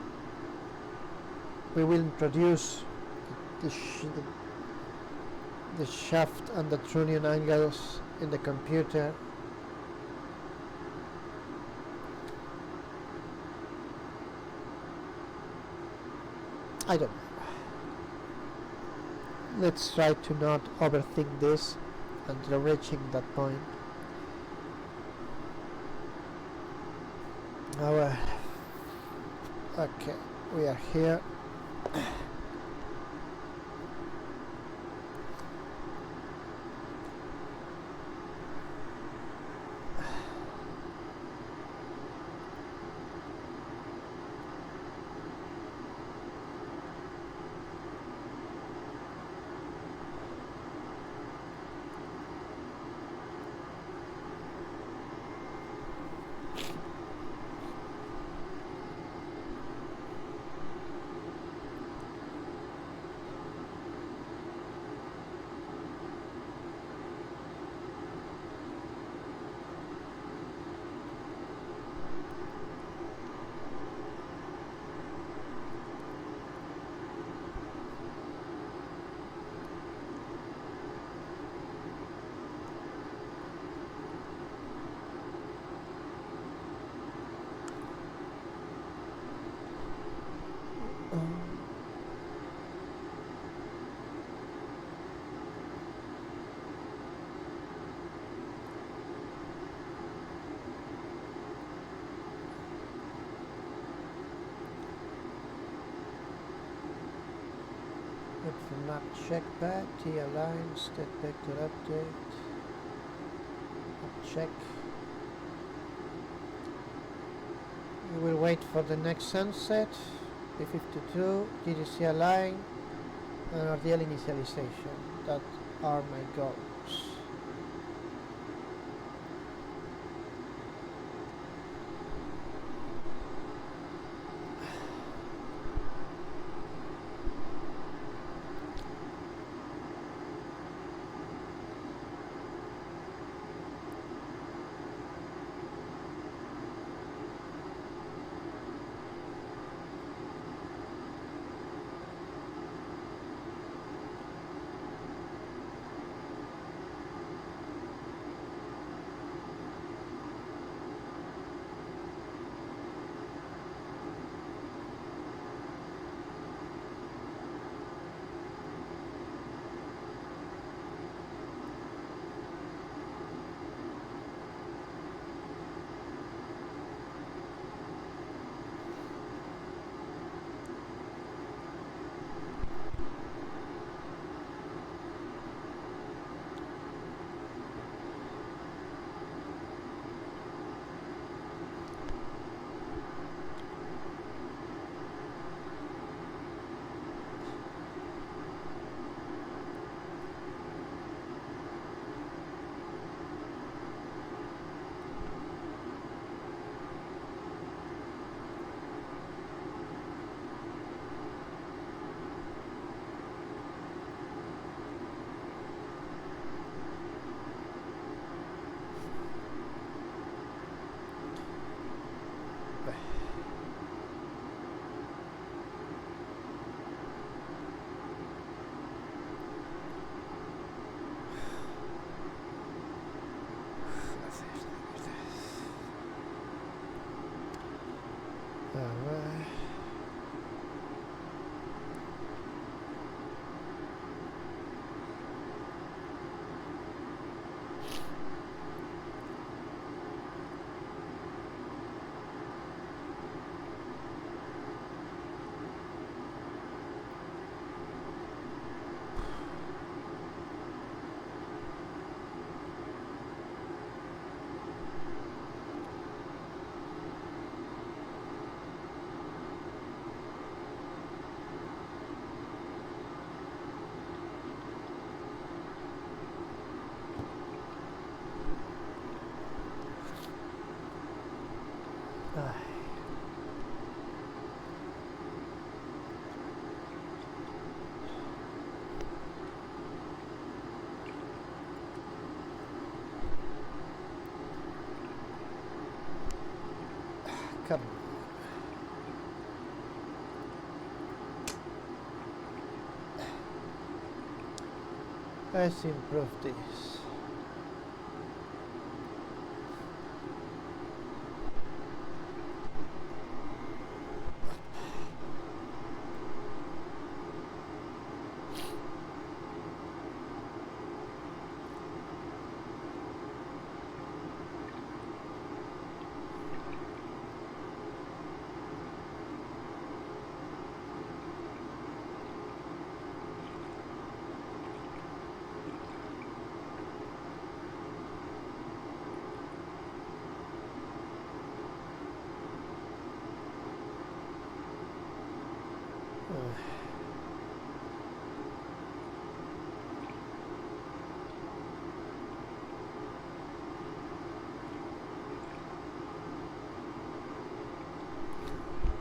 introduce the shaft and the trunnion angles in the computer. I don't know. Let's try to not overthink this until reaching that point. Okay, we are here. Check for map check back, T align, state vector update, check. We will wait for the next sunset, P22, GDC align, and RDL initialization. That are my goals. Come on. Let's improve this.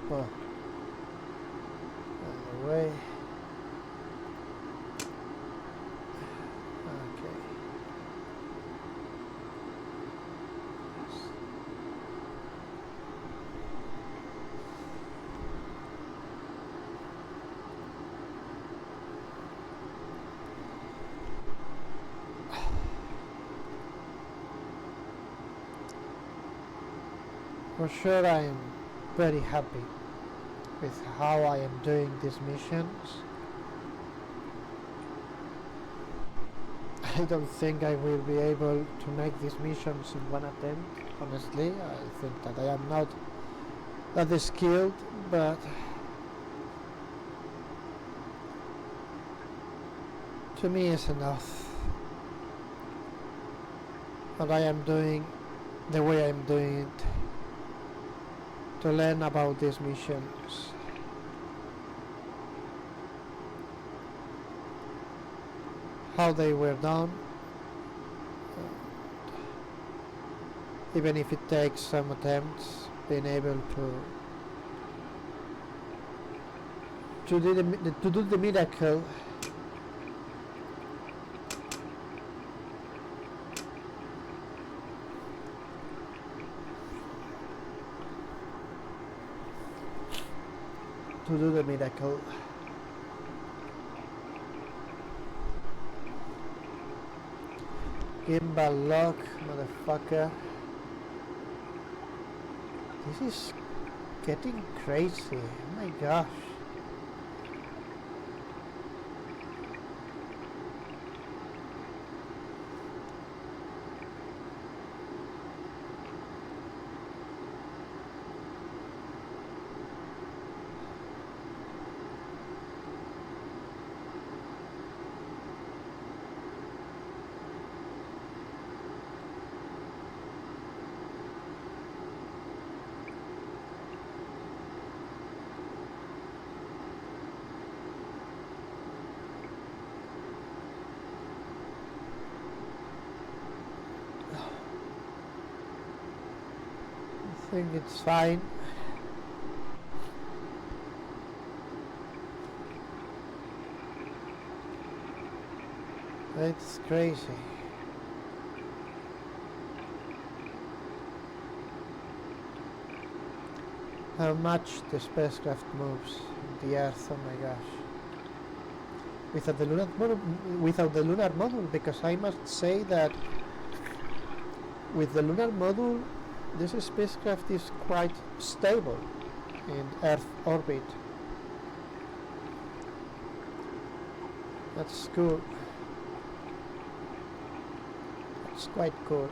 Well, away. Okay. For sure, I am very happy with how I am doing these missions. I don't think I will be able to make these missions in one attempt, honestly. I think that I am not that skilled, but to me is enough. What I am doing, the way I'm doing it, to learn about these missions. How they were done, even if it takes some attempts, being able to do the miracle. To do the miracle. Gimbal lock, motherfucker. This is getting crazy. Oh my gosh. I think it's fine. It's crazy. How much the spacecraft moves in the Earth, oh my gosh. Without the lunar module, because I must say that with the lunar module, this spacecraft is quite stable in Earth orbit. That's cool. It's quite cool.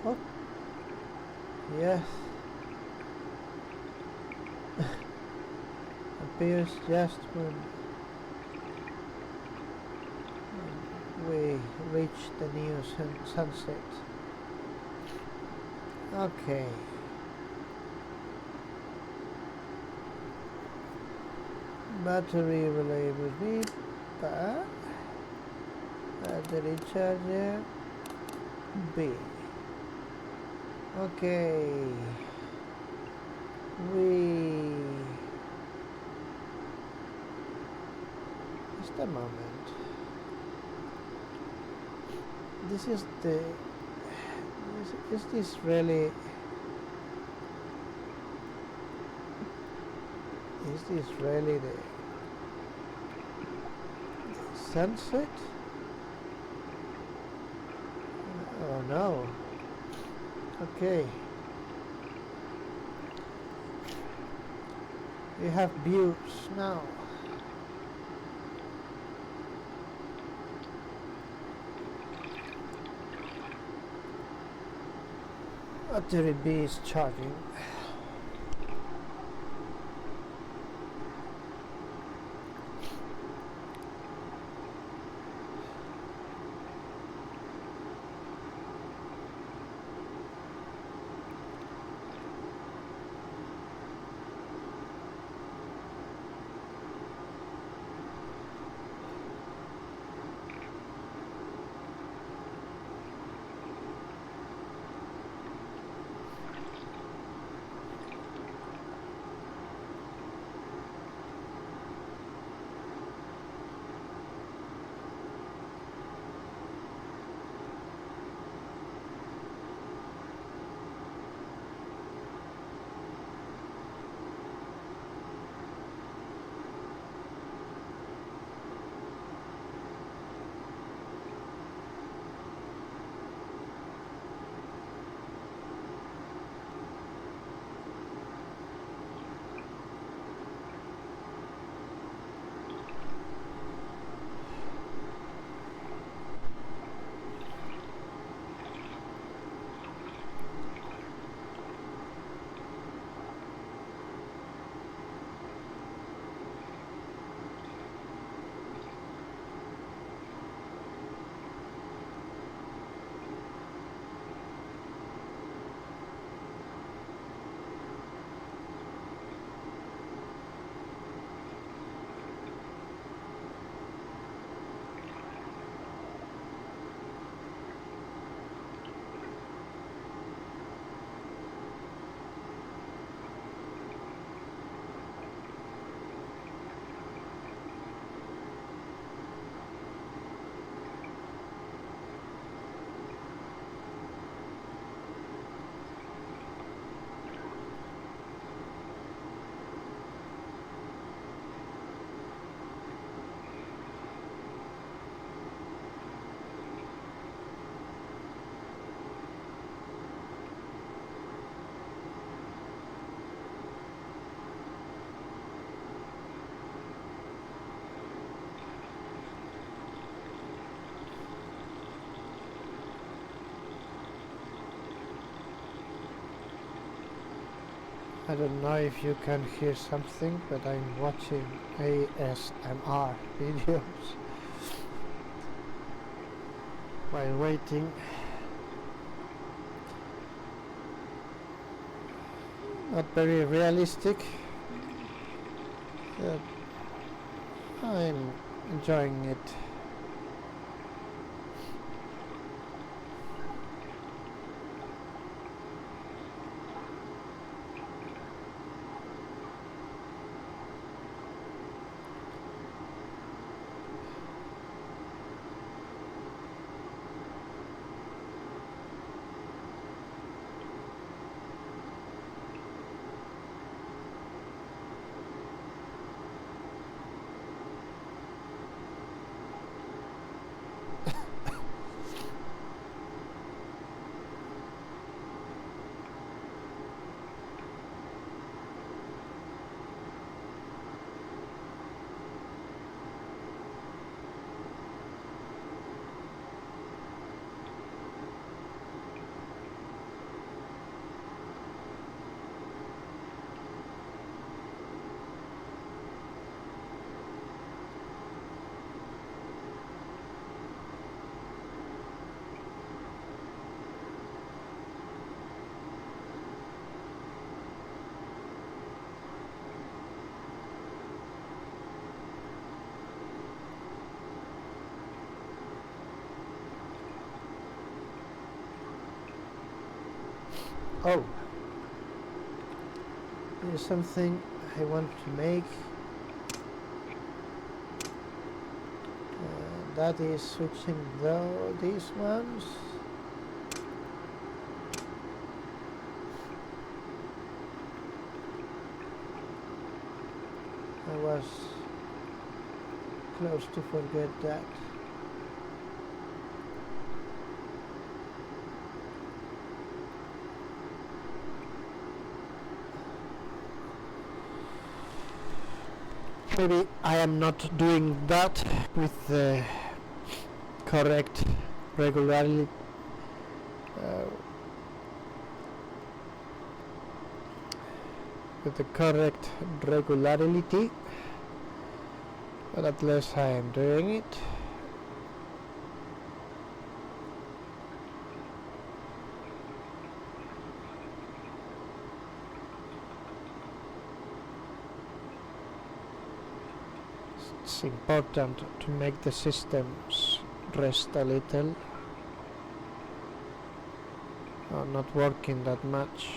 Oh, yes. Appears just when we reach the new sunset. Okay. Battery reliability, but battery charger B. Okay. Just a moment. This is the. Is this really? Is this really the sunset? Oh no. Okay. We have views now. Battery B is charging. I don't know if you can hear something, but I'm watching ASMR videos while waiting. Not very realistic, but I'm enjoying it. Oh, there's something I want to make. That is switching these ones. I was close to forget that. Maybe I am not doing that with the correct regularity. With the correct regularity, but at least I am doing it. It's important to make the systems rest a little, or not working that much.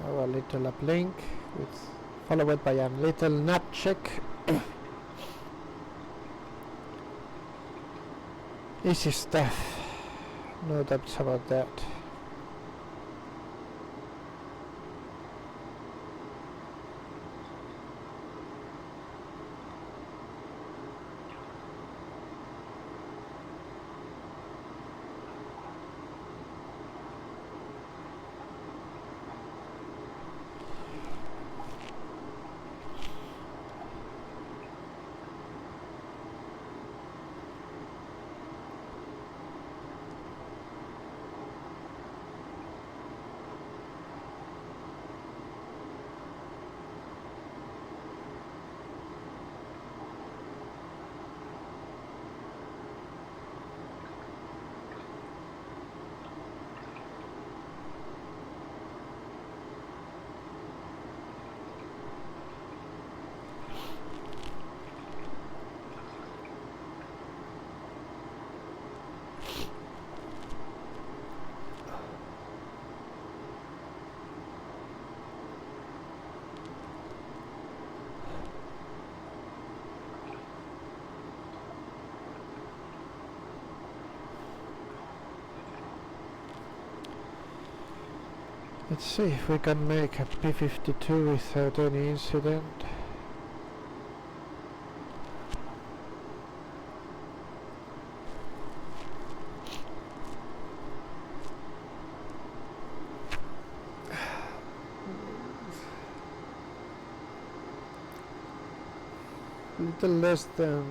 A little uplink with followed by a little nap check. Easy stuff, no doubts about that. Let's see if we can make a P22 without any incident. Little less than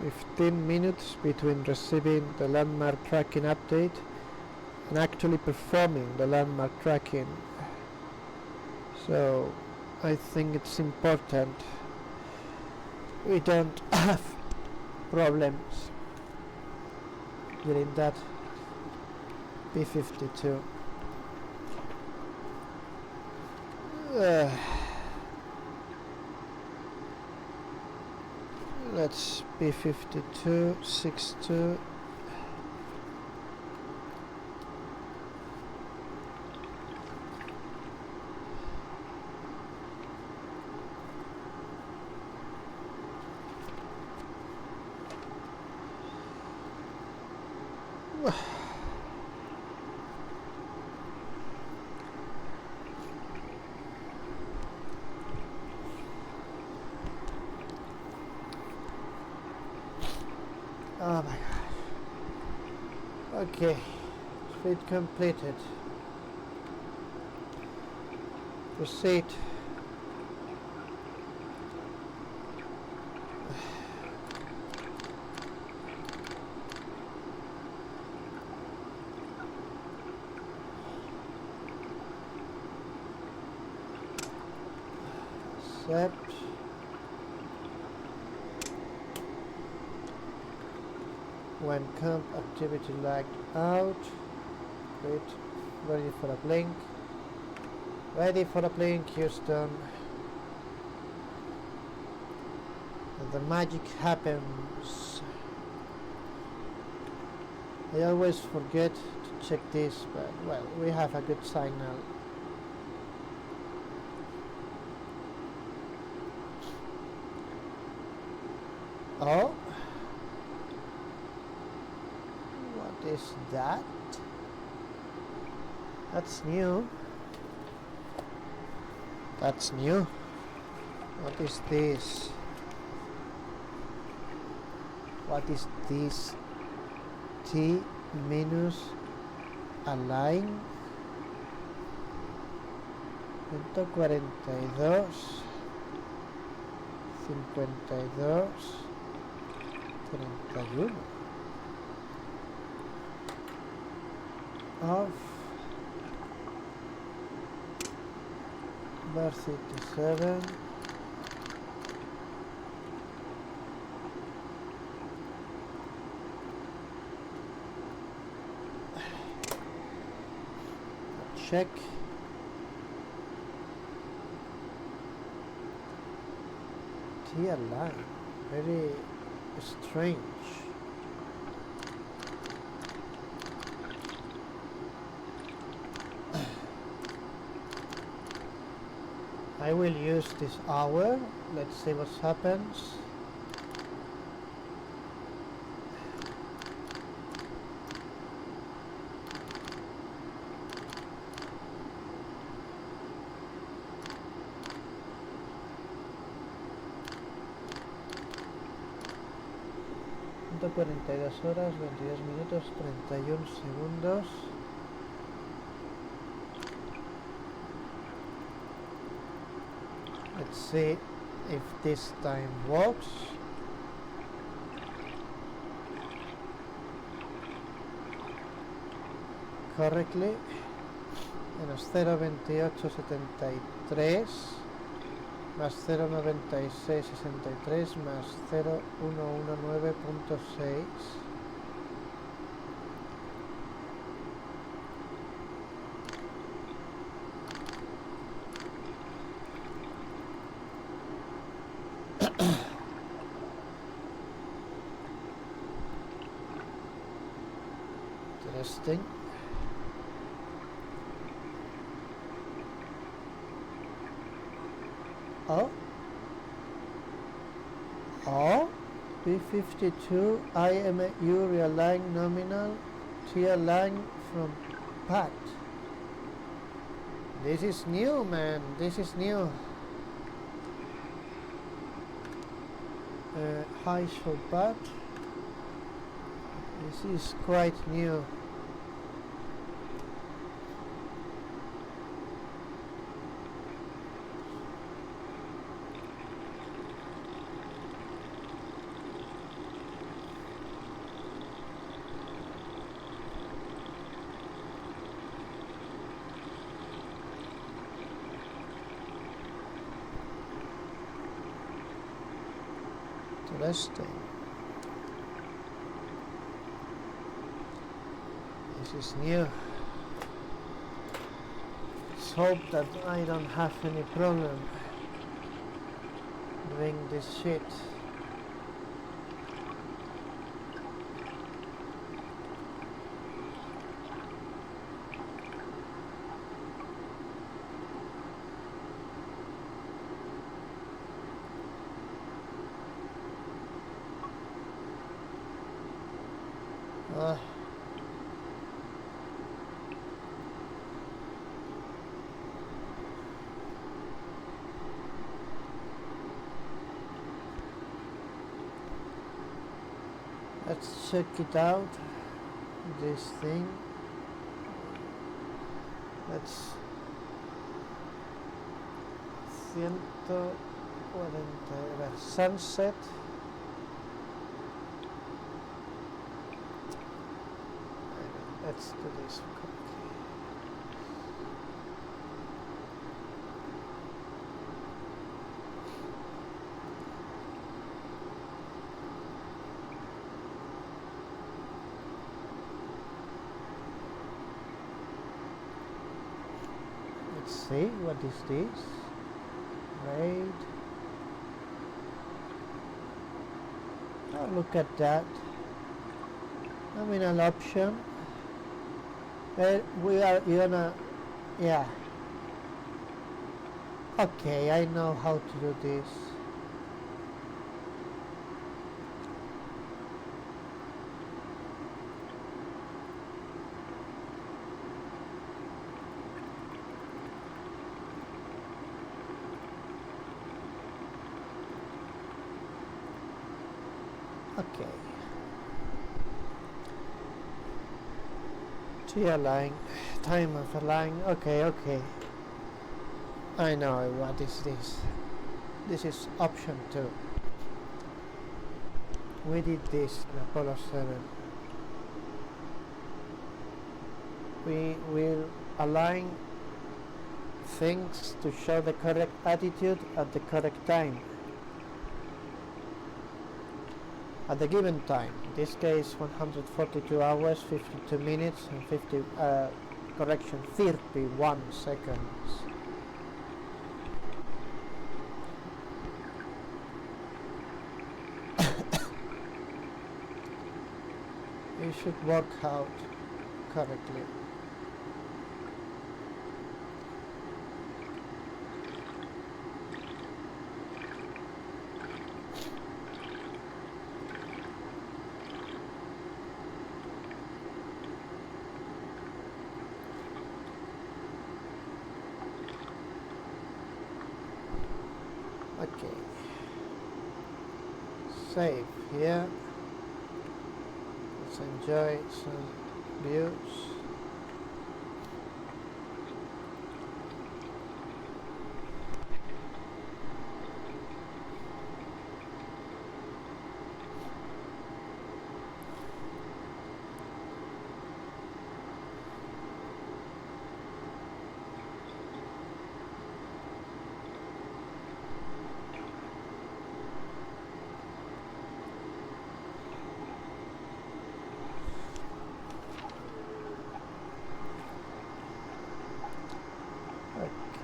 15 minutes between receiving the landmark tracking update and actually performing the landmark tracking. So I think it's important we don't have problems during that P52. Let's P52 62. Oh my god. Okay, speed completed. Proceed. accept. When camp activity lagged out, quit. Ready for a blink. Ready for a blink, Houston. And the magic happens. I always forget to check this, but well, we have a good signal. Oh, what is that? That's new. That's new. What is this? What is this? T minus align 142 52 31 off bar 37 check T line, very strange. I will use this hour. Let's see what happens. .42 horas, 22 minutos, 31 segundos. Let's see if this time works. Correctly. Menos 0,2873 más 0,9663 más 0,119.6. Interesting. P22 IMU realign nominal tier line from PAT. This is new, man. This is new. High show PAT. This is quite new. Interesting. This is new. Let's hope that I don't have any problem doing this shit. Let's check it out, this thing. Let's 140 sunset. Let's do this. see what is this. Raid. Oh, look at that. Nominal option. We are gonna, yeah. Okay, I know how to do this. Okay. T-align, time of align. Okay, okay. I know what is this. This is option 2. We did this in Apollo 7. We will align things to show the correct attitude at the correct time. At the given time, in this case 142 hours, 52 minutes and 31 seconds. It should work out correctly. Okay, save here. Let's enjoy some views.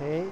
Okay.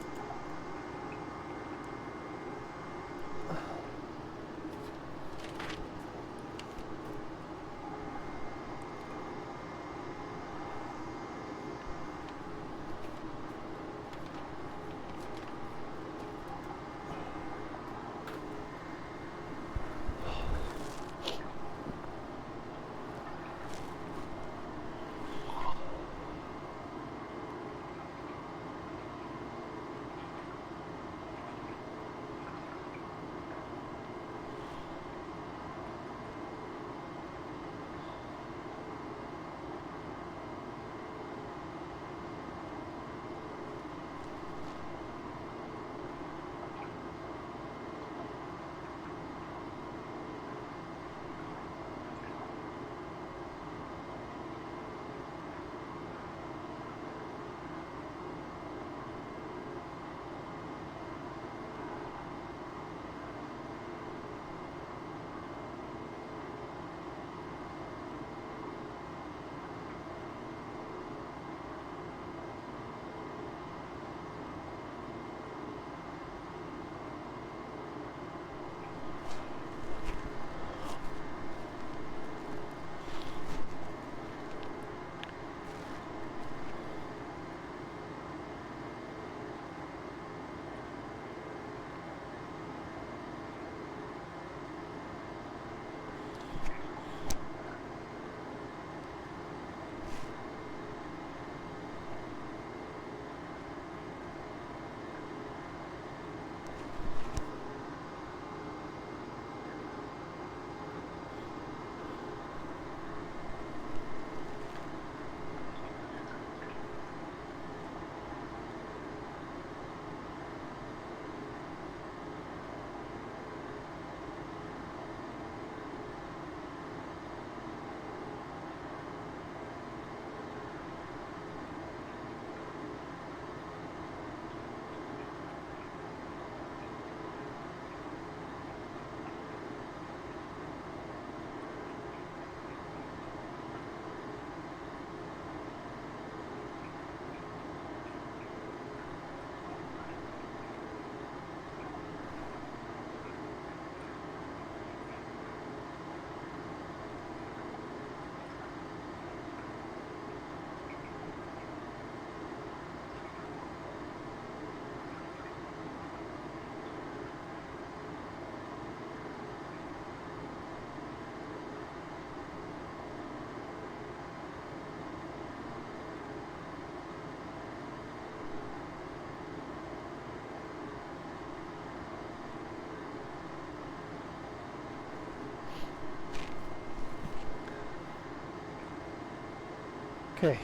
Okay,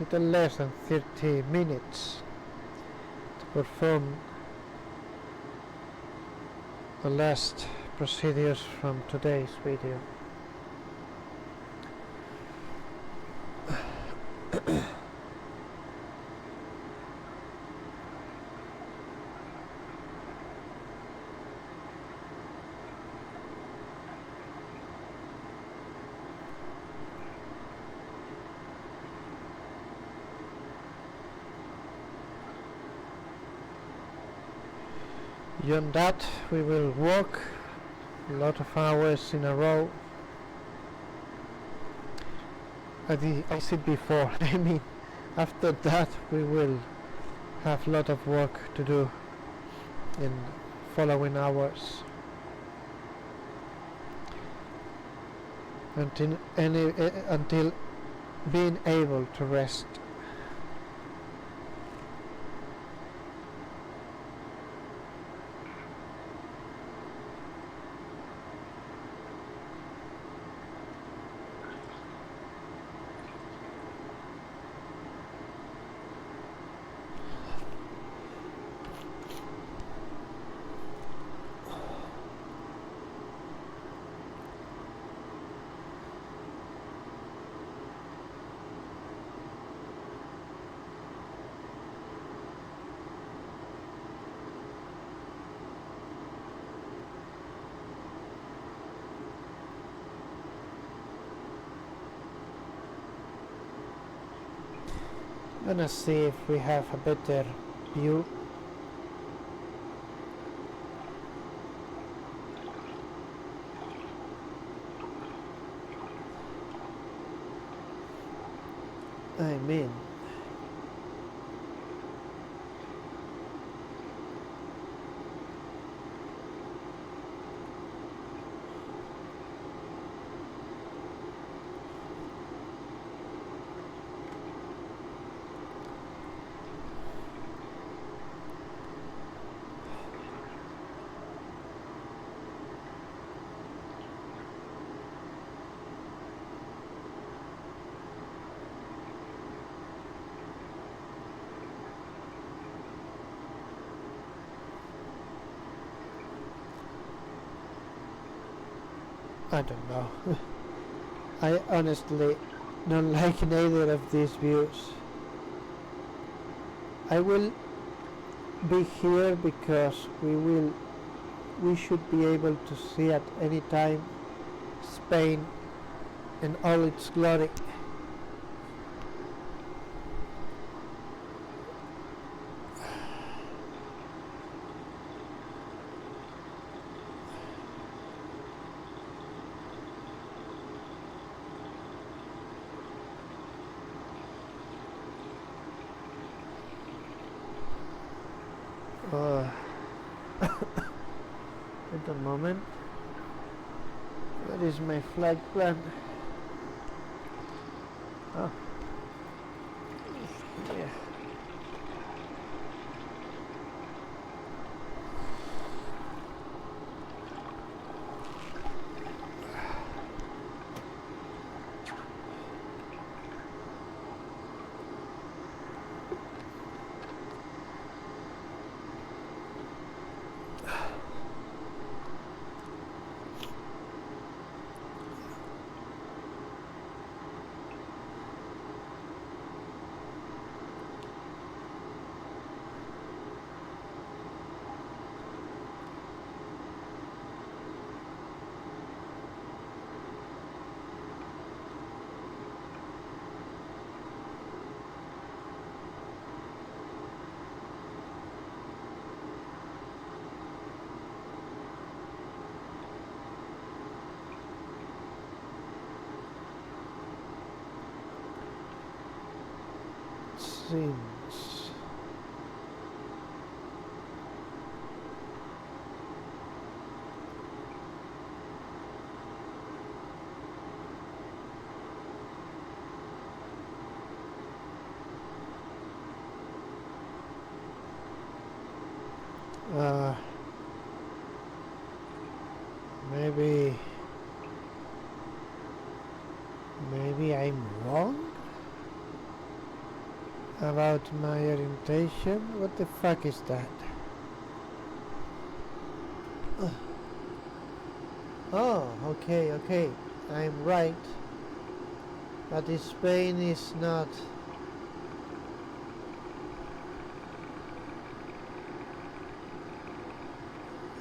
little less than 30 minutes to perform the last procedures from today's video. Beyond that, we will walk a lot of hours in a row. I said before, I mean, after that we will have a lot of work to do in following hours until being able to rest. Gonna see if we have a better view. I mean, I don't know. I honestly don't like neither of these views. I will be here because we should be able to see at any time Spain in all its glory. At the moment, what is my flight plan? Oh, yeah. Seems maybe I'm wrong. about my orientation. What the fuck is that? Oh, okay, okay. I'm right. But Spain is not.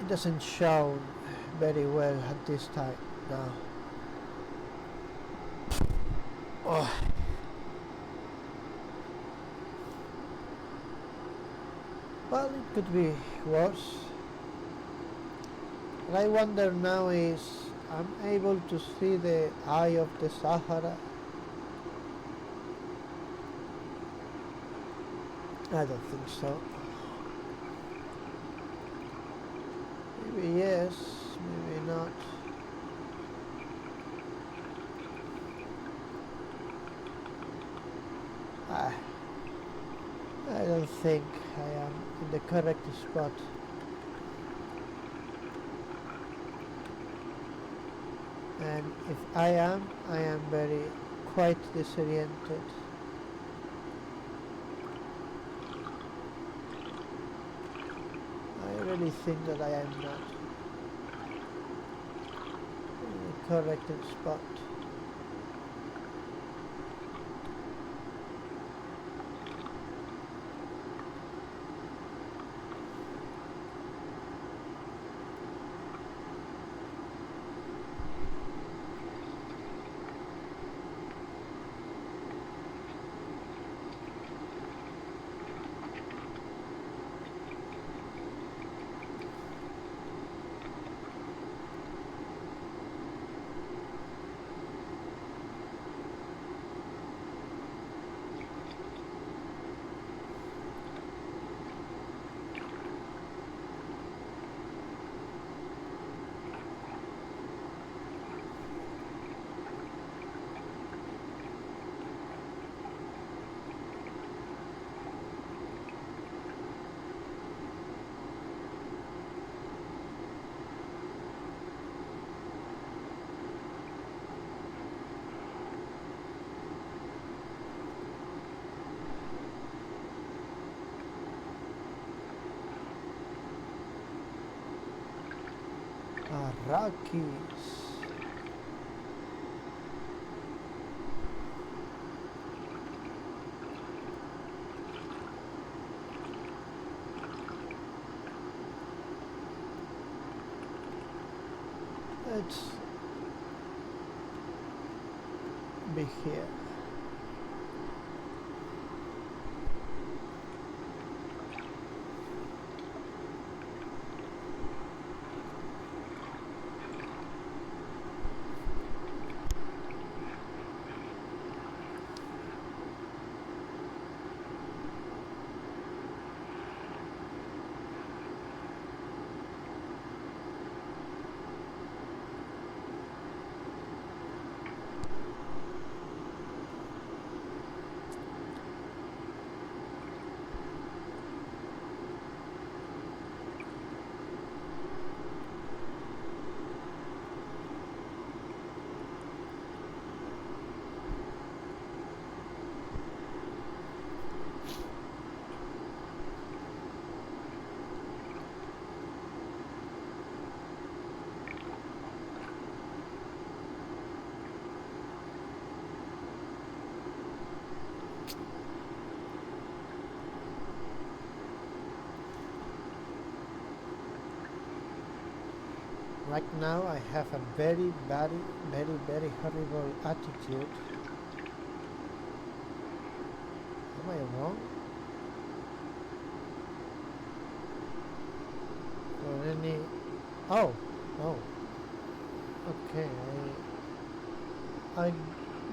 It doesn't show very well at this time now. Oh. Well, it could be worse. What I wonder now is, I'm able to see the eye of the Sahara. I don't think so. Maybe yes, maybe not. I don't think I am in the correct spot. And if I am very quite disoriented. I really think that I am not in the correct spot. Rockies. Let's be here. Right now I have a very horrible attitude. Am I wrong? Or any... Oh, okay, I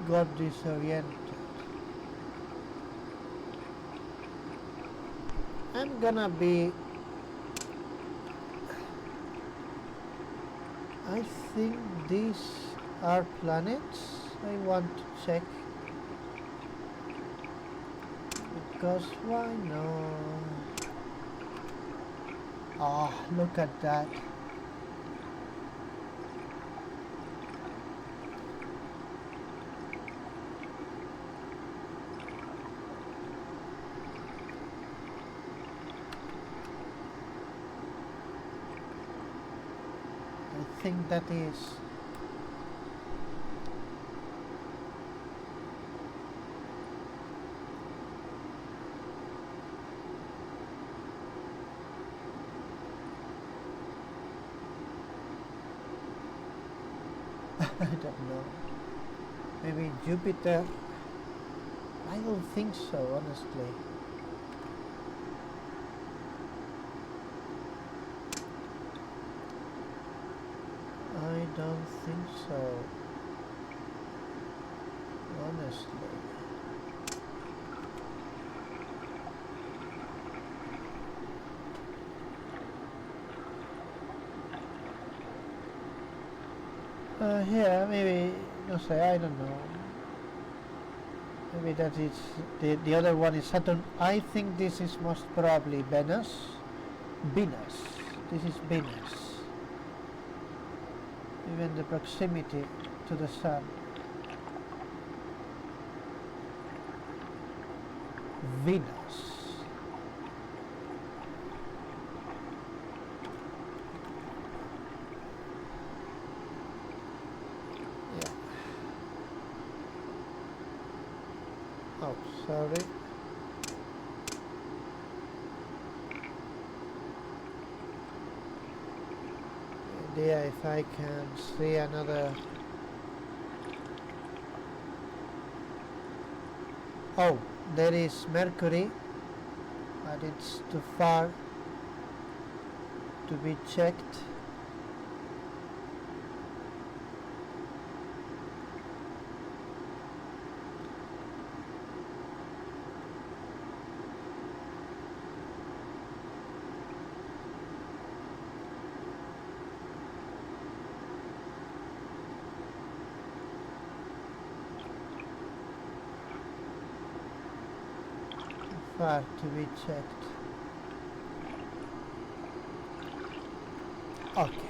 got disoriented. I'm gonna be... I think these are planets. I want to check. Because why not? Oh, look at that. think that is. I don't know. Maybe Jupiter? I don't think so, honestly. I don't think so, honestly. Yeah, maybe, no say, I don't know. Maybe that is, the other one is Saturn. I think this is most probably Venus. Venus. This is Venus. Even the proximity to the Sun. Venus. Oh, sorry. Yeah, if I can see another. Oh, there is Mercury, but it's too far to be checked. Far to be checked. Okay.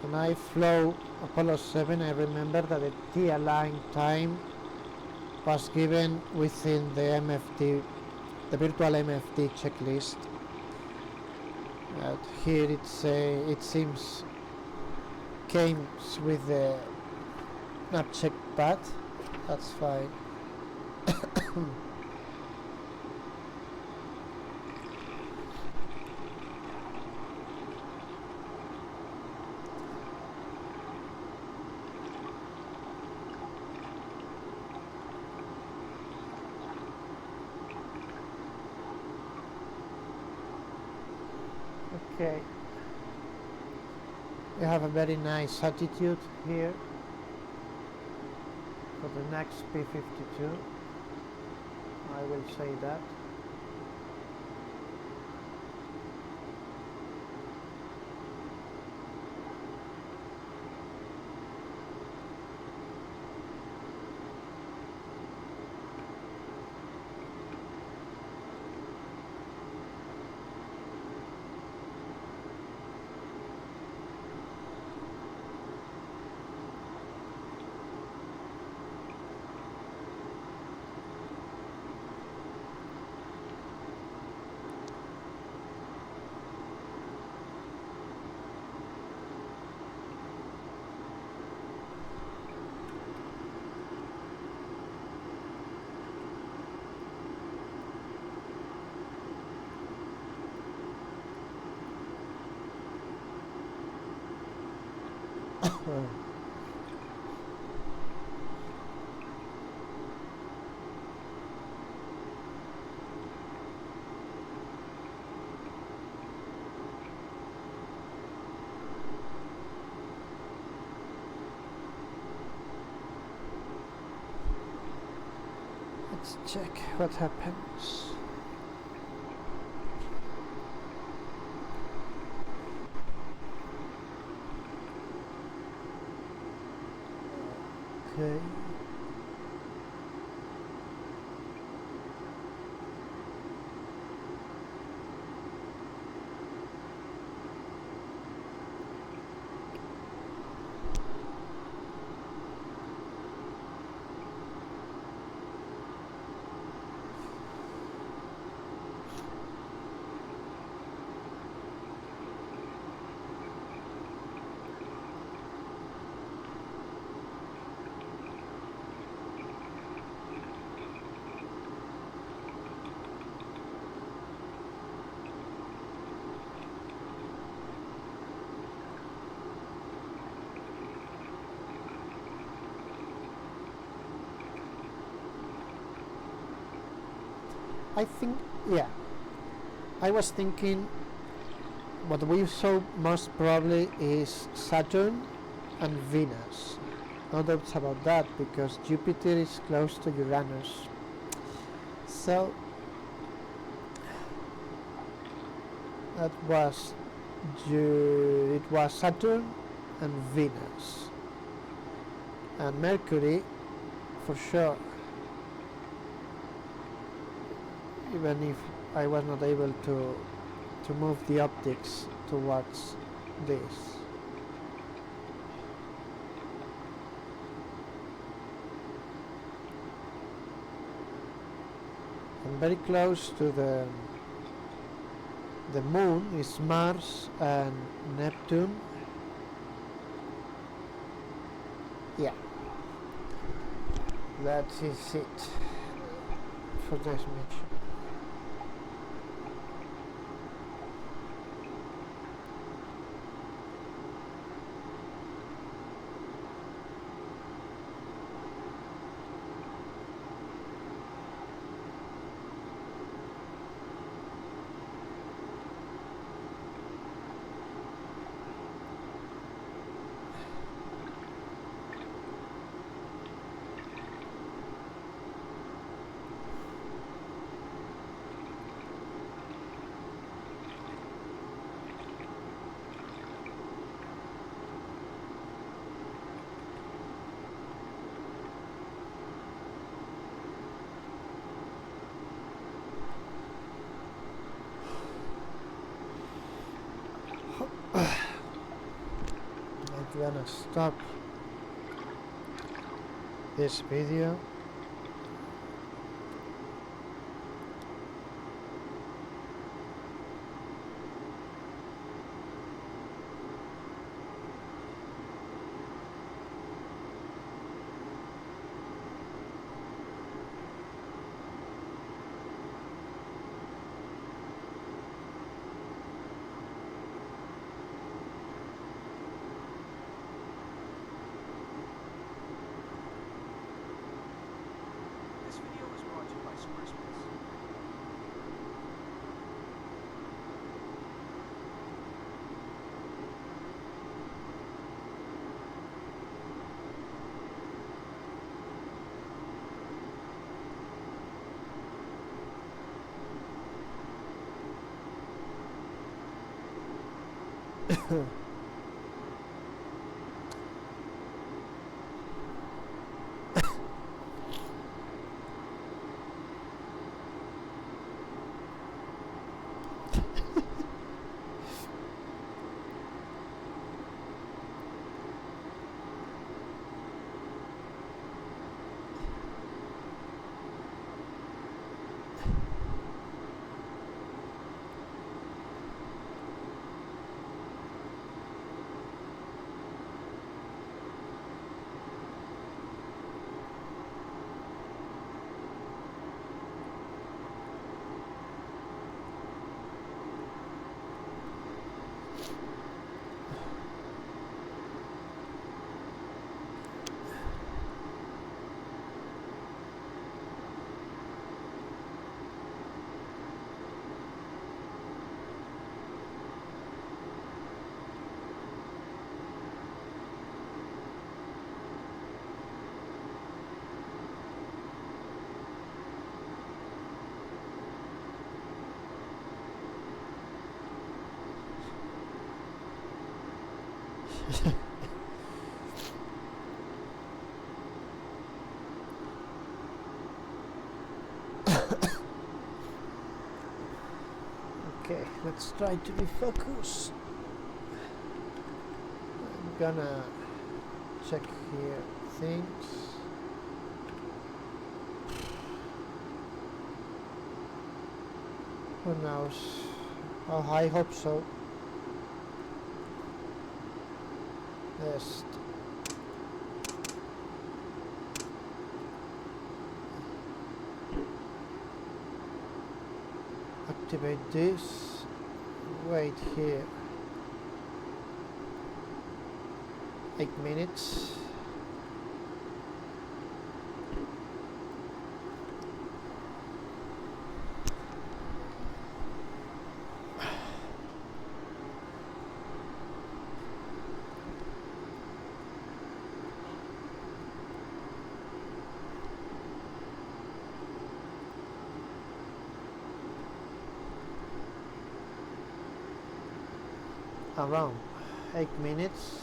When I flew Apollo 7, I remember that the T-align time was given within the MFT, the virtual MFT checklist. Here it seems came with the not check path. That's fine. Okay. We have a very nice attitude here for the next P22. I will say that. Uh, let's check what happens. Okay. I think, yeah, I was thinking what we saw most probably is Saturn and Venus. No doubts about that, because Jupiter is close to Uranus. So that was it was Saturn and Venus, and Mercury for sure, even if I was not able to move the optics towards this. And very close to the moon is Mars and Neptune. Yeah, that is it for this mission. I'm gonna stop this video. Okay, let's try to be focused. I'm gonna check here things. Who knows? Oh, I hope so. Yes. Activate this. Wait here. 8 minutes. Around 8 minutes.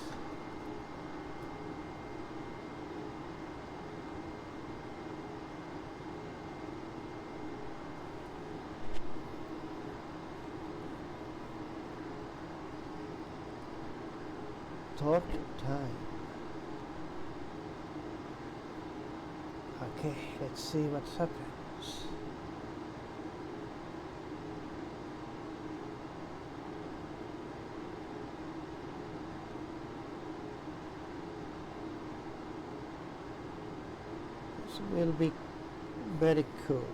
Talk time. Okay, let's see what happens. This will be very cool.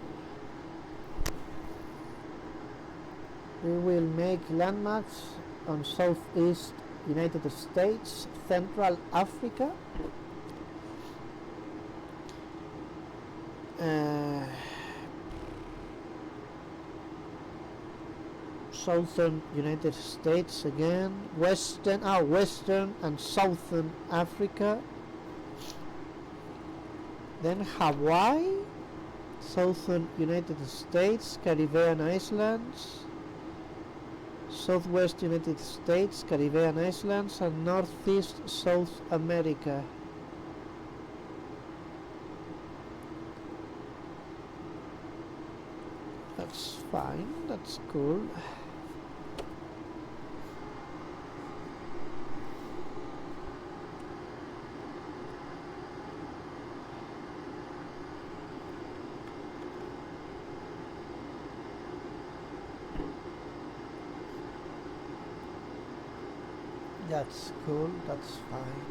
We will make landmarks on Southeast United States, Central Africa, Southern United States again, Western and Southern Africa, then Hawaii, Southern United States, Caribbean Islands, Southwest United States, Caribbean Islands, and Northeast South America. That's fine, that's cool. That's cool, that's fine.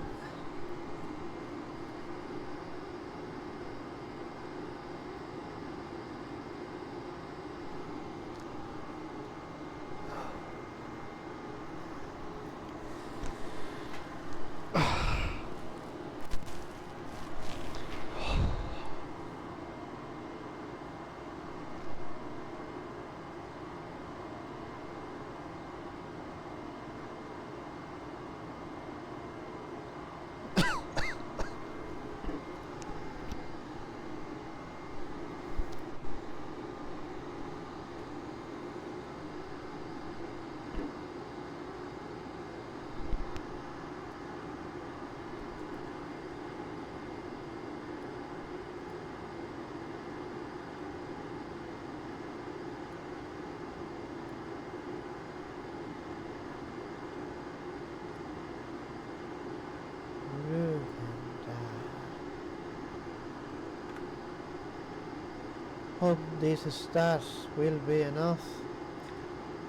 Hope these stars will be enough,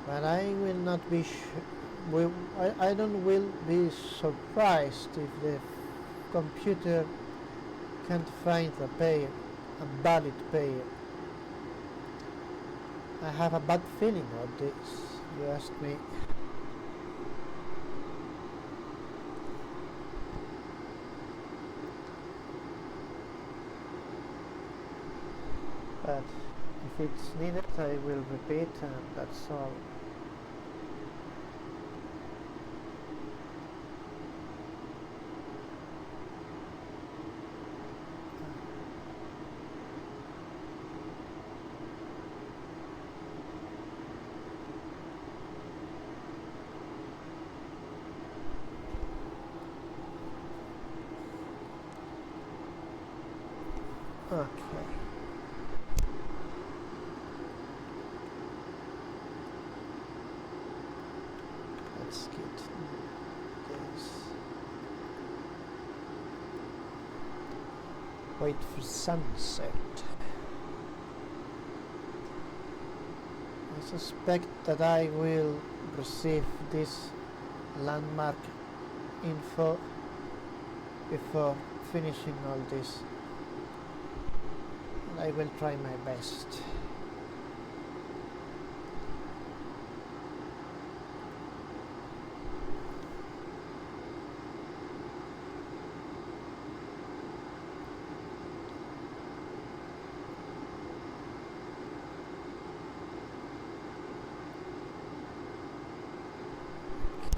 but I will not be I don't will be surprised if the computer can't find a pair, a valid pair. I have a bad feeling about this, you ask me. But if it's needed, I will repeat, and that's all. let's get this. Wait for sunset. I suspect that I will receive this landmark info before finishing all this. And I will try my best.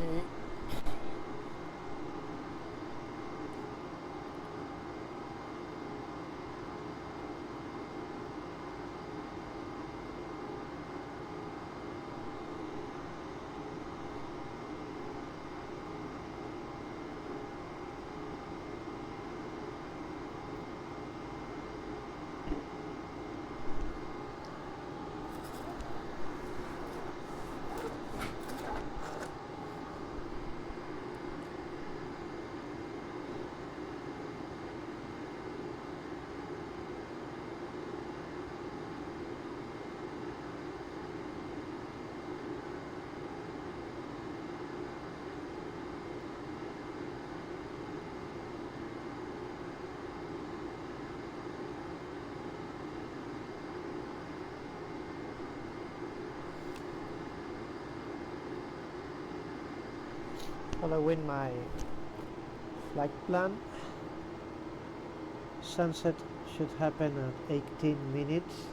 Okay. Following my flight plan, sunset should happen at 18 minutes.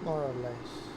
More or less.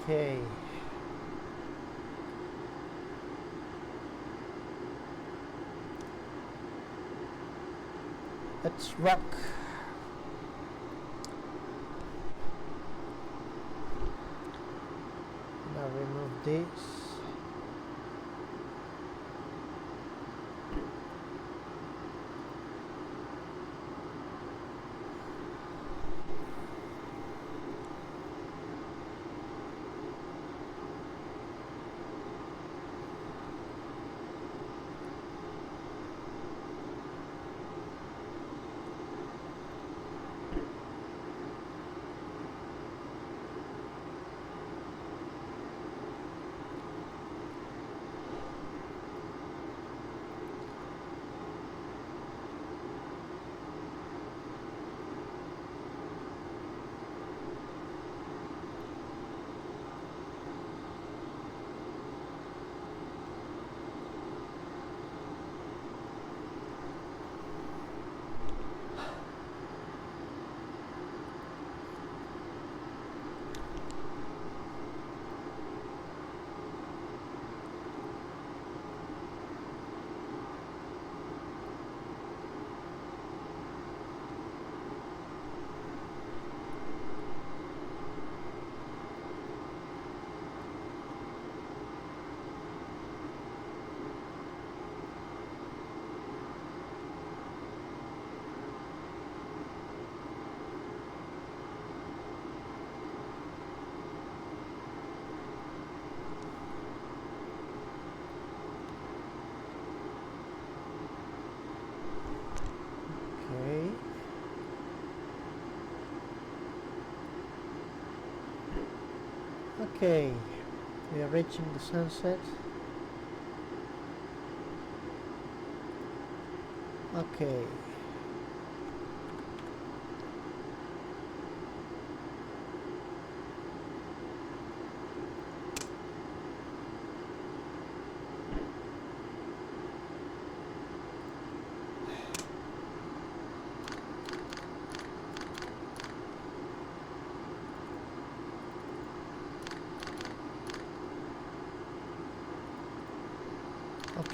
Okay. Let's rock. Now remove this. Okay. Okay, we are reaching the sunset. Okay.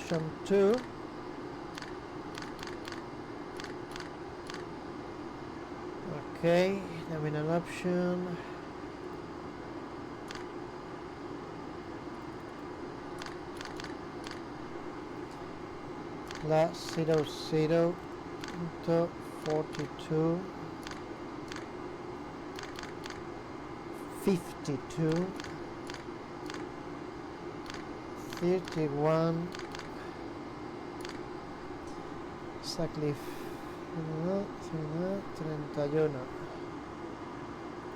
option 2. Okay, nominal option. Plus 00 into 42 52 31 exactly 31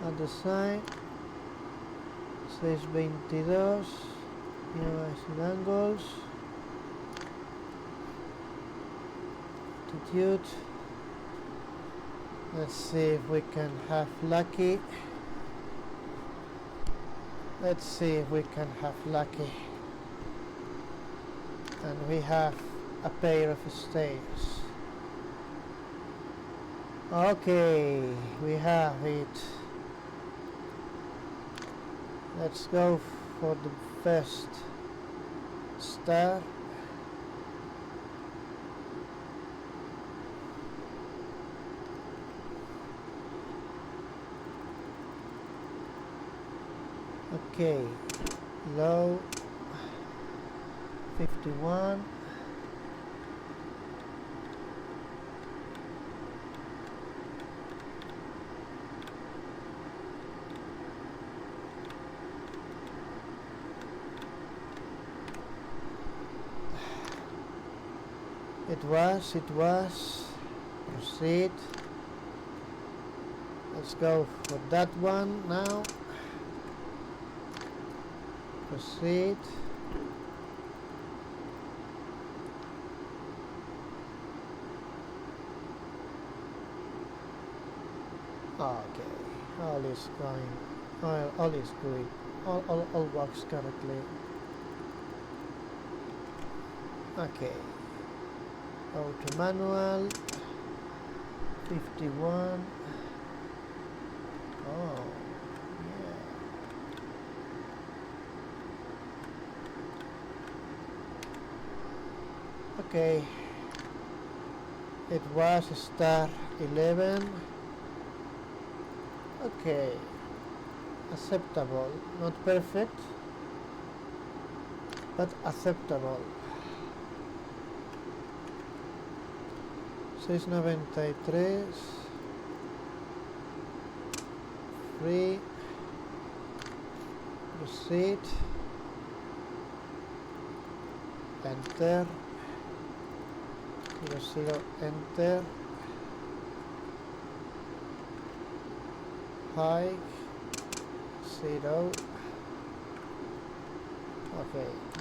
at the side 622 new angles altitude. Let's see if we can have lucky. Let's see if we can have lucky. And we have a pair of stairs. Okay, we have it. Let's go for the first star. Okay, low 51. It was. Proceed. Let's go for that one now. Proceed. Okay, all is going, all is good, all works correctly. Okay, go to manual, 51, oh, yeah. Okay, it was star 11. Okay, acceptable, not perfect, but acceptable. 693, free, proceed, enter, 00, enter, high, 0, ok,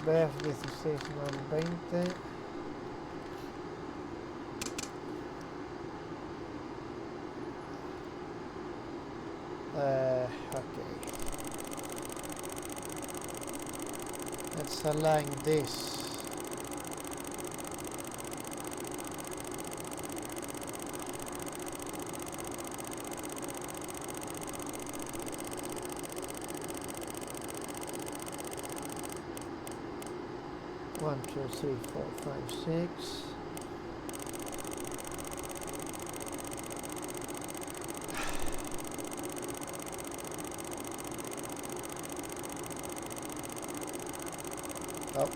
ver 16, non 20, okay, let's align this. One, two, three, four, five, six. Oh.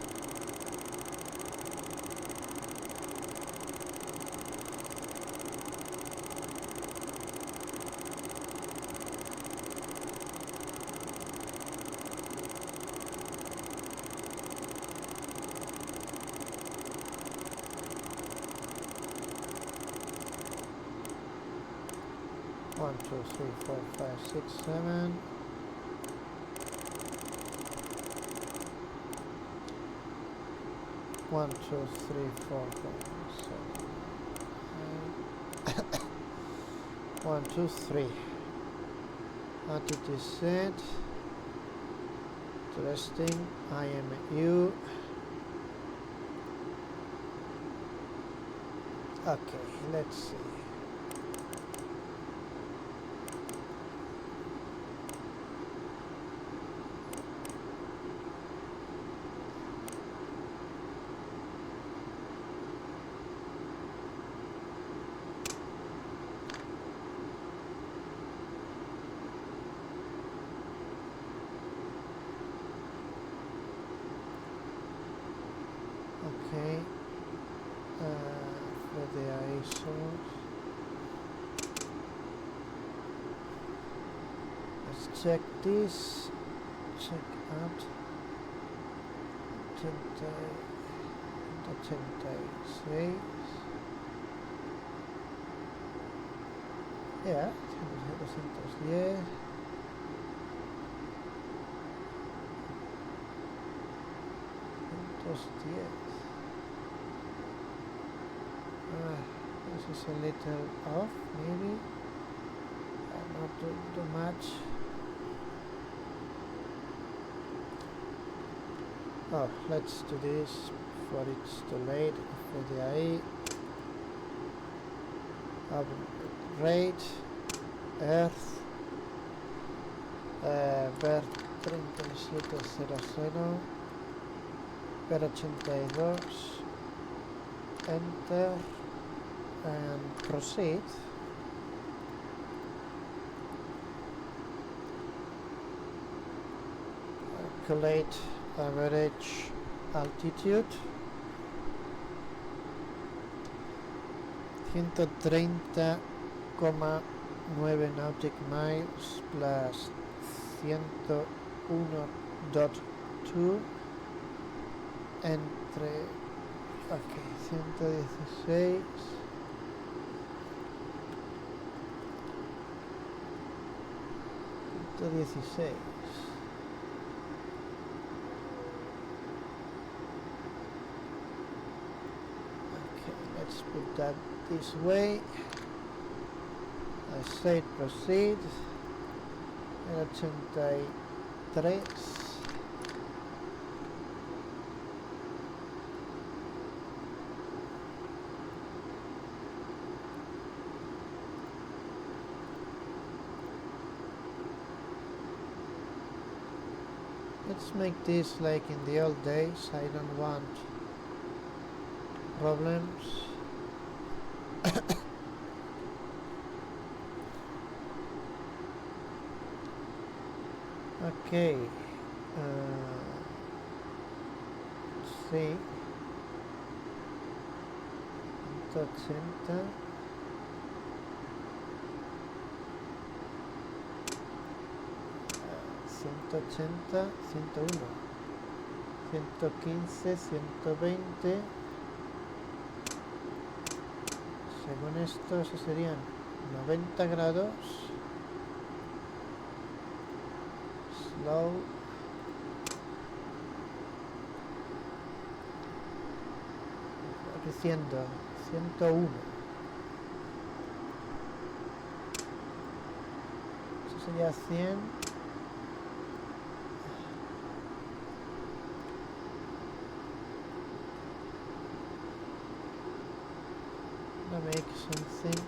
One, two, three, four, five, six, 7. One, two, three, four, five, 7. 1, 2, 3. Attitude set. Interesting. IMU. Okay, let's see. Let's check this. Check out 86. Yeah, 210. This is a little off, maybe. Not too much. Oh, let's do this before it's too late. FDI. Upgrade. Earth. Ver 3700. Ver 82. Enter. And proceed. Calculate average altitude. 130,9 nautic miles plus 101.2 entre 116. Okay, let's put that this way. I say proceed. 83. Let's make this like in the old days. I don't want problems. Okay. Let's see. 180. 180, 101, 115, 120. Según esto, eso serían 90 grados. Slow. Creciendo. 101. Eso sería 100. Make something.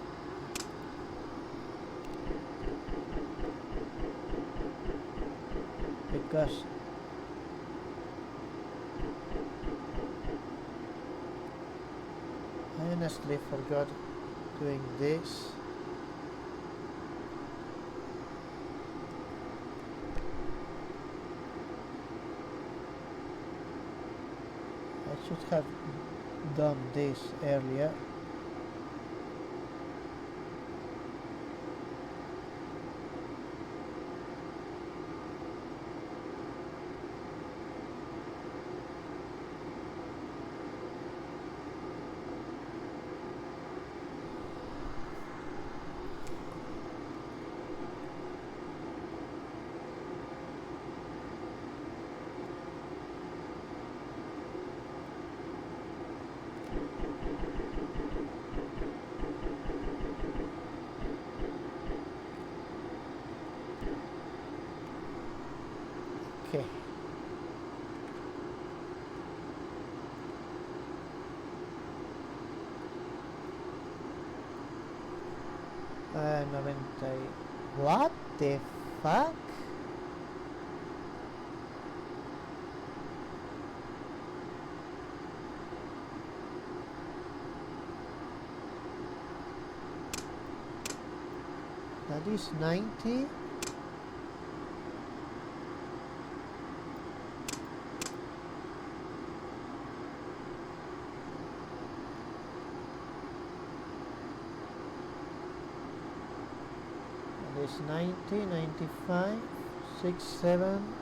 Because I honestly forgot doing this. I should have done this earlier. Okay. What the fuck? That is 90. Is is 90, 95, 6, 7,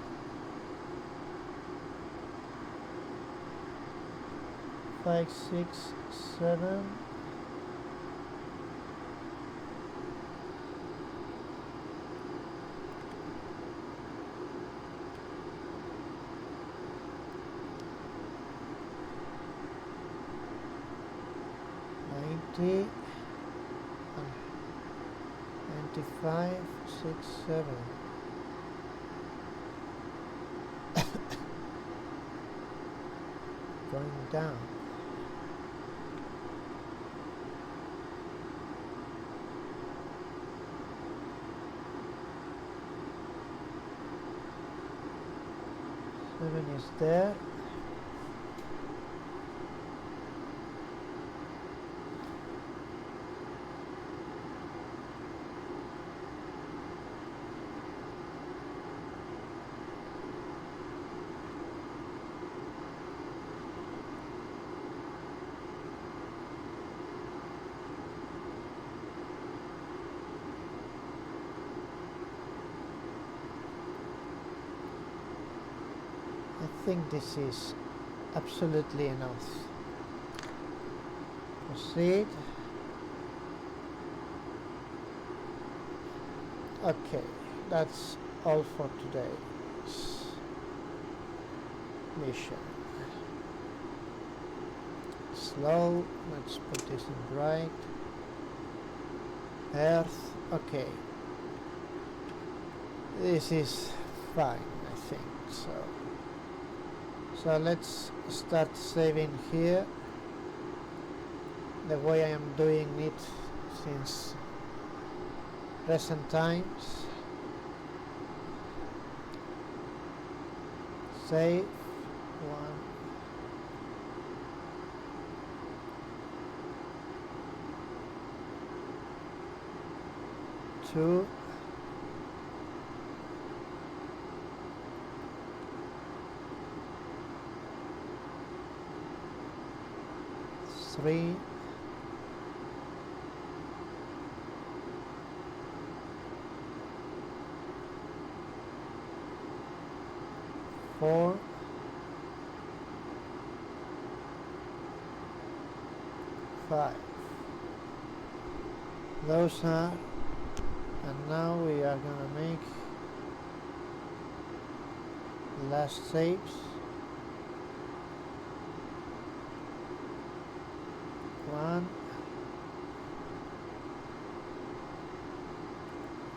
5, 6, 7, 90, 95, 6, 7. Going down. Seven is there. I think this is absolutely enough. Proceed. Okay, that's all for today's mission. Slow, let's put this in bright. Earth, okay. This is fine, I think so. So let's start saving here the way I am doing it since recent times. Save 1, 2, 3, 4, 5. Those are, and now we are gonna make the last saves. 1.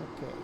Okay.